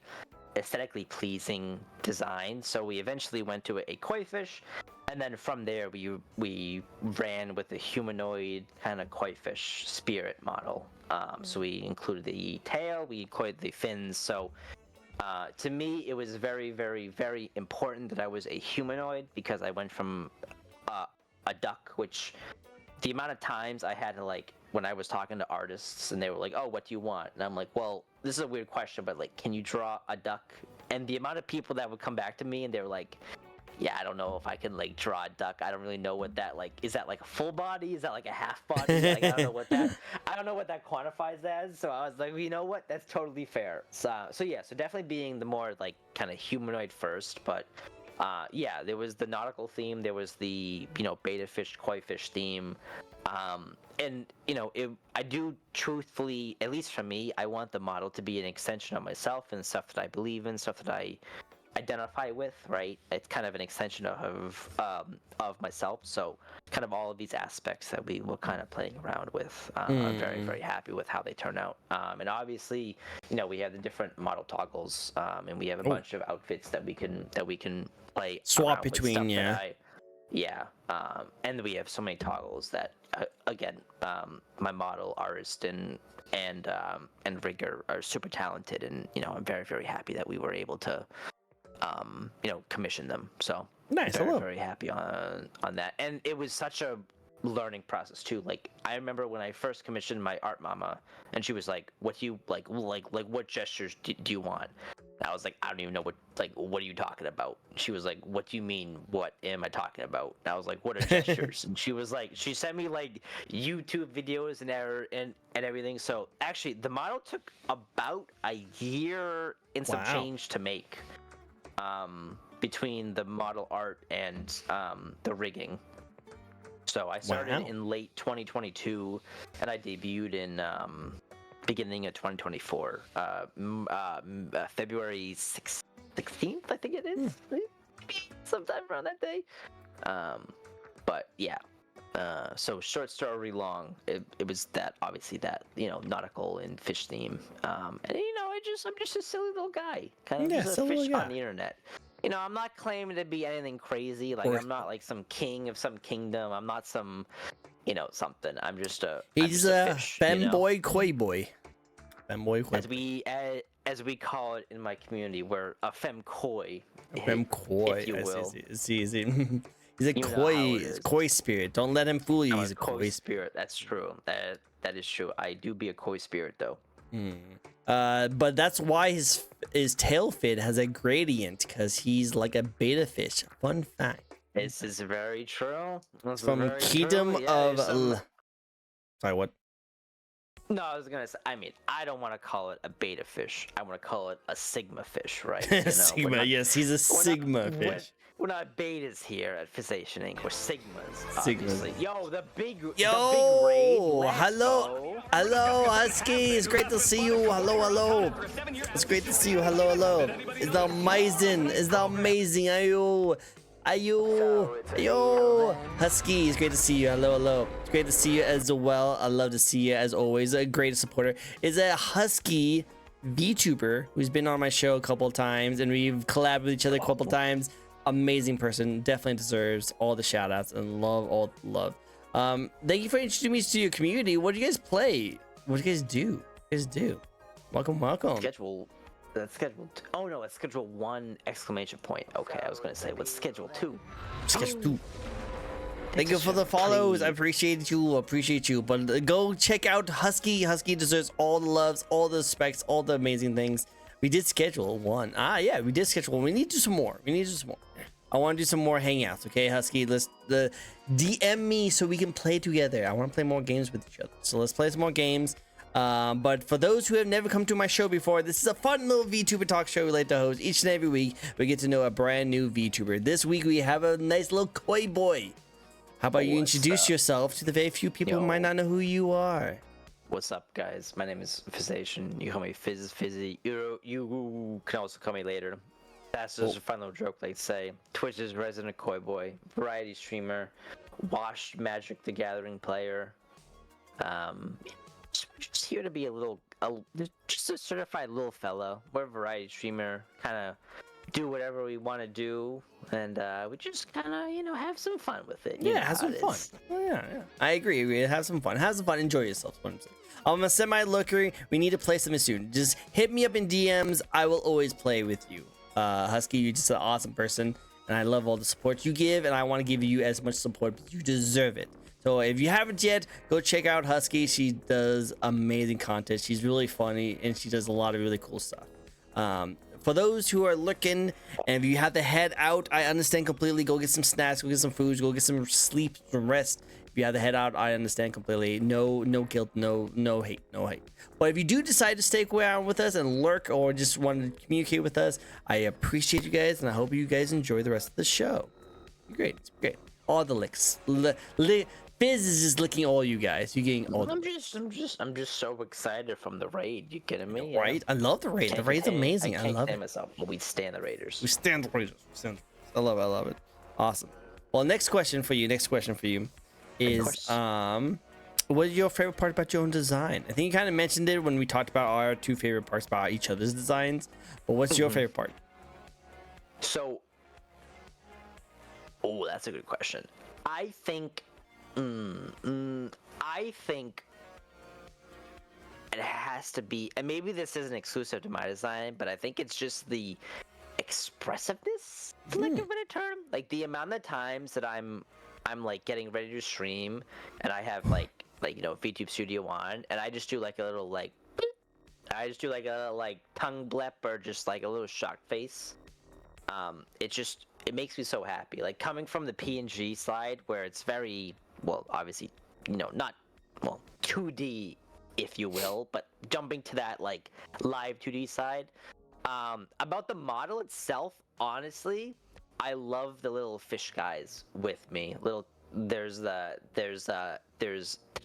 aesthetically pleasing design. So we eventually went to a koi fish, and then from there we ran with the humanoid kind of koi fish spirit model. So we included the tail, we included the fins. So to me, it was very, very, very important that I was a humanoid because I went from a duck, which the amount of times I had to like when I was talking to artists and they were like, "Oh, what do you want?" And I'm like, "Well, this is a weird question, but like, can you draw a duck?" And the amount of people that would come back to me and they were like, "Yeah, I don't know if I can like draw a duck. I don't really know what that like is. That like a full body? Is that like a half body? Like I don't know what that quantifies as." So I was like, well, you know what? That's totally fair. So yeah, so definitely being the more like kind of humanoid first, but yeah, there was the nautical theme, there was the beta fish, koi fish theme, and I do truthfully, at least for me, I want the model to be an extension of myself and stuff that I believe in, stuff that I identify with, right? It's kind of an extension of myself. So kind of all of these aspects that we were kind of playing around with. I'm very, very happy with how they turn out. And obviously, we have the different model toggles, and we have a bunch of outfits that we can play Swap around with, between, stuff yeah. that and we have so many toggles that again, my model artist and rigger are super talented, and I'm very, very happy that we were able to commission them. So Nice. I very, love. very happy on that. And it was such a learning process too. Like I remember when I first commissioned my art mama, and she was like, "What do you like what gestures do you want?" And I was like, "I don't even know what are you talking about?" She was like, "What do you mean? What am I talking about?" And I was like, "What are gestures?" And she was like, she sent me like YouTube videos and everything. So actually, the model took about a year and some Wow. change to make. Between the model art and the rigging. So I started in late 2022, and I debuted in beginning of 2024, February 16th, I think it is, sometime around that day. But yeah. So short story long, it was that obviously that nautical and fish theme, and I'm just a silly little guy, kind of Yeah, just a silly fish little on guy. the internet. I'm not claiming to be anything crazy. Like Or I'm not like some king of some kingdom. I'm not some something. I'm he's just a a fish. femboy, koi boy. Femboy, koi As boy. we call it in my community, we're a femkoi, Fem koi. if you I will. see. He's a You know how it koi is. spirit. Don't let him fool you. I'm He's a a koi koi spirit. spirit. That's true. That is true. I do be a koi spirit though. But that's why his tail fin has a gradient, because he's like a beta fish. Fun fact. This is very true. This It's is from very Kingdom true. Yeah, of. there's some... Sorry, what? No, I was gonna say. I mean, I don't want to call it a beta fish. I want to call it a sigma fish, right? Sigma. Yes, he's a sigma fish. We're not betas here at Physician Inc. We're sigmas, Sigmas. obviously. Yo, the big raid. Yo, Let's hello, go. hello, Husky. It's great to see you. Hello. It's great to see you. Hello. It's amazing. Ayo. Husky, it's great to see you. Hello. It's great to see you as well. I love to see you as always. A great supporter is a Husky VTuber who's been on my show a couple of times, and we've collabed with each other a couple of times. Amazing person, definitely deserves all the shout outs and all the love. Thank you for introducing me to your community. What do you guys play? What do you guys do? Welcome. That's schedule. Oh no, it's schedule 1 exclamation point. Okay, I was gonna say what's schedule 2. Schedule 2. Thank you for the follows. I appreciate you. But go check out Husky. Husky deserves all the loves, all the respects, all the amazing things. We did schedule 1. Yeah, we did schedule 1. We need to do some more. I want to do some more hangouts. Okay, Husky. Let's DM me so we can play together. I want to play more games with each other. So let's play some more games. But for those who have never come to my show before, this is a fun little VTuber talk show we like to host. Each and every week, we get to know a brand new VTuber. This week, we have a nice little koi boy. How about you introduce yourself to the very few people who might not know who you are? What's up, guys? My name is Physician. You call me Fizzy. You can also call me later. That's just a fun little joke, like say. Twitch's resident koi boy, variety streamer, washed Magic the Gathering player. Just here to be just a certified little fellow. We're a variety streamer, kind of do whatever we want to do, and we just kind of have some fun with it. Yeah, have some fun. Oh, yeah. I agree. Have some fun. Enjoy yourself. I'm gonna send my looker. We need to play something soon. Just hit me up in DMs. I will always play with you. Husky, you're just an awesome person, and I love all the support you give, and I want to give you as much support, but you deserve it. So if you haven't yet, go check out Husky. She does amazing content. She's really funny, and she does a lot of really cool stuff. For those who are looking, and if you have to head out, I understand completely. Go get some snacks, go get some food, go get some sleep, some rest. If you have to head out, I understand completely. No guilt, no hate. But if you do decide to stay around with us and lurk, or just want to communicate with us, I appreciate you guys, and I hope you guys enjoy the rest of the show. Great. All the licks. Fizz is just licking all you guys. You're getting all. I'm just so excited from the raid. You kidding me? Right? I love the raid. The raid's amazing. I love it. Myself. Well, we stand the Raiders. We stand the Raiders. I love it. Awesome. Well, next question for you is what is your favorite part about your own design? I think you kind of mentioned it when we talked about our 2 favorite parts about each other's designs. But what's your favorite part? So, that's a good question. I think it has to be, and maybe this isn't exclusive to my design, but I think it's just the expressiveness, for lack of a better term. Like the amount of times that I'm like getting ready to stream, and I have like VTube Studio on, and I just do like a little like, I just do like a like tongue blep or just like a little shock face. It makes me so happy. Like coming from the PNG side where it's very, well, obviously, not, 2D, if you will, but jumping to that like live 2D side. About the model itself, honestly, I love the little fish guys with me. There's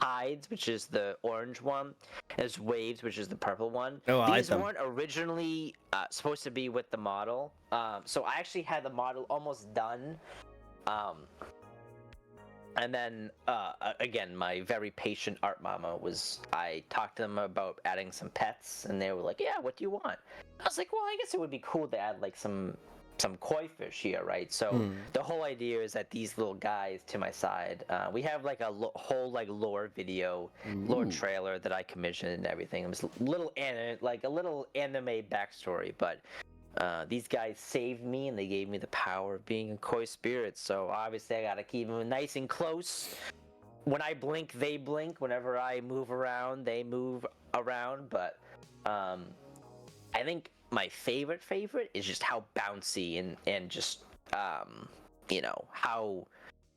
Tides, which is the orange one. There's Waves, which is the purple one. These weren't originally supposed to be with the model. So I actually had the model almost done And then again, my very patient art mama I talked to them about adding some pets, and they were like, "Yeah, what do you want?" I was like, "Well, I guess it would be cool to add like some koi fish here, right?" So the whole idea is that these little guys to my side, we have like a whole like lore video, lore trailer that I commissioned and everything. It was a little anime backstory, but these guys saved me and they gave me the power of being a koi spirit. So obviously I gotta keep them nice and close. When I blink, they blink. Whenever I move around, they move around. But I think my favorite is just how bouncy and just how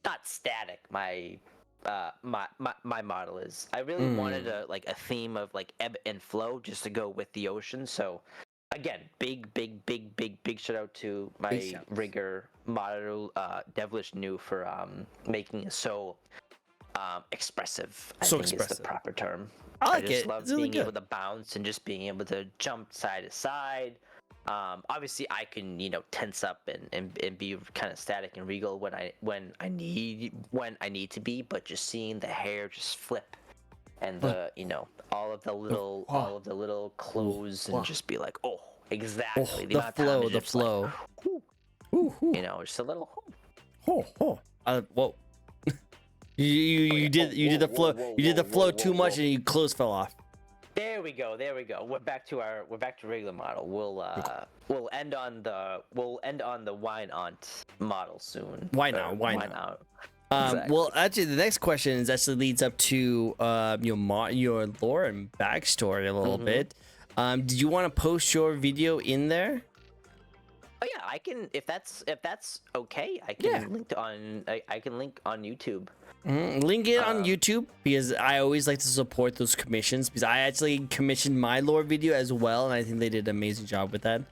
not static my model is. I really wanted a theme of like ebb and flow just to go with the ocean. So again, big shout out to my rigger model Devilish New for making it so expressive. I think is the proper term. I like just it. love It's really being able to bounce and just being able to jump side to side. Obviously, I can tense up and be kind of static and regal when I need to be, but just seeing the hair just flip and the all of the little clothes and just be like, oh, exactly the flow, the flow. Like, just a little. Whoa. You did the flow. You did the flow too much, and your clothes fell off. There we go. We're back to regular model. We'll end on the wine aunt model soon. Why not? Exactly. Well, actually, the next question leads up to your lore and backstory a little bit. Did you want to post your video in there? Oh yeah, I can. If that's okay, I can link on YouTube. Link it on YouTube because I always like to support those commissions because I actually commissioned my lore video as well, and I think they did an amazing job with that.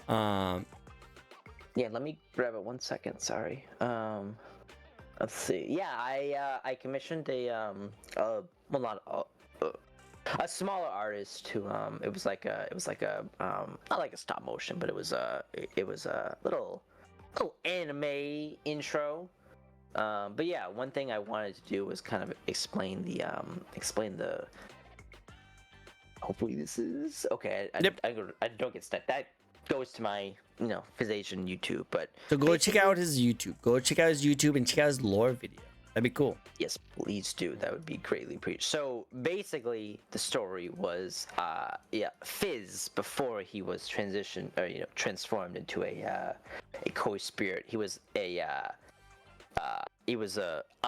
Yeah, let me grab it 1 second. Sorry. Let's see. Yeah, I commissioned a smaller artist to it was like a not like a stop motion, but it was a little anime intro. But yeah, one thing I wanted to do was kind of explain the hopefully this is okay. I don't get stuck. That goes to my Physation YouTube, but so go check out his YouTube. Go check out his YouTube and check out his lore video. That'd be cool. Yes, please do. That would be greatly appreciated. So basically, the story was, Fizz before he was transformed into a koi spirit. He was a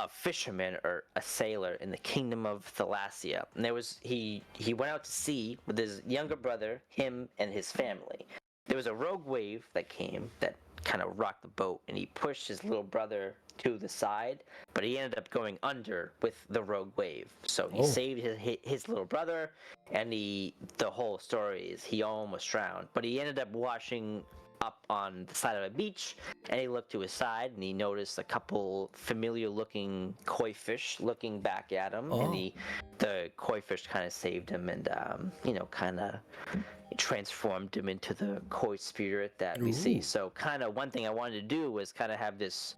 fisherman or a sailor in the kingdom of Thalassia, and he went out to sea with his younger brother, him and his family. There was a rogue wave that came that kind of rocked the boat, and he pushed his little brother to the side, but he ended up going under with the rogue wave. So he saved his little brother, and the whole story is he almost drowned, but he ended up washing up on the side of a beach, and he looked to his side and he noticed a couple familiar looking koi fish looking back at him, and the koi fish kind of saved him and kind of transformed him into the koi spirit that we see. So kind of one thing I wanted to do was kind of have this,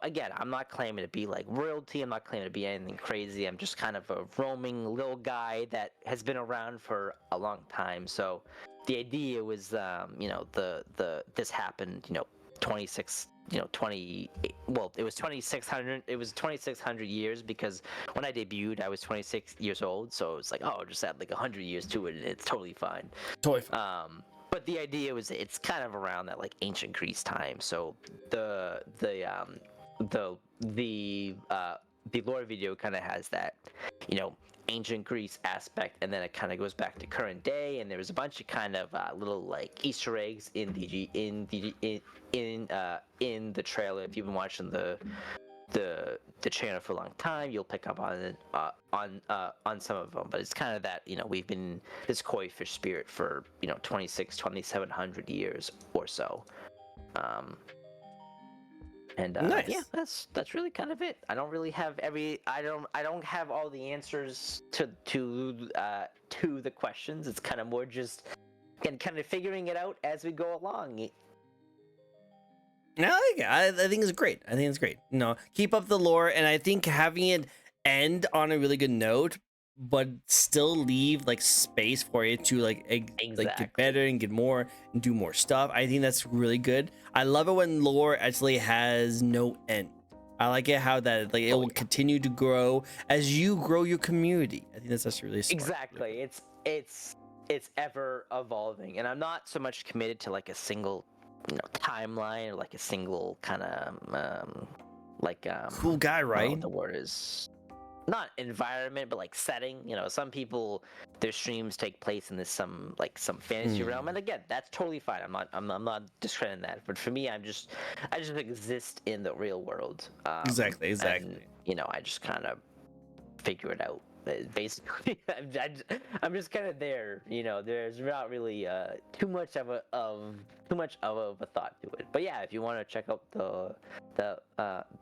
again, I'm not claiming to be like royalty, I'm not claiming to be anything crazy, I'm just kind of a roaming little guy that has been around for a long time. So the idea was, this happened, 2600 years, because when I debuted I was 26 years old, so it's like, oh, just add like 100 years to it and it's totally fine. But the idea was it's kind of around that like ancient Greece time. So the lore video kind of has that ancient Greece aspect, and then it kind of goes back to current day, and there was a bunch of kind of little like Easter eggs in the trailer. If you've been watching the channel for a long time, you'll pick up on it, on some of them. But it's kind of that we've been this koi fish spirit for 2700 years or so. And nice. Yeah, that's really kind of it. I don't really have I don't have all the answers to the questions. It's kind of more just kind of figuring it out as we go along. No, I think it's great. I think it's great. You know, keep up the lore, and I think having it end on a really good note, but still leave like space for it to like like get Exactly. better and get more and do more stuff. I think that's really good. I love it when lore actually has no end. I like it how that like it will continue to grow as you grow your community. I think that's actually really smart. Exactly. It's ever evolving, and I'm not so much committed to like a single, timeline or like a single kind of Cool guy, I don't know right? what the word is. Not environment, but like setting. Some people, their streams take place in some fantasy realm, and again, that's totally fine. I'm not discrediting that. But for me, I just exist in the real world. Exactly. And I just kind of figure it out. Basically, I'm just kind of there. There's not really too much of a thought to it. But yeah, if you want to check out the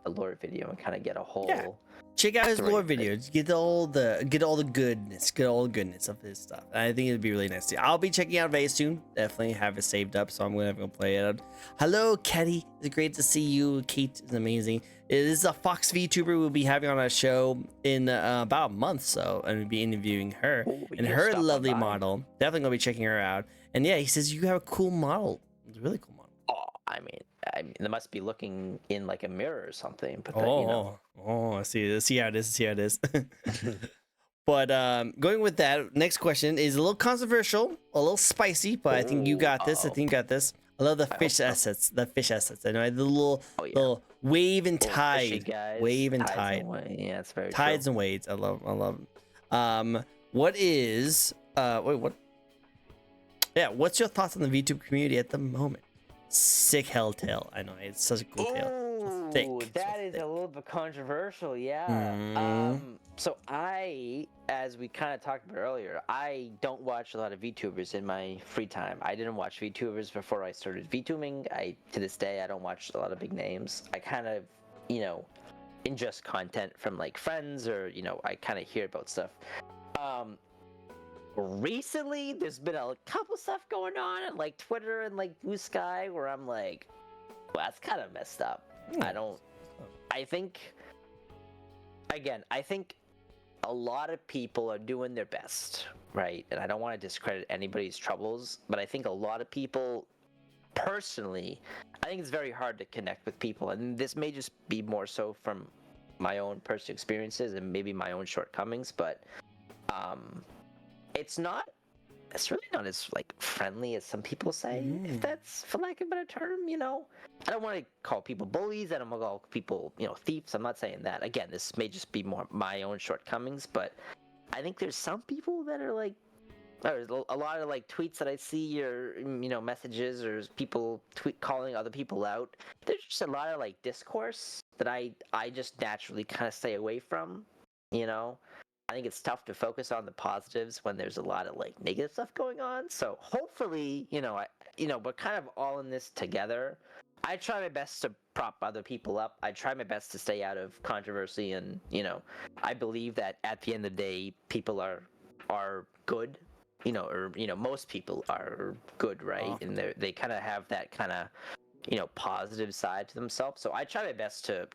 lore video and kind of get a whole check out his story lore of it. videos. Get all the goodness of his stuff. And I think it'd be really nice to see. I'll be checking out very soon. Definitely have it saved up, so I'm gonna go play it out. Hello, Ketty. It's great to see you. Kate is amazing. This is a Fox VTuber we'll be having on our show in about a month, so and we'll be interviewing her and her lovely model. Definitely gonna be checking her out. And yeah, he says you have a cool model. It's a really cool model. Oh, I mean, they must be looking in like a mirror or something. But I see. Let's see how it is. See how it is. But going with that, next question is a little controversial, a little spicy, but I think you got this. I think you got this. I love the fish assets. The fish assets. I know the little wave and tide. Wave and tide. Yeah, it's very Tides true. and waves. I love them. What is wait, what? Yeah, what's your thoughts on the VTube community at the moment? Sick hell tale. I know it's such a cool tale. Ooh, Thick. that is a little bit controversial, yeah. So as we kind of talked about earlier, I don't watch a lot of VTubers in my free time. I didn't watch VTubers before I started VTubing. To this day, I don't watch a lot of big names. I kind of, ingest content from like friends or, I kind of hear about stuff. Recently, there's been a couple stuff going on at like Twitter and like Blue Sky where I'm like, well, that's kind of messed up. I think a lot of people are doing their best, right? And I don't want to discredit anybody's troubles, but I think a lot of people, personally, I think it's very hard to connect with people. And this may just be more so from my own personal experiences and maybe my own shortcomings, but it's really not as like friendly as some people say, if that's for lack of a better term. I don't want to call people bullies. I don't want to call people thieves. I'm not saying that. Again, this may just be more my own shortcomings, but I think there's some people that are like, there's a lot of like tweets that I see or messages or people calling other people out. There's just a lot of like discourse that I just naturally kind of stay away from. I think it's tough to focus on the positives when there's a lot of like negative stuff going on. So hopefully, we're kind of all in this together. I try my best to prop other people up. I try my best to stay out of controversy, and I believe that at the end of the day, people are good. Or most people are good, right? And they kind of have that kind of positive side to themselves. So I try my best to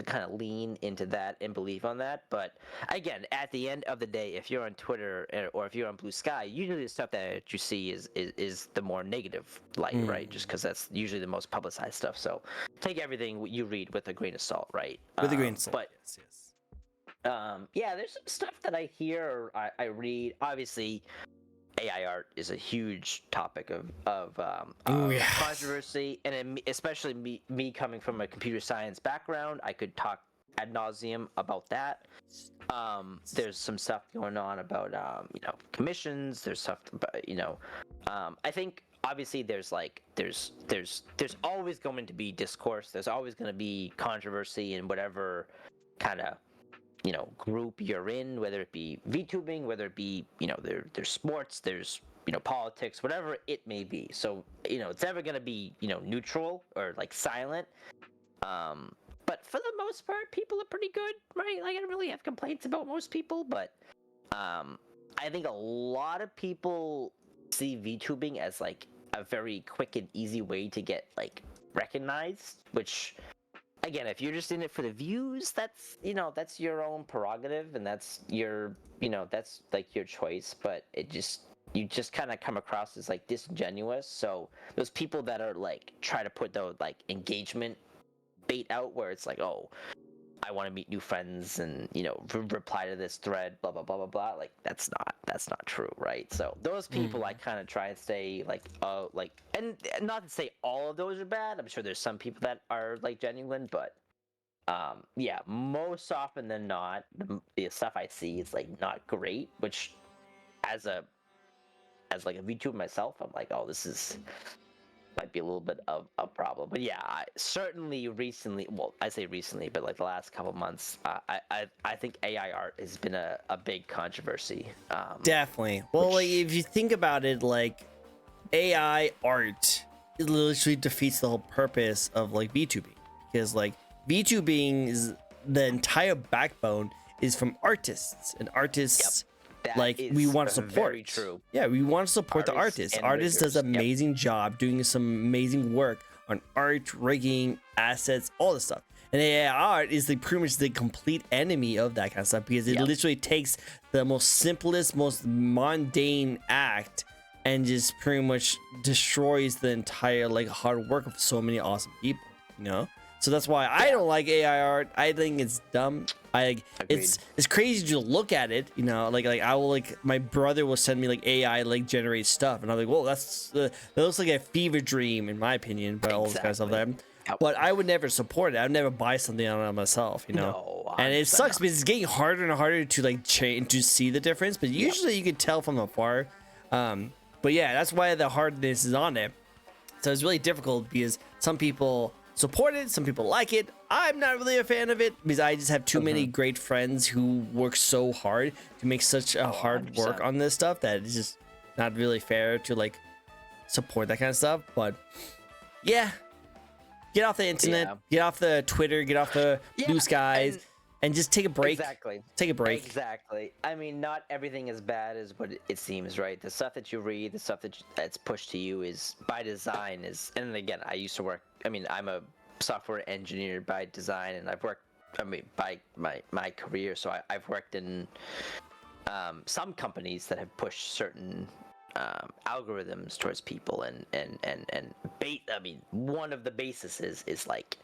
kind of lean into that and believe on that. But again, at the end of the day, if you're on Twitter or if you're on Blue Sky, usually the stuff that you see is the more negative light, right? Just because that's usually the most publicized stuff. So take everything you read with a grain of salt, right? With a grain of salt. But yes. yeah, there's some stuff that I hear or I read. Obviously, AI art is a huge topic of controversy, and especially me coming from a computer science background, I could talk ad nauseum about that. There's some stuff going on about commissions. There's stuff about I think obviously there's always going to be discourse. There's always going to be controversy in whatever kind of group you're in, whether it be VTubing, whether it be there's sports, there's politics, whatever it may be. So it's never gonna be neutral or like silent. But for the most part, people are pretty good, right? Like I don't really have complaints about most people, but I think a lot of people see VTubing as like a very quick and easy way to get like recognized, which again, if you're just in it for the views, that's that's your own prerogative, and that's your that's like your choice. But you just kind of come across as like disingenuous. So those people that are like try to put the like engagement bait out, where it's like, oh, I want to meet new friends and reply to this thread, blah blah blah blah blah. Like that's not true, right? So those people I kind of try and stay like, and not to say all of those are bad. I'm sure there's some people that are like genuine, but yeah, most often than not, the stuff I see is like not great. Which as like a VTuber myself, I'm like, oh, this is might be a little bit of a problem. But yeah, certainly recently, well, I say recently, but like the last couple months, I think AI art has been a big controversy. Definitely. Well, like if you think about it, like AI art, it literally defeats the whole purpose of like VTubing, because like VTubing is the entire backbone is from artists, and artists like we want to support. Very true. Yeah, we want to support the artists. Artists does an amazing job doing some amazing work on art, rigging, assets, all this stuff. And AI art is like pretty much the complete enemy of that kind of stuff, because it literally takes the most simplest, most mundane act and just pretty much destroys the entire like hard work of so many awesome people, So that's why I don't like AI art. I think it's dumb. It's crazy to look at it, like I will like my brother will send me like AI like generate stuff, and I'm like, whoa, that looks like a fever dream in my opinion, but all this kind of stuff there. But I would never support it. I would never buy something on it myself, No, and it sucks because it's getting harder and harder to like change to see the difference. But usually you can tell from afar. But yeah, that's why the hardness is on it. So it's really difficult because some people support it, some people like it. I'm not really a fan of it because I just have too many great friends who work so hard to make such a hard 100%. work on this stuff that it's just not really fair to like support that kind of stuff. But yeah, get off the internet, get off the Twitter, get off the blue skies, and just take a break. Exactly. Take a break. Exactly. I mean, not everything is bad as what it seems, right? The stuff that you read, the stuff that's pushed to you is by design. And again, I used to work. I mean, I'm a software engineer by design, and I've worked. I mean, by my career, so I've worked in some companies that have pushed certain algorithms towards people, and I mean, one of the bases is like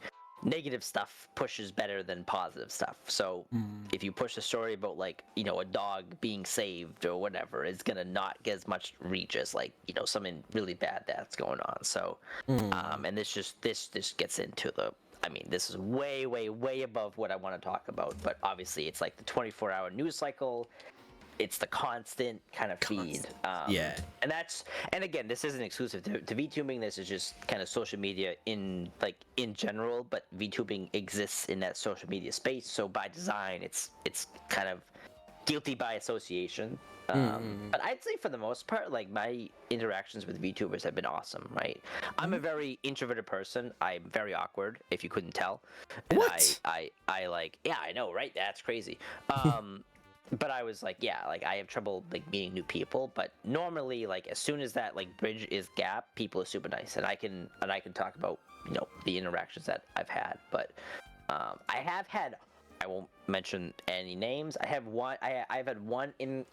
negative stuff pushes better than positive stuff. So if you push a story about like a dog being saved or whatever, it's gonna not get as much reach as like something really bad that's going on. So and this gets into the, I mean, this is way above what I want to talk about, but obviously it's like the 24-hour news cycle. It's the constant kind of feed. And again, this isn't exclusive to VTubing. This is just kind of social media in general, but VTubing exists in that social media space. So by design, it's kind of guilty by association. But I'd say for the most part, like my interactions with VTubers have been awesome, right? I'm a very introverted person. I'm very awkward, if you couldn't tell. And What? I like, yeah, I know, right? That's crazy. But I was like, yeah, like I have trouble like meeting new people, but normally like as soon as that like bridge is gap, people are super nice, and I can talk about the interactions that I've had. But I have had, I won't mention any names. I have one. I've had one in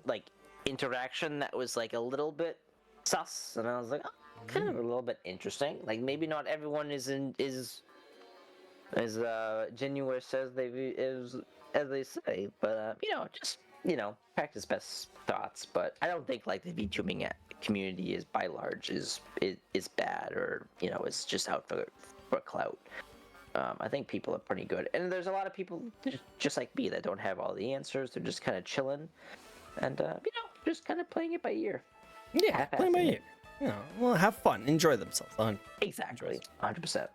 like interaction that was like a little bit sus, and I was like, oh, kind of a little bit interesting. Like maybe not everyone is as genuine as they say, but just practice best thoughts. But I don't think like the VTubing community is by large is bad, or is just out for clout. I think people are pretty good, and there's a lot of people just like me that don't have all the answers. They're just kind of chilling, and just kind of playing it by ear. Yeah, playing by ear. Well, have fun, enjoy themselves. Exactly, 100%.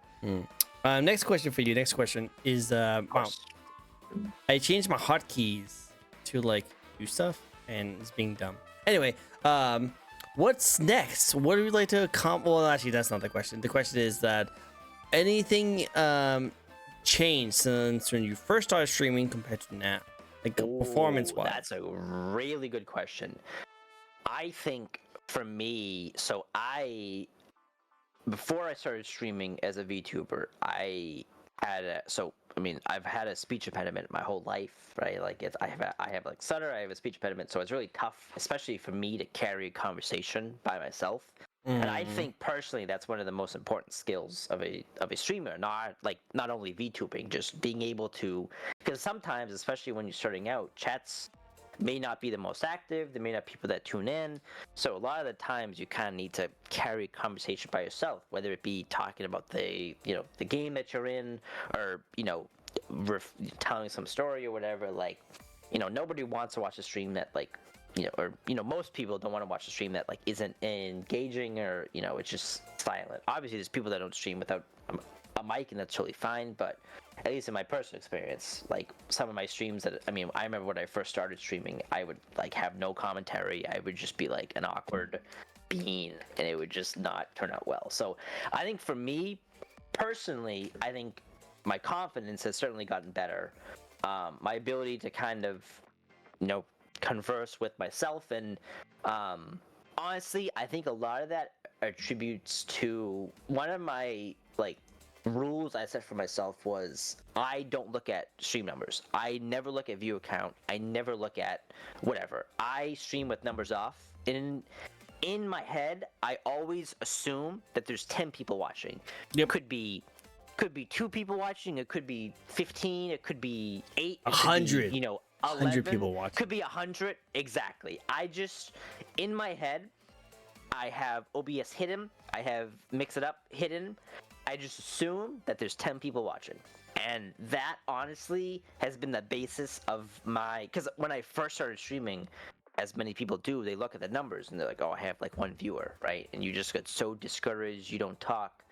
Next question for you. Next question is wow. I changed my hotkeys to like do stuff, and it's being dumb. Anyway, what's next? What do we like to well, actually, that's not the question. The question is that anything changed since when you first started streaming compared to now, like performance-wise? That's a really good question. I think for me, so I before I started streaming as a VTuber, I've had a speech impediment my whole life, right? Like I have like stutter, I have a speech impediment, so it's really tough, especially for me to carry a conversation by myself. And I think personally that's one of the most important skills of a streamer, not only VTubing, just being able to, because sometimes, especially when you're starting out, chats may not be the most active, there may not be people that tune in, so a lot of the times you kind of need to carry a conversation by yourself, whether it be talking about the game that you're in, or telling some story or whatever. Like, nobody wants to watch a stream that most people don't want to watch a stream that like isn't engaging, or it's just silent. Obviously there's people that don't stream without a mic, and that's totally fine, but at least in my personal experience, like some of my streams I remember when I first started streaming, I would like have no commentary, I would just be like an awkward bean, and it would just not turn out well. So I think for me personally, I think my confidence has certainly gotten better. My ability to kind of converse with myself, and honestly, I think a lot of that attributes to one of my like rules I set for myself was I don't look at stream numbers. I never look at view count. I never look at whatever. I stream with numbers off. In my head, I always assume that there's 10 people watching. Yep. Could be 2 people watching. It could be 15. It could be 8. 100. 11. 100 people watching. Could be 100. Exactly. I just, in my head, I have OBS hidden. I have Mix It Up hidden. I just assume that there's 10 people watching. And that honestly has been the basis of because when I first started streaming, as many people do, they look at the numbers and they're like, oh, I have like 1 viewer, right? And you just get so discouraged, you don't talk.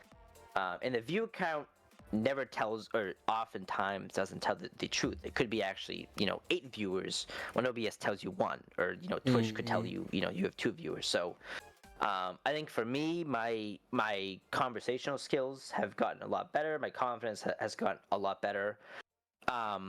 And the view count never tells, or oftentimes doesn't tell the truth. It could be actually, 8 viewers when OBS tells you 1, or, Twitch could tell you, you have 2 viewers. So I think for me, my conversational skills have gotten a lot better. My confidence has gotten a lot better. I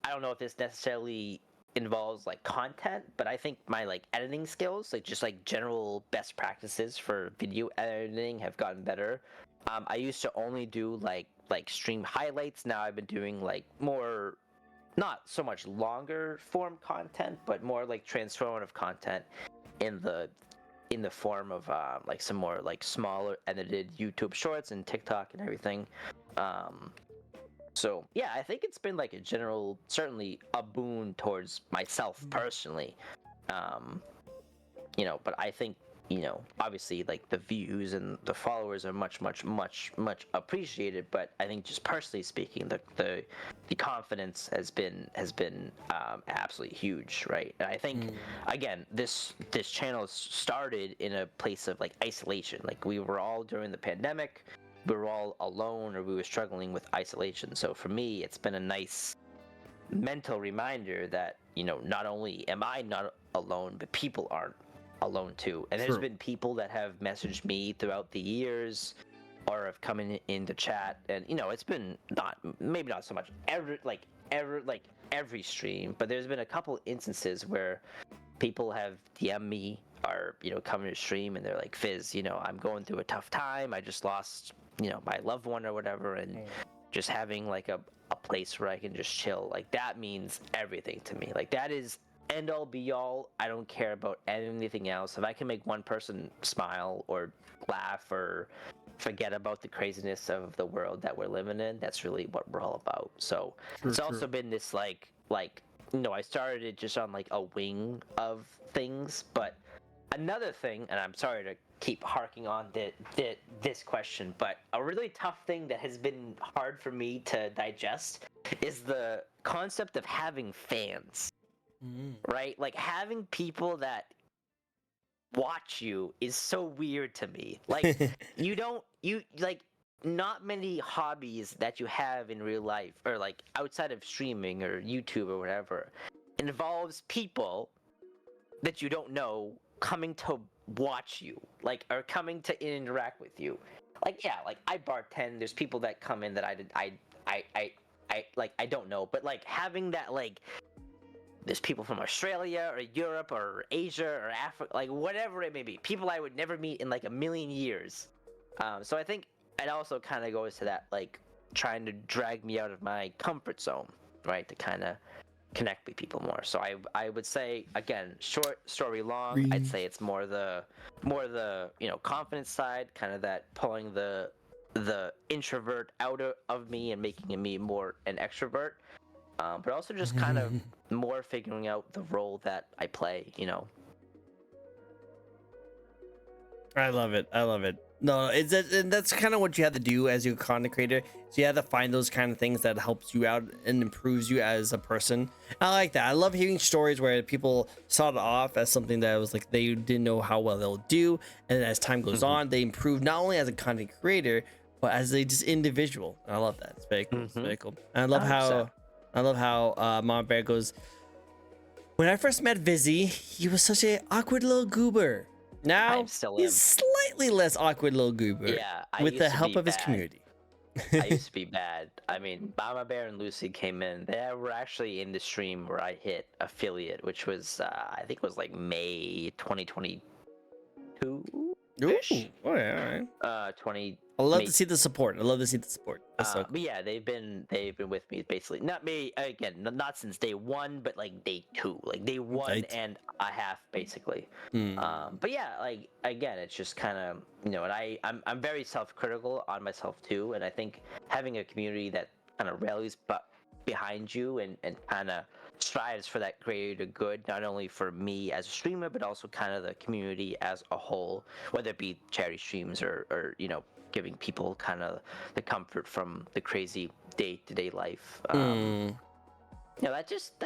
don't know if this necessarily involves like content, but I think my like editing skills, like just like general best practices for video editing, have gotten better. I used to only do like stream highlights. Now I've been doing like more, not so much longer form content, but more like transformative content in the form of like some more like smaller edited YouTube shorts and TikTok and everything. So yeah, I think it's been like a general, certainly a boon towards myself personally. But I think, obviously like the views and the followers are much appreciated, but I think just personally speaking, the confidence has been absolutely huge, right? And I think again, this channel started in a place of like isolation. Like we were all, during the pandemic, we were all alone, or we were struggling with isolation. So for me, it's been a nice mental reminder that, not only am I not alone, but people aren't alone too. And there's been people that have messaged me throughout the years, or have come into chat, and it's been maybe not so much every stream, but there's been a couple instances where people have DM'd me, or come to stream, and they're like, Fizz, I'm going through a tough time, I just lost my loved one or whatever, and just having like a place where I can just chill, like that means everything to me. Like that is end all be all. I don't care about anything else. If I can make one person smile or laugh or forget about the craziness of the world that we're living in, that's really what we're all about. So it's also been this like I started it just on like a wing of things. But another thing, and I'm sorry to keep harking on this question, but a really tough thing that has been hard for me to digest is the concept of having fans. Right? Like having people that watch you is so weird to me. Like not many hobbies that you have in real life, or like outside of streaming or YouTube or whatever, involves people that you don't know coming to watch you, like, or coming to interact with you. Like, yeah, like I bartend, there's people that come in that I don't know, but like having that, like, there's people from Australia or Europe or Asia or Africa, like whatever it may be, people I would never meet in like a million years, So I think it also kind of goes to that, like trying to drag me out of my comfort zone, right? To kind of connect with people more. So I would say, again, short story long, I'd say it's more the confidence side, kind of that pulling the introvert out of me and making me more an extrovert. But also just kind of more figuring out the role that I play. I love it. I love it. No, and that's kind of what you have to do as your content creator. So you have to find those kind of things that helps you out and improves you as a person. I like that. I love hearing stories where people started off as something that was like they didn't know how well they'll do, and then as time goes on, they improve not only as a content creator but as a just individual. I love that. It's very cool. It's very cool. And I love how Mama Bear goes. When I first met Vizzy, he was such an awkward little goober. Now I still he's am. slightly less awkward little goober. Yeah, I with used the to help be of his bad. community. I used to be bad. I mean, Mama Bear and Lucy came in. They were actually in the stream where I hit affiliate, which was I think it was like May 2022 Ooh, ish. all right. 20. I love May to see the support. I love to see the support. That's so cool. But yeah, they've been with me basically. Not me again, not since day one, but like day two, like day one Right. and a half, basically. But yeah, like again, it's just kind of and I'm very self-critical on myself too, and I think having a community that kind of rallies but behind you and kind of strives for that greater good, not only for me as a streamer, but also kind of the community as a whole, whether it be charity streams or giving people kind of the comfort from the crazy day-to-day life. That's just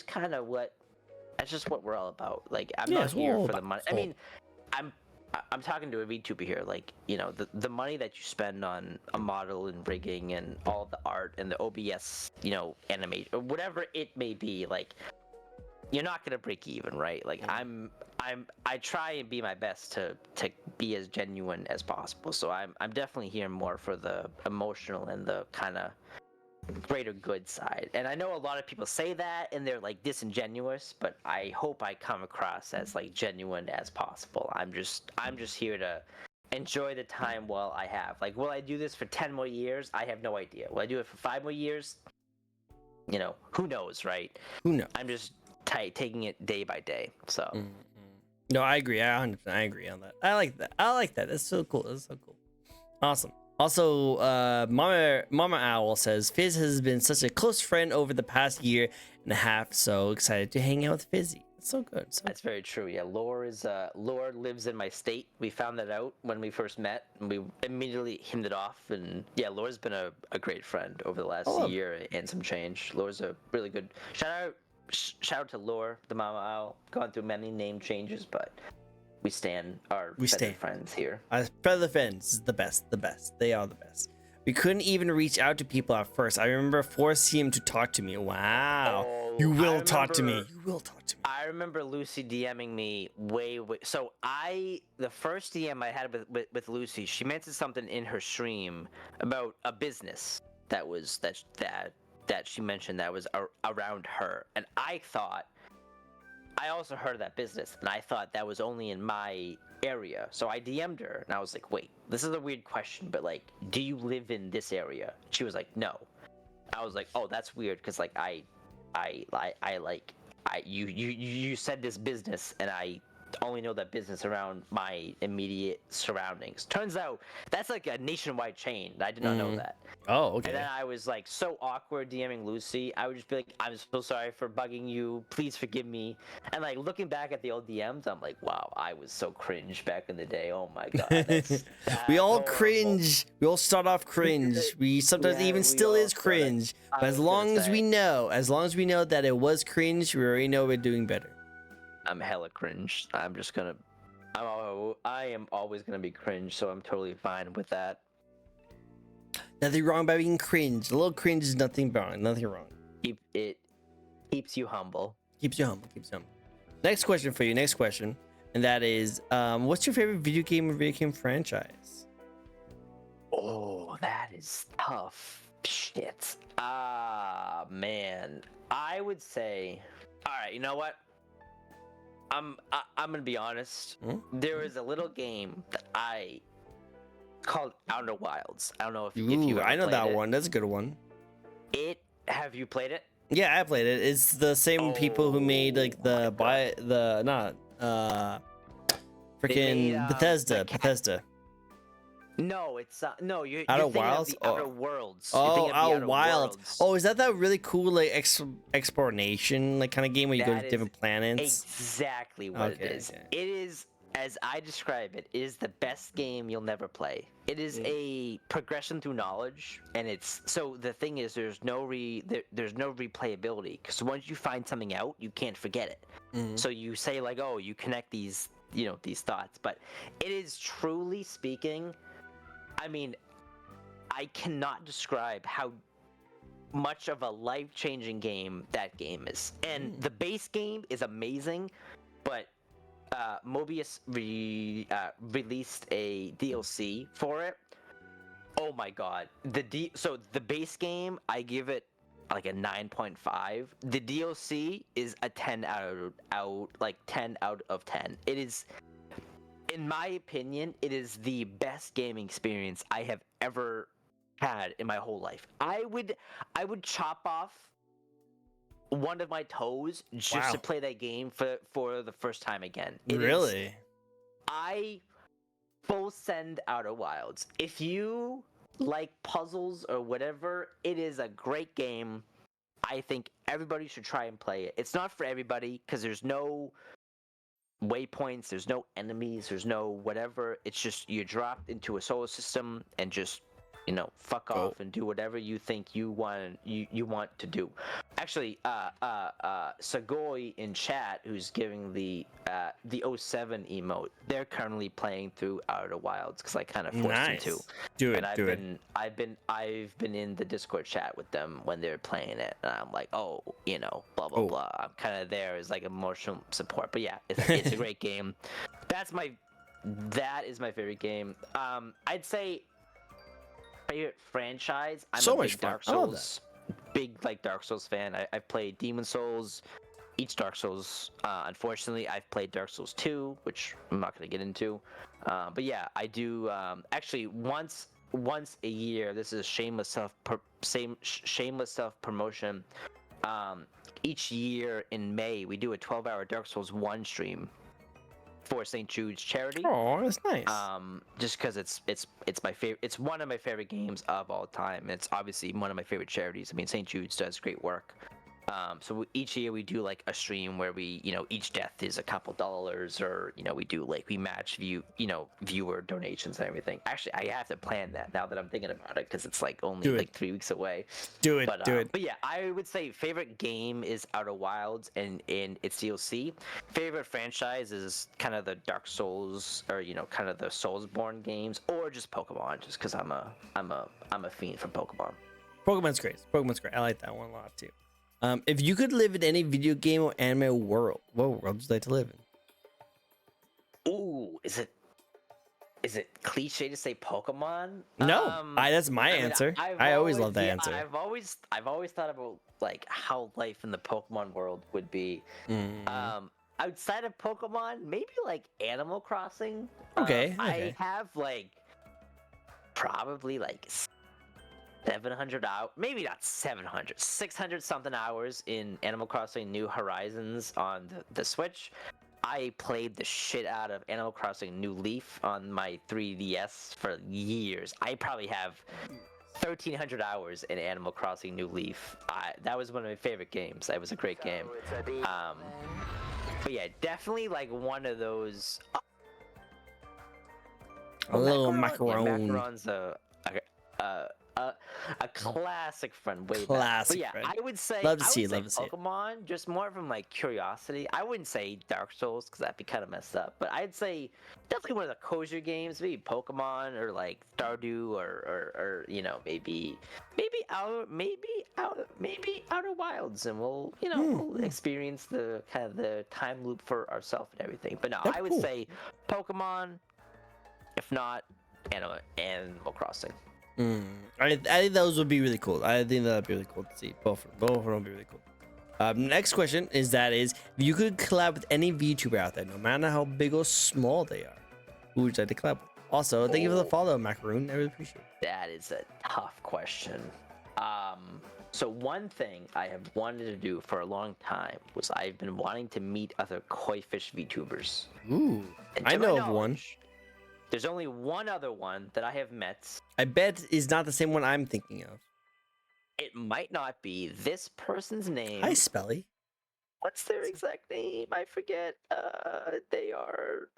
kind of that's just what we're all about. Like I'm Yeah, not it's here all for the about- money. it's I all- mean, I'm talking to a VTuber here. Like the money that you spend on a model and rigging and all the art and the OBS, animation or whatever it may be. Like you're not gonna break even, right? Like I try and be my best to be as genuine as possible. So I'm definitely here more for the emotional and the kind of greater good side. And I know a lot of people say that and they're like disingenuous, but I hope I come across as like genuine as possible. I'm just here to enjoy the time while I have. Like, will I do this for 10 more years? I have no idea. Will I do it for 5 more years? Who knows, right? Who knows? I'm just taking it day by day. So No, I agree. I 100%. I agree on that. I like that. That's so cool. That's so cool. Awesome. Also, Mama Owl says Fizz has been such a close friend over the past year and a half. So excited to hang out with Fizzy. It's so good. That's very true. Yeah, Lore lives in my state. We found that out when we first met, and we immediately hit it off. And yeah, Lore's been a great friend over the last year and some change. Lore's a really good shout out to Lore, the Mama Owl. Gone through many name changes, but we stand friends here. Feather Friends is the best. They are the best. We couldn't even reach out to people at first. I remember forcing him to talk to me. Wow. You will talk to me. I remember Lucy DMing me way. So the first DM I had with Lucy, she mentioned something in her stream about a business that she mentioned that was around her, and I also heard of that business, and I thought that was only in my area. So I DM'd her, and I was like, "Wait, this is a weird question, but like, do you live in this area?" She was like, "No." I was like, "Oh, that's weird, because like you said this business, and I only know that business around my immediate surroundings." Turns out that's like a nationwide chain. I did not know that. Oh, okay. And then I was like so awkward DMing Lucy. I would just be like, "I'm so sorry for bugging you. Please forgive me." And like looking back at the old DMs, I'm like, wow, I was so cringe back in the day. Oh my god. We all horrible. cringe. We all start off cringe. We sometimes even still is cringe. But as long as we know that it was cringe, we already know we're doing better. I'm hella cringe. I am always gonna be cringe, so I'm totally fine with that. Nothing wrong by being cringe. A little cringe is nothing wrong. Nothing wrong. It keeps you humble. Keeps you humble. Next question for you. And that is, what's your favorite video game or video game franchise? Oh, that is tough. Shit. Man. I would say, all right, you know what? I'm gonna be honest. There is a little game that I called Outer Wilds. I don't know if you Ooh, ever I know played that it. one. That's a good one. Have you played it? Yeah, I played it. It's the same people who made like Oh my the not They made freaking Bethesda. the Bethesda. No, it's no. You're Outer thinking of Wilds? the Oh. Outer Worlds. You're Oh, thinking of the Outer Outer Wilds. Worlds. Oh, is that really cool like exploration like kind of game where you go That to is different planets? exactly what it Okay, is. okay. It is, as I describe it, is the best game you'll never play. It is a progression through knowledge, and it's so the thing is there's no replayability because once you find something out, you can't forget it. So you say like, oh, you connect these these thoughts, but it is truly speaking. I mean, I cannot describe how much of a life-changing game that game is. And the base game is amazing, but Mobius released a DLC for it. Oh my god. So the base game, I give it like a 9.5. The DLC is a 10 10 out of 10. It is, in my opinion, it is the best gaming experience I have ever had in my whole life. I would chop off one of my toes just to play that game for the first time again. Really? I full send Outer Wilds. If you like puzzles or whatever, it is a great game. I think everybody should try and play it. It's not for everybody because there's no waypoints, there's no enemies, there's no whatever. It's just you're dropped into a solar system and just fuck off and do whatever you think you want to do. Actually, Sagoy in chat, who's giving the 07 emote, they're currently playing through Outer Wilds because I kind of forced them to. Do it. And Do it. I've been in the Discord chat with them when they're playing it, and I'm like, oh, blah blah blah. I'm kind of there as like emotional support. But yeah, it's a great game. That is my favorite game. I'd say favorite franchise. I'm so a much big fun. Dark Souls, big Dark Souls fan. I've played Demon Souls, each Dark Souls. Unfortunately, I've played Dark Souls 2, which I'm not going to get into. But yeah, I do. Actually, once a year. This is shameless self promotion. Each year in May, we do a 12-hour Dark Souls 1 stream for St. Jude's charity. Oh, that's nice. Just because it's my favorite. It's one of my favorite games of all time. It's obviously one of my favorite charities. I mean, St. Jude's does great work. So each year we do like a stream where we, each death is a couple dollars, or we do we match viewer donations and everything. Actually, I have to plan that now that I'm thinking about it because it's only 3 weeks away. Do it. But yeah, I would say favorite game is Outer Wilds and its DLC. Favorite franchise is kind of the Dark Souls, or kind of the Soulsborne games, or just Pokemon, just because I'm a fiend for Pokemon. Pokemon's great. I like that one a lot too. If you could live in any video game or anime world, what world would you like to live in? Ooh, is it cliche to say Pokemon? No, that's my answer. I always love that answer. I've always thought about how life in the Pokemon world would be. Outside of Pokemon, maybe Animal Crossing. Okay. I have probably 700 hours, maybe not 700, 600 something hours in Animal Crossing New Horizons on the Switch. I played the shit out of Animal Crossing New Leaf on my 3DS for years. I probably have 1,300 hours in Animal Crossing New Leaf. That was one of my favorite games. That was a great game. But yeah, definitely one of those. A little macaron. Yeah, macaron's a classic friend way back. But yeah, I would say Pokemon, just more from curiosity. I wouldn't say Dark Souls because that'd be kind of messed up. But I'd say definitely one of the cozier games, maybe Pokemon or Stardew or maybe Outer Wilds, and we'll we'll experience the kind of the time loop for ourselves and everything. But no, I would say Pokemon, if not Animal Crossing. I think those would be really cool. I think that'd be really cool to see. Both of them would be really cool. Next question is if you could collab with any VTuber out there, no matter how big or small they are, who would you like to collab with? Also, thank you for the follow, Macaroon. I really appreciate it. That is a tough question. So one thing I have wanted to do for a long time was I've been wanting to meet other koi fish VTubers. Ooh, And I to my know of one. knowledge, there's only one other one that I have met. I bet is not the same one I'm thinking of. It might not be. This person's name. Hi, Spelly. What's their exact name? I forget. They are.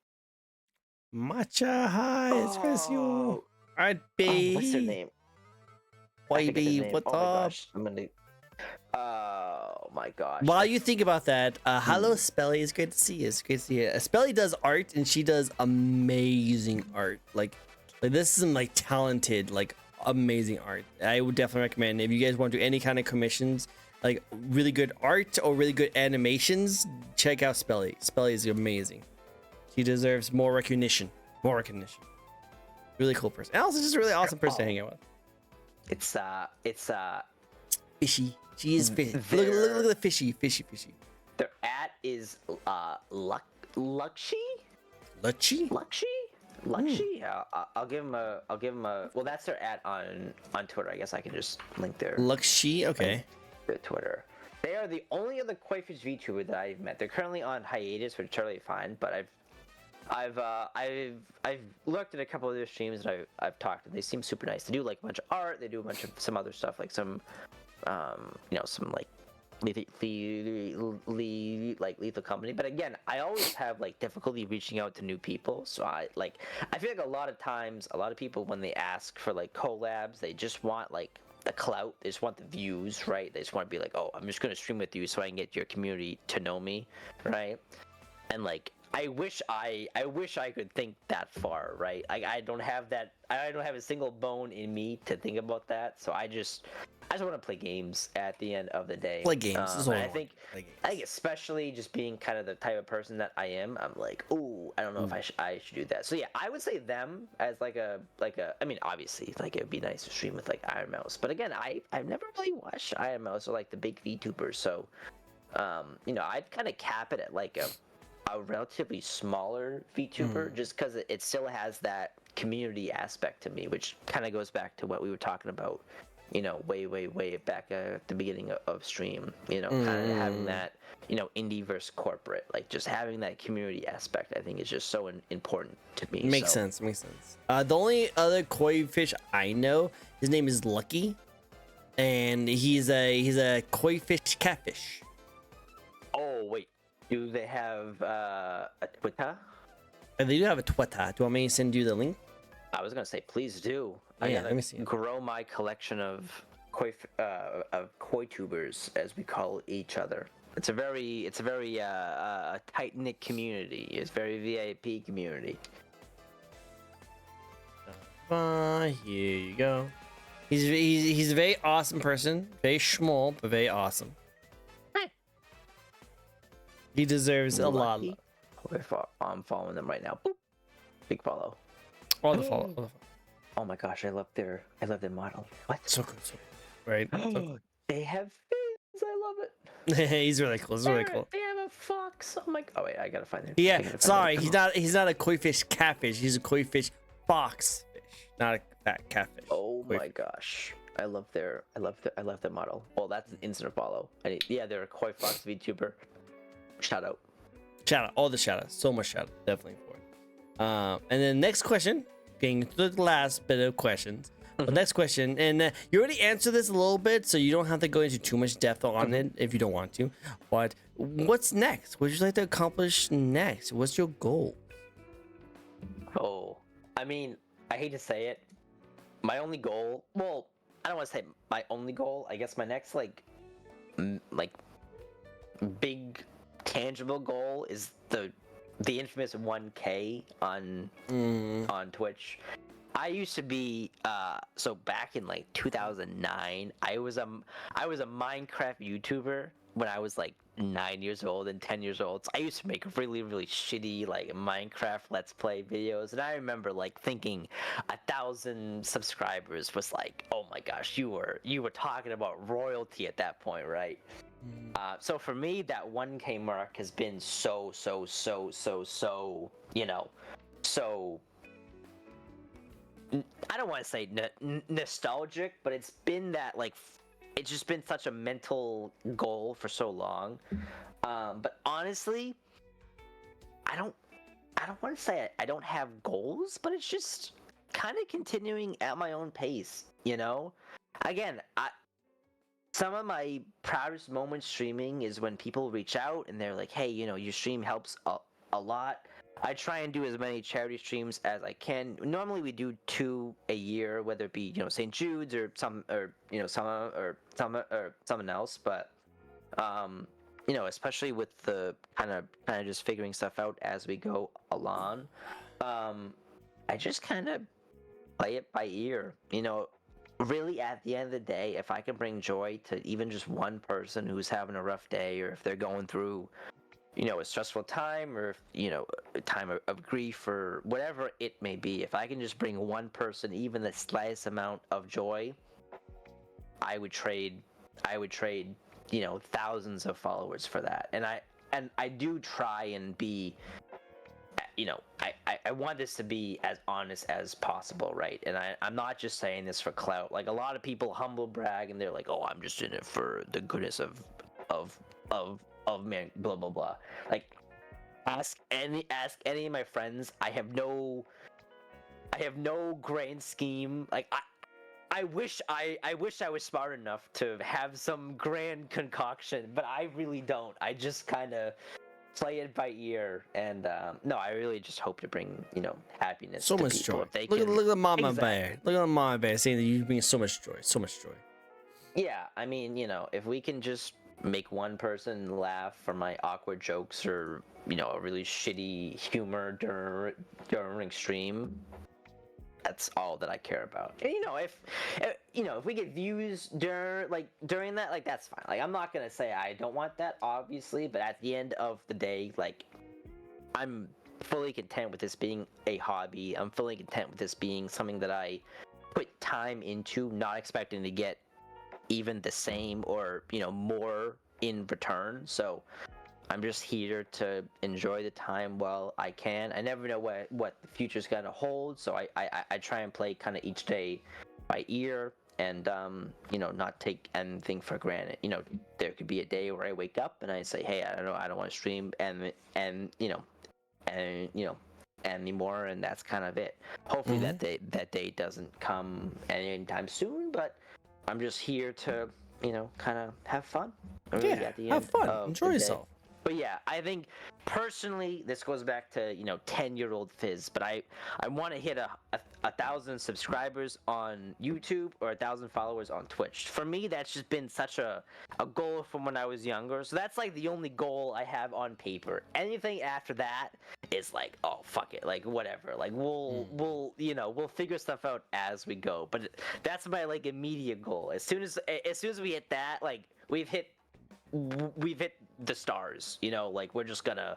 Matcha, hi, it's Chris. Oh, Alright, oh, baby. what's their name? I forget their Baby, name. what's Oh my up? gosh, I'm gonna. Oh my gosh. While you think about that, hello, Spelly. It's great to see you. It's great to see you. Spelly does art, and she does amazing art. Like this is some like talented, like amazing art. I would definitely recommend if you guys want to do any kind of commissions, like really good art or really good animations. Check out Spelly. Spelly is amazing. She deserves more recognition. More recognition. Really cool person. And also just a really awesome person to hang out with. It's Fishy. She is fishy. Look at the fishy. Their is Luxy. Yeah, I'll give him a. Well, that's their on Twitter. I guess I can just link their Luxy. Okay. their Twitter. They are the only other koi fish VTuber that I've met. They're currently on hiatus, which is totally fine. But I've looked at a couple of their streams and I've talked to them. They seem super nice. They do like a bunch of art. They do a bunch of some other stuff, like some some like lethal company. But again, I always have like difficulty reaching out to new people. So I feel like a lot of times, a lot of people when they ask for like collabs, they just want like the clout. They just want the views, right? They just want to be like, oh, I'm just gonna stream with you so I can get your community to know me, right? And like I wish I could think that far, right? I don't have that. I don't have a single bone in me to think about that. So I just want to play games at the end of the day. Play games. Is all And I I think especially just being kind of the type of person that I am, I'm like, oh, I don't know if I should do that. So yeah, I would say them as like a. I mean, obviously, like it would be nice to stream with like Iron Mouse, but again, I've never really watched Iron Mouse or like the big VTubers. So, I'd kind of cap it at like a relatively smaller VTuber, just because it still has that community aspect to me, which kind of goes back to what we were talking about, way back at the beginning of stream, kind of having that, indie versus corporate, like just having that community aspect, I think is just so important to me. Makes sense. The only other koi fish I know, his name is Lucky, and he's a koi fish catfish. Oh wait, do they have a Twitter? They do have a Twitter. Do you want me to send you the link? I was gonna say, please do. Yeah, let me see. Grow my collection of koi tubers, as we call each other. It's a very tight knit community. It's very VIP community. Here you go. He's a very awesome person. Very small, but very awesome. He deserves a lot of love. I'm following them right now. Boop. Big follow. All the follow. Oh my gosh, I love their model. What? So good. Right? They have fins. I love it. He's really cool. They have a fox. Oh my. Oh wait, I gotta find it. Yeah, sorry, he's not a koi fish catfish. He's a koi fish fox fish, not a fat catfish. Oh my gosh. I love their model. Well, that's an instant follow. They're a koi fox VTuber. Shout out. All the shout outs. So much shout out. Definitely for it. And then next question, getting to the last bit of questions. The next question, and you already answered this a little bit, so you don't have to go into too much depth on it if you don't want to. But what's next? What would you like to accomplish next? What's your goal? Oh, I mean, I hate to say it. My only goal, well, I don't want to say my only goal. I guess my next like big tangible goal is the infamous 1K on Twitch. I used to be so back in like 2009, I was a Minecraft YouTuber when I was like 9 years old and 10 years old. So I used to make really shitty like Minecraft Let's Play videos, and I remember like thinking 1,000 subscribers was like, oh my gosh, you were talking about royalty at that point, right? So for me, that 1K mark has been so don't want to say nostalgic, but it's been that like it's just been such a mental goal for so long. But honestly, I don't want to say I don't have goals, but it's just kind of continuing at my own pace, you know? Again, some of my proudest moments streaming is when people reach out and they're like, "Hey, you know, your stream helps a lot." I try and do as many charity streams as I can. Normally, we do 2 a year, whether it be St. Jude's or someone else. But especially with the kind of just figuring stuff out as we go along, I just kind of play it by ear. Really, at the end of the day, if I can bring joy to even just one person who's having a rough day, or if they're going through a stressful time, or a time of grief, or whatever it may be, if I can just bring one person even the slightest amount of joy, I would trade thousands of followers for that. And I do try and be, I want this to be as honest as possible, right? And I'm not just saying this for clout. Like, a lot of people humble brag and they're like, "Oh, I'm just in it for the goodness of man, blah blah blah." Like, ask any of my friends. I have no grand scheme. Like, I wish I was smart enough to have some grand concoction, but I really don't. I just kind of play it by ear, and no, I really just hope to bring happiness. So to much people joy. if they Look can... at the mama Exactly. bear. Look at the mama bear saying that you bring so much joy. So much joy. Yeah, I mean, if we can just make one person laugh for my awkward jokes, or a really shitty humor during stream, that's all that I care about. And, if we get views during that, like, that's fine. Like, I'm not gonna say I don't want that, obviously, but at the end of the day, like, I'm fully content with this being a hobby. I'm fully content with this being something that I put time into, not expecting to get even the same or more in return. So I'm just here to enjoy the time while I can. I never know what the future's gonna hold, so I try and play kind of each day by ear, and not take anything for granted. There could be a day where I wake up and I say, "Hey, I don't know, I don't want to stream," and anymore, and that's kind of it. Hopefully that day doesn't come anytime soon, but I'm just here to kind of have fun. Yeah, At the have end fun. of Enjoy the day. yourself. But yeah, I think personally, this goes back to 10-year-old Fizz. But I want to hit a 1,000 subscribers on YouTube, or 1,000 followers on Twitch. For me, that's just been such a goal from when I was younger. So that's like the only goal I have on paper. Anything after that is like, oh, fuck it, like, whatever. Like, we'll figure stuff out as we go. But that's my like immediate goal. As soon as we hit that, like, we've hit the stars. Like, we're just gonna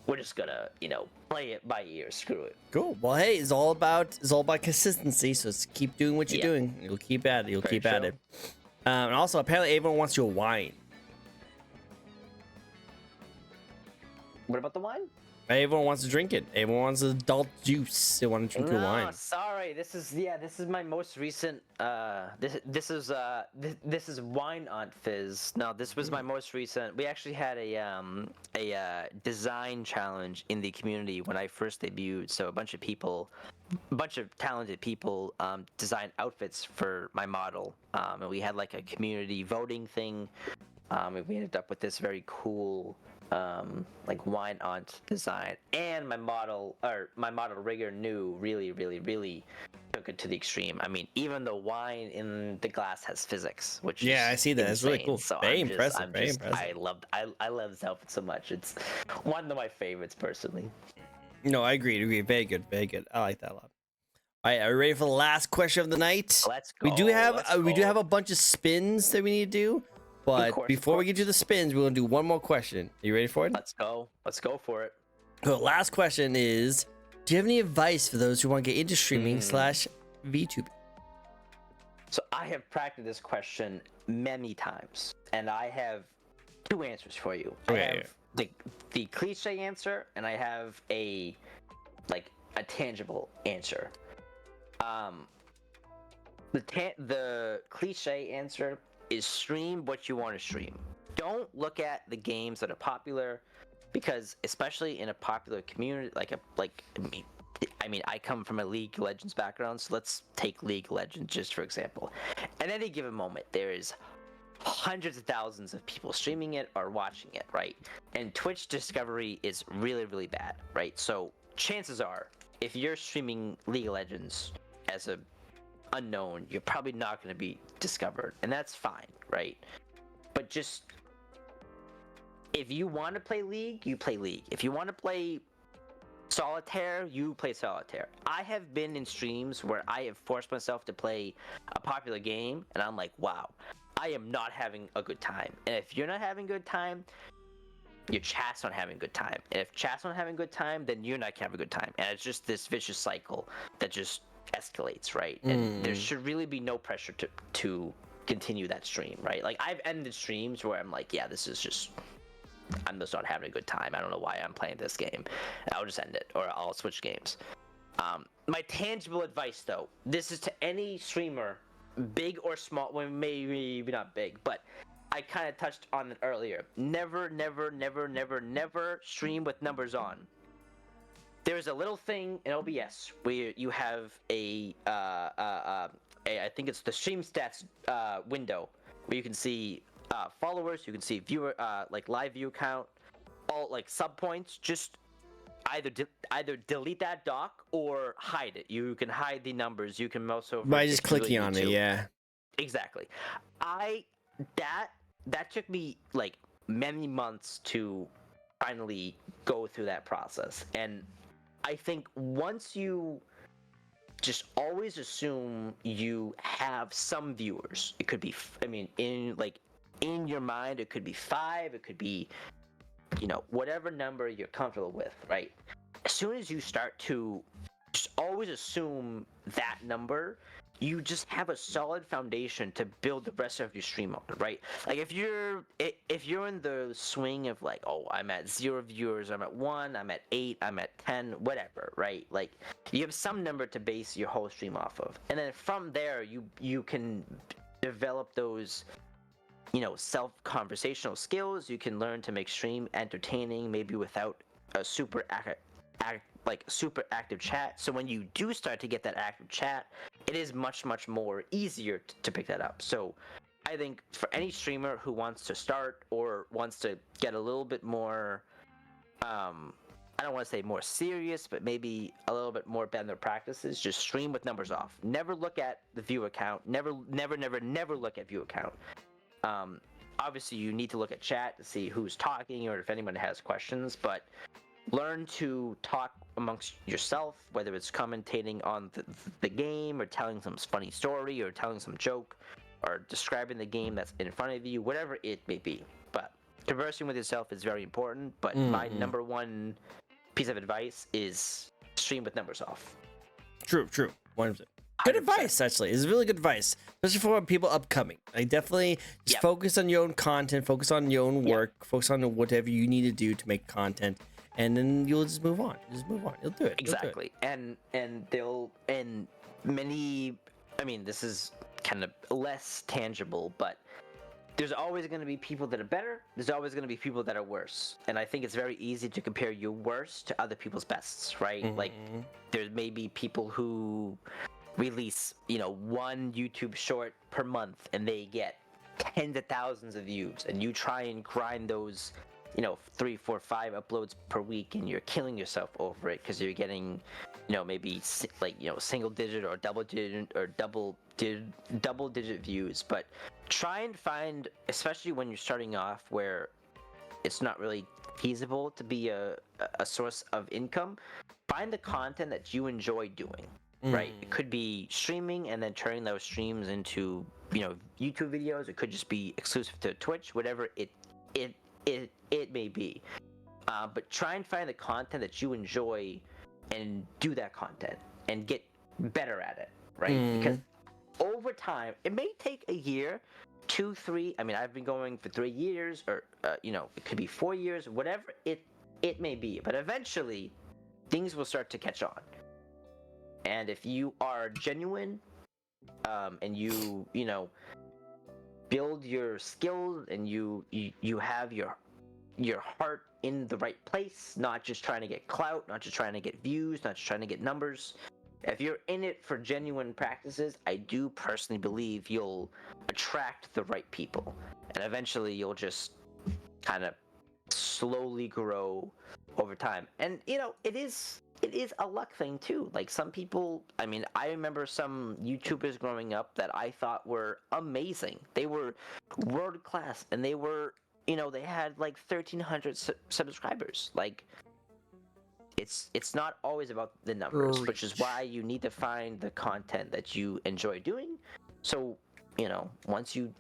play it by ear. Screw it. Cool. Well, hey, it's all about consistency. So just keep doing what you're doing. You'll keep at it. You'll keep at it. And also, apparently, everyone wants your wine. What about the wine? Everyone wants to drink it. Everyone wants adult juice. They want to drink your wine. Sorry. This is my most recent. This is Wine Aunt Fizz. No, this was my most recent. We actually had a design challenge in the community when I first debuted. So a bunch of talented people designed outfits for my model, and we had like a community voting thing. And we ended up with this very cool like wine aunt design, and my model rigger really took it to the extreme. I mean, even the wine in the glass has physics, which is I see that. It's really cool. So Very impressive. I love this outfit so much. It's one of my favorites personally. No, I agree. Very good. I like that a lot. All right, are we ready for the last question of the night? Let's go. We do have a bunch of spins that we need to do. But before we get to the spins, we're going to do one more question. Are you ready for it? Let's go for it. The last question is, do you have any advice for those who want to get into streaming / VTuber? So I have practiced this question many times, and I have 2 answers for you. Okay, I have the cliche answer, and I have a tangible answer. the cliche answer is stream what you want to stream. Don't look at the games that are popular, because especially in a popular community, I mean, I come from a League of Legends background, so let's take League of Legends just for example. At any given moment, there is hundreds of thousands of people streaming it or watching it, right? And Twitch discovery is really, really bad, right? So chances are, if you're streaming League of Legends as a unknown, you're probably not going to be discovered, and that's fine, right? But just if you want to play League, you play League. If you want to play Solitaire, you play Solitaire. I have been in streams where I have forced myself to play a popular game, and I'm like, wow, I am not having a good time. And if you're not having a good time, your chat's not having a good time. And if chat's not having a good time, then you're not having a good time. And it's just this vicious cycle that just escalates, right? And there should really be no pressure to continue that stream, right? Like, I've ended streams where I'm like, yeah, this is just, I'm just not having a good time. I don't know why I'm playing this game. And I'll just end it, or I'll switch games. My tangible advice, though, this is to any streamer, big or small, well, maybe not big, but I kind of touched on it earlier. Never, never, never, never, never stream with numbers on. There's a little thing in OBS where you have I think it's the stream stats window, where you can see followers, you can see viewer, like live view count, all like sub points. Just either delete that doc or hide it. You can hide the numbers. You can also by just clicking on it, yeah. Exactly. That took me like many months to finally go through that process. And I think once you just always assume you have some viewers, it could be, I mean, in your mind, it could be 5, it could be, whatever number you're comfortable with, right? As soon as you start to just always assume that number, you just have a solid foundation to build the rest of your stream on, right? Like, if you're in the swing of like, oh, I'm at 0 viewers, I'm at 1, I'm at 8, I'm at 10, whatever, right? Like, you have some number to base your whole stream off of, and then from there you can develop those self-conversational skills. You can learn to make stream entertaining, maybe without a super active chat. So when you do start to get that active chat, it is much, much more easier to pick that up. So I think for any streamer who wants to start or wants to get a little bit more, I don't want to say more serious, but maybe a little bit more better practices, just stream with numbers off. Never look at the viewer count. Never look at viewer count. Obviously, you need to look at chat to see who's talking or if anyone has questions, but learn to talk amongst yourself, whether it's commentating on the game or telling some funny story or telling some joke or describing the game that's in front of you, whatever it may be. But conversing with yourself is very important, but my number one piece of advice is stream with numbers off. True. 100%. Good 100%. advice, actually. It's really good advice, especially for people upcoming. Like, definitely just focus on your own content, focus on your own work, focus on whatever you need to do to make content, and then you'll just move on. You'll do it. Exactly. And many, I mean, this is kind of less tangible, but there's always going to be people that are better. There's always going to be people that are worse. And I think it's very easy to compare your worst to other people's bests, right? Like, there may be people who release, one YouTube short per month and they get tens of thousands of views, and you try and grind those 3, 4, 5 uploads per week, and you're killing yourself over it because you're getting maybe single digit or double digit views. But try and find, especially when you're starting off where it's not really feasible to be a source of income, find the content that you enjoy doing. Right, it could be streaming and then turning those streams into YouTube videos. It could just be exclusive to Twitch, whatever it may be. But try and find the content that you enjoy and do that content and get better at it, right? Because over time, it may take a year, 2, 3. I mean, I've been going for 3 years, or it could be 4 years, whatever it may be. But eventually, things will start to catch on. And if you are genuine and you know, build your skills, and you have your heart in the right place, not just trying to get clout, not just trying to get views, not just trying to get numbers. If you're in it for genuine practices, I do personally believe you'll attract the right people, and eventually you'll just kind of slowly grow over time. And you know, it is a luck thing too. Like some people, I mean, I remember some YouTubers growing up that I thought were amazing. They were world class, and they were, you know, they had like 1,300 subscribers. Like it's not always about the numbers, which is why you need to find the content that you enjoy doing. So, you know, once you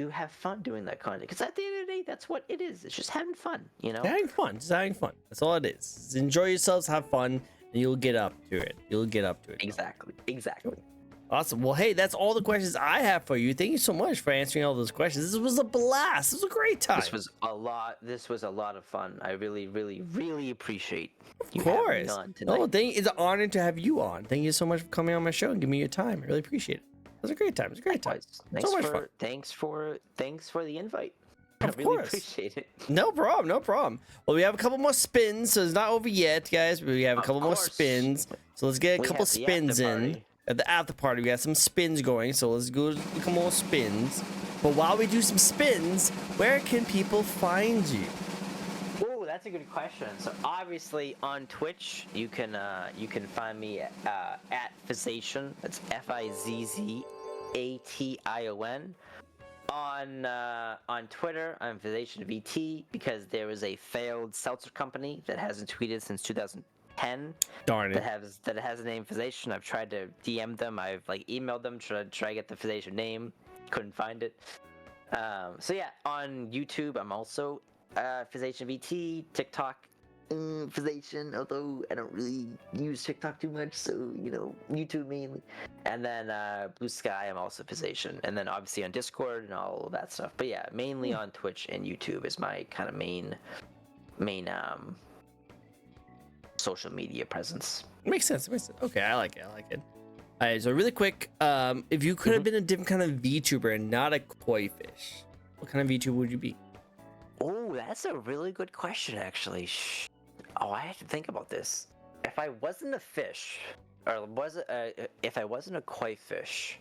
have fun doing that content, because at the end of the day, that's what it is. It's just having fun, you know. Having fun, just having fun. That's all it is. Just enjoy yourselves, have fun, and you'll get up to it. You'll get up to it. Exactly. Awesome. Well, hey, that's all the questions I have for you. Thank you so much for answering all those questions. This was a blast. This was a great time. This was a lot of fun. I really, really, really appreciate you Of having me course. on tonight. Oh, it's an honor to have you on. Thank you so much for coming on my show and giving me your time. I really appreciate it. It was a great time. It was a great time. Thanks So much fun. Thanks for the invite. Of I really course. appreciate it. No problem. No problem. Well, we have a couple more spins, so it's not over yet, guys. We have a couple more course. spins. So let's get a We couple have the spins after in. party. At the after party, we got some spins going, so let's go a couple more spins. But while we do some spins, where can people find you? Oh, that's a good question. So obviously on Twitch, you can find me at Fizzation. That's FIZZATION. On Twitter, I'm FizzationVT because there is a failed seltzer company that hasn't tweeted since 2010. Darn it. That has a name Fizzation. I've tried to DM them. I've like emailed them try to get the Fizzation name. Couldn't find it. So yeah, on YouTube, I'm also FizzationVT, TikTok, Fizzation, although I don't really use TikTok too much, so you know, YouTube mainly. And then Blue Sky, I'm also Fizzation, and then obviously on Discord and all of that stuff. But yeah, mainly on Twitch and YouTube is my kind of main social media presence. Makes sense. Okay, I like it. All right, so really quick, if you could have been a different kind of VTuber and not a koi fish, what kind of VTuber would you be? Oh, that's a really good question, actually. Oh, I have to think about this. If I wasn't a fish, or if I wasn't a koi fish.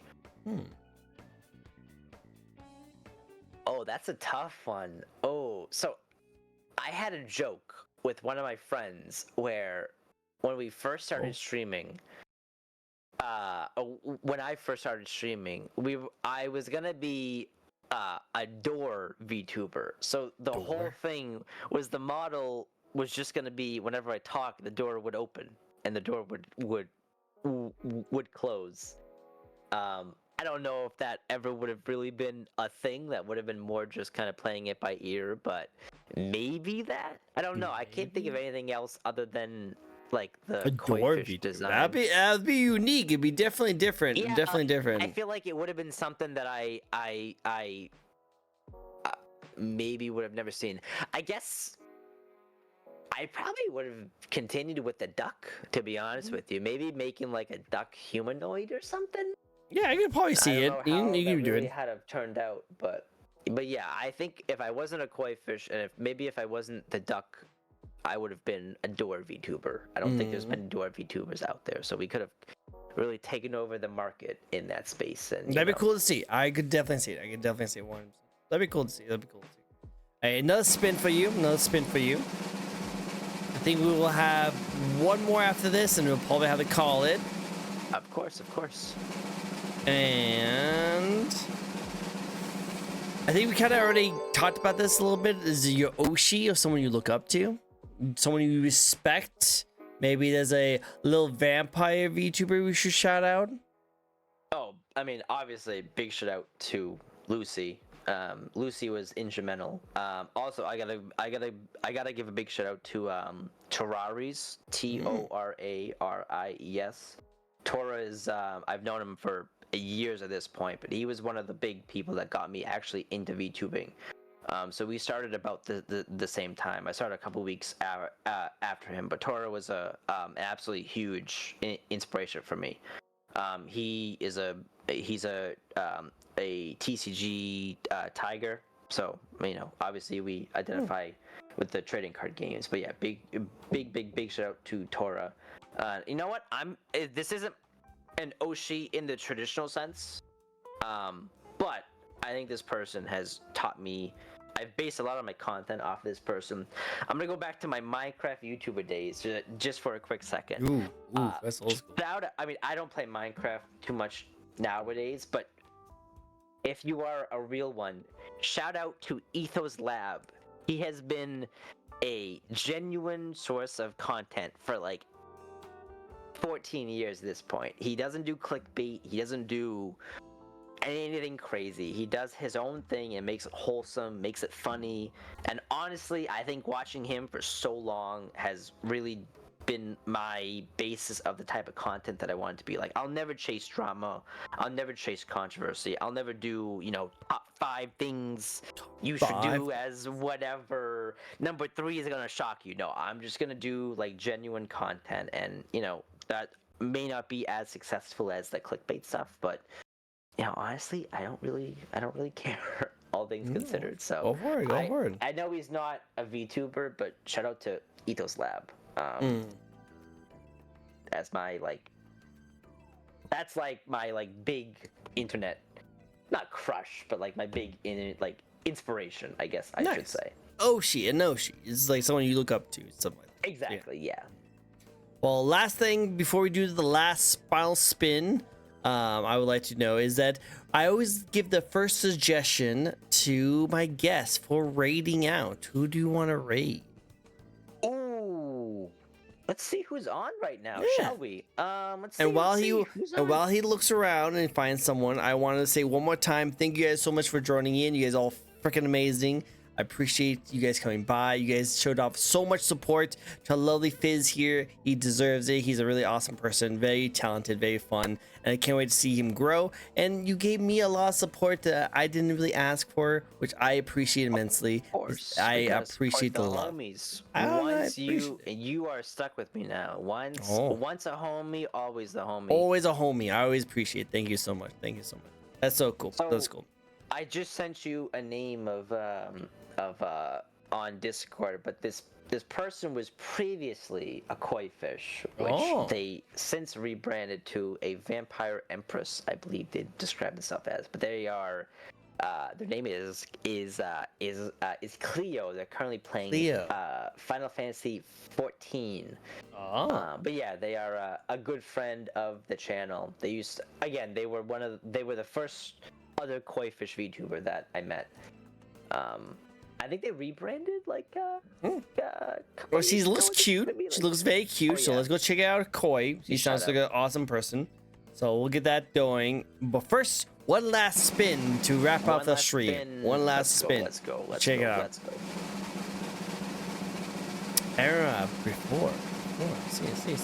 Oh, that's a tough one. Oh, so I had a joke with one of my friends where when we first started streaming, when I first started streaming, I was gonna be a door VTuber. So the whole thing was the model was just gonna be whenever I talk, the door would open and the door would close. I don't know if that ever would have really been a thing. That would have been more just kind of playing it by ear, but maybe that. I don't know. I can't think of anything else other than like the koi fish design. That'd be unique. It'd be definitely different. Yeah, definitely different. I feel like it would have been something that I maybe would have never seen. I guess I probably would have continued with the duck, to be honest with you. Maybe making like a duck humanoid or something. Yeah, I could probably see it. You can do it. Had have turned out, but yeah, I think if I wasn't a koi fish, and if I wasn't the duck, I would have been a door VTuber. I don't think there's been door VTubers out there, so we could have really taken over the market in that space. And that'd be cool to see. I could definitely see it. One. That'd be cool to see. All right, another spin for you. I think we will have one more after this, and we'll probably have to call it. Of course. And I think we kind of already talked about this a little bit. Is your Oshi or someone you look up to? Someone you respect? Maybe there's a little vampire VTuber we should shout out? Oh, I mean, obviously, big shout out to Lucy. Lucy was instrumental. Also, I gotta give a big shout out to Toraris, Toraries. Tora is I've known him for years at this point, but he was one of the big people that got me actually into VTubing. So we started about the same time. I started a couple weeks after him, but Tora was a absolutely huge inspiration for me. He's a TCG Tiger. So obviously we identify with the trading card games. But yeah, big shout out to Tora. You know what? This isn't an Oshi in the traditional sense, but I think this person has taught me. I've based a lot of my content off of this person. I'm gonna go back to my Minecraft YouTuber days just for a quick second. Ooh, that's old school. I mean, I don't play Minecraft too much nowadays, but if you are a real one, shout out to Ethos Lab. He has been a genuine source of content for like 14 years at this point. He doesn't do clickbait. He doesn't do anything crazy. He does his own thing and makes it wholesome, makes it funny. And honestly, I think watching him for so long has really been my basis of the type of content that I want it to be. Like, I'll never chase drama. I'll never chase controversy. I'll never do, top 5 things you should do as whatever. Number 3 is gonna shock you. No, I'm just gonna do like genuine content, and that may not be as successful as the clickbait stuff, but honestly, I don't really care. All things considered. So go for it. I know he's not a VTuber, but shout out to Ethos Lab. As my that's like my big internet, not crush, but like my big inspiration, I guess I should say. Oshi is like someone you look up to, something like that. Exactly, yeah. Well, last thing before we do the last final spin, I would like to know is that I always give the first suggestion to my guests for rating out. Who do you want to rate? Ooh, let's see who's on right now, shall we? Let's see. And while he looks around and finds someone, I want to say one more time, thank you guys so much for joining in. You guys all freaking amazing. I appreciate you guys coming by. You guys showed off so much support to lovely Fizz here. He deserves it. He's a really awesome person, very talented, very fun, and I can't wait to see him grow. And you gave me a lot of support that I didn't really ask for, which I appreciate immensely. Of course, I appreciate the love. Homies. Once you are stuck with me now. Once a homie, always the homie. Always a homie. I always appreciate it. Thank you so much. That's so cool. That's cool. I just sent you a name of on Discord, but this person was previously a koi fish, which they since rebranded to a vampire empress, I believe they describe themselves as. But they are their name is Cleo. They're currently playing Final Fantasy 14. But yeah, they are a good friend of the channel. They were the first other koi fish VTuber that I met. I think they rebranded well, she looks cute. She looks very cute. So let's go check out Koi. She sounds like an awesome person. So we'll get that going. But first, one last spin to wrap up the stream. One last spin. Let's go. Check it out. Let's go. Era before. See.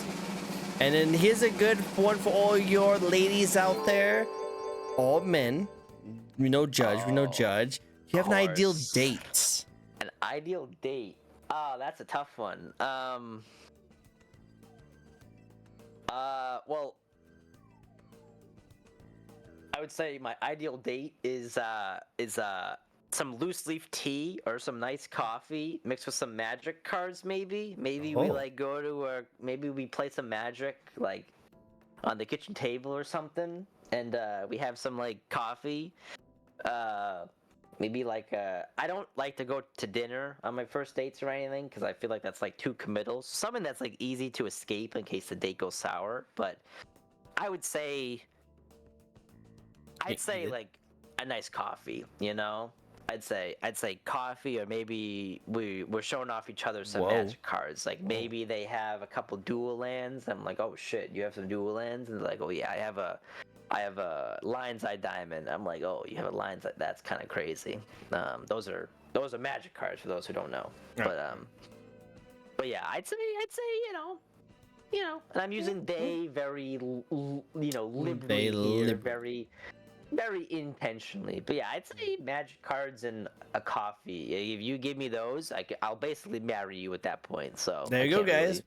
And then here's a good one for all your ladies out there. All men. We no judge. Do you have an ideal date? An ideal date? Oh, that's a tough one. Well, I would say my ideal date is some loose leaf tea or some nice coffee mixed with some magic cards. Maybe we go to maybe we play some magic on the kitchen table or something, and we have some coffee. Maybe I don't like to go to dinner on my first dates or anything because I feel like that's too committal. Something that's easy to escape in case the date goes sour. But I would say, a nice coffee. I'd say coffee, or maybe we're showing off each other some magic cards. Maybe they have a couple dual lands. I'm like, oh shit, you have some dual lands, and they're like, oh yeah, I have a Lion's Eye Diamond. I'm like, oh, you have a Lion's Eye. That's kind of crazy. Those are magic cards for those who don't know. Right. But yeah, I'd say, and I'm using they very, liberally here, very, very intentionally. But yeah, I'd say magic cards and a coffee. If you give me those, I'll basically marry you at that point. So there you go, guys.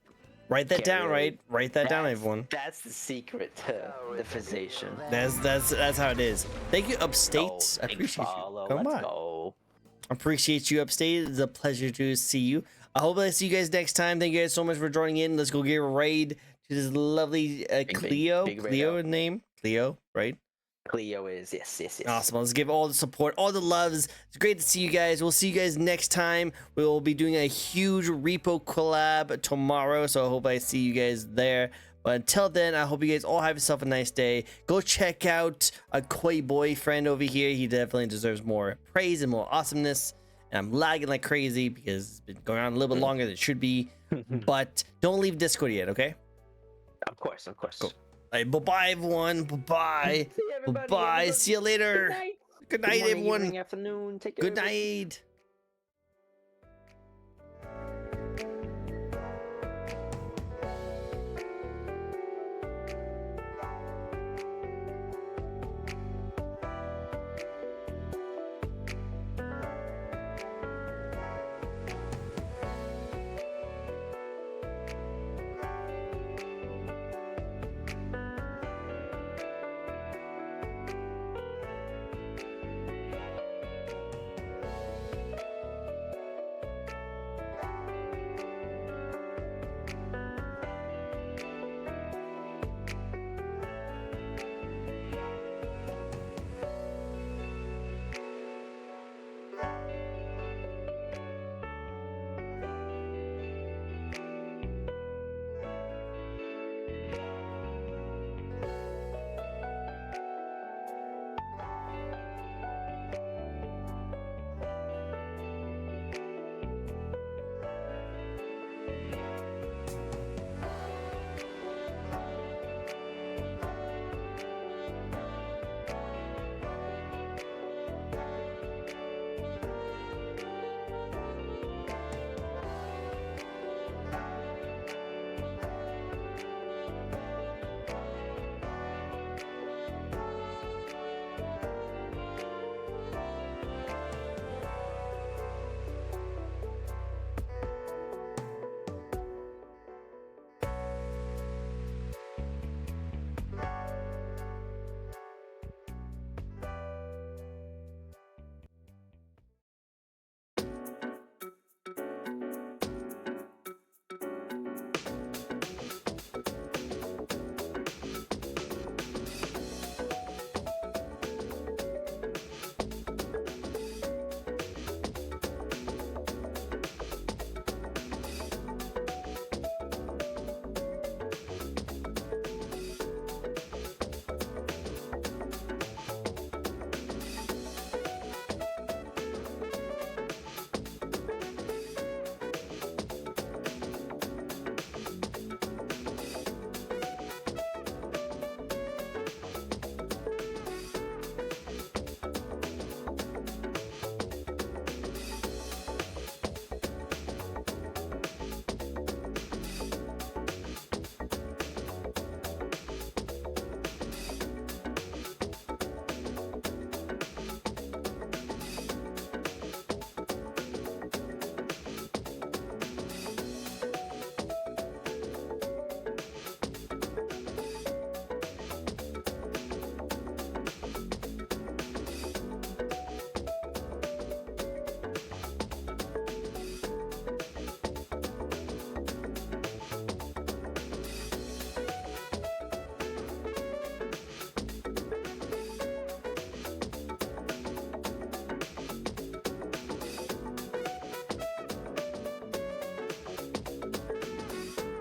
Write that Can't down, really- right? Write that down, That's- everyone. That's the secret to the physician. That's how it is. Thank you, Upstate. Oh, I big appreciate follow. you. Come Let's on. go. Appreciate you, Upstate. It's a pleasure to see you. I hope I see you guys next time. Thank you guys so much for joining in. Let's go get a raid to this lovely Cleo. big Cleo raid name? Cleo, right? Cleo is yes. Awesome. Let's give all the support, all the loves. It's great to see you guys. We'll see you guys next time. We will be doing a huge repo collab tomorrow, so I hope I see you guys there. But until then, I hope you guys all have yourself a nice day. Go check out a Koi boyfriend over here. He definitely deserves more praise and more awesomeness. And I'm lagging like crazy because it's been going on a little bit longer than it should be. But don't leave Discord yet, okay? Of course. Cool. All right, bye-bye, everyone. Bye-bye. See everybody. Bye-bye. Everybody. See you later. Good night. Good night, Good morning, everyone. evening, afternoon. Take care. Good everybody. night.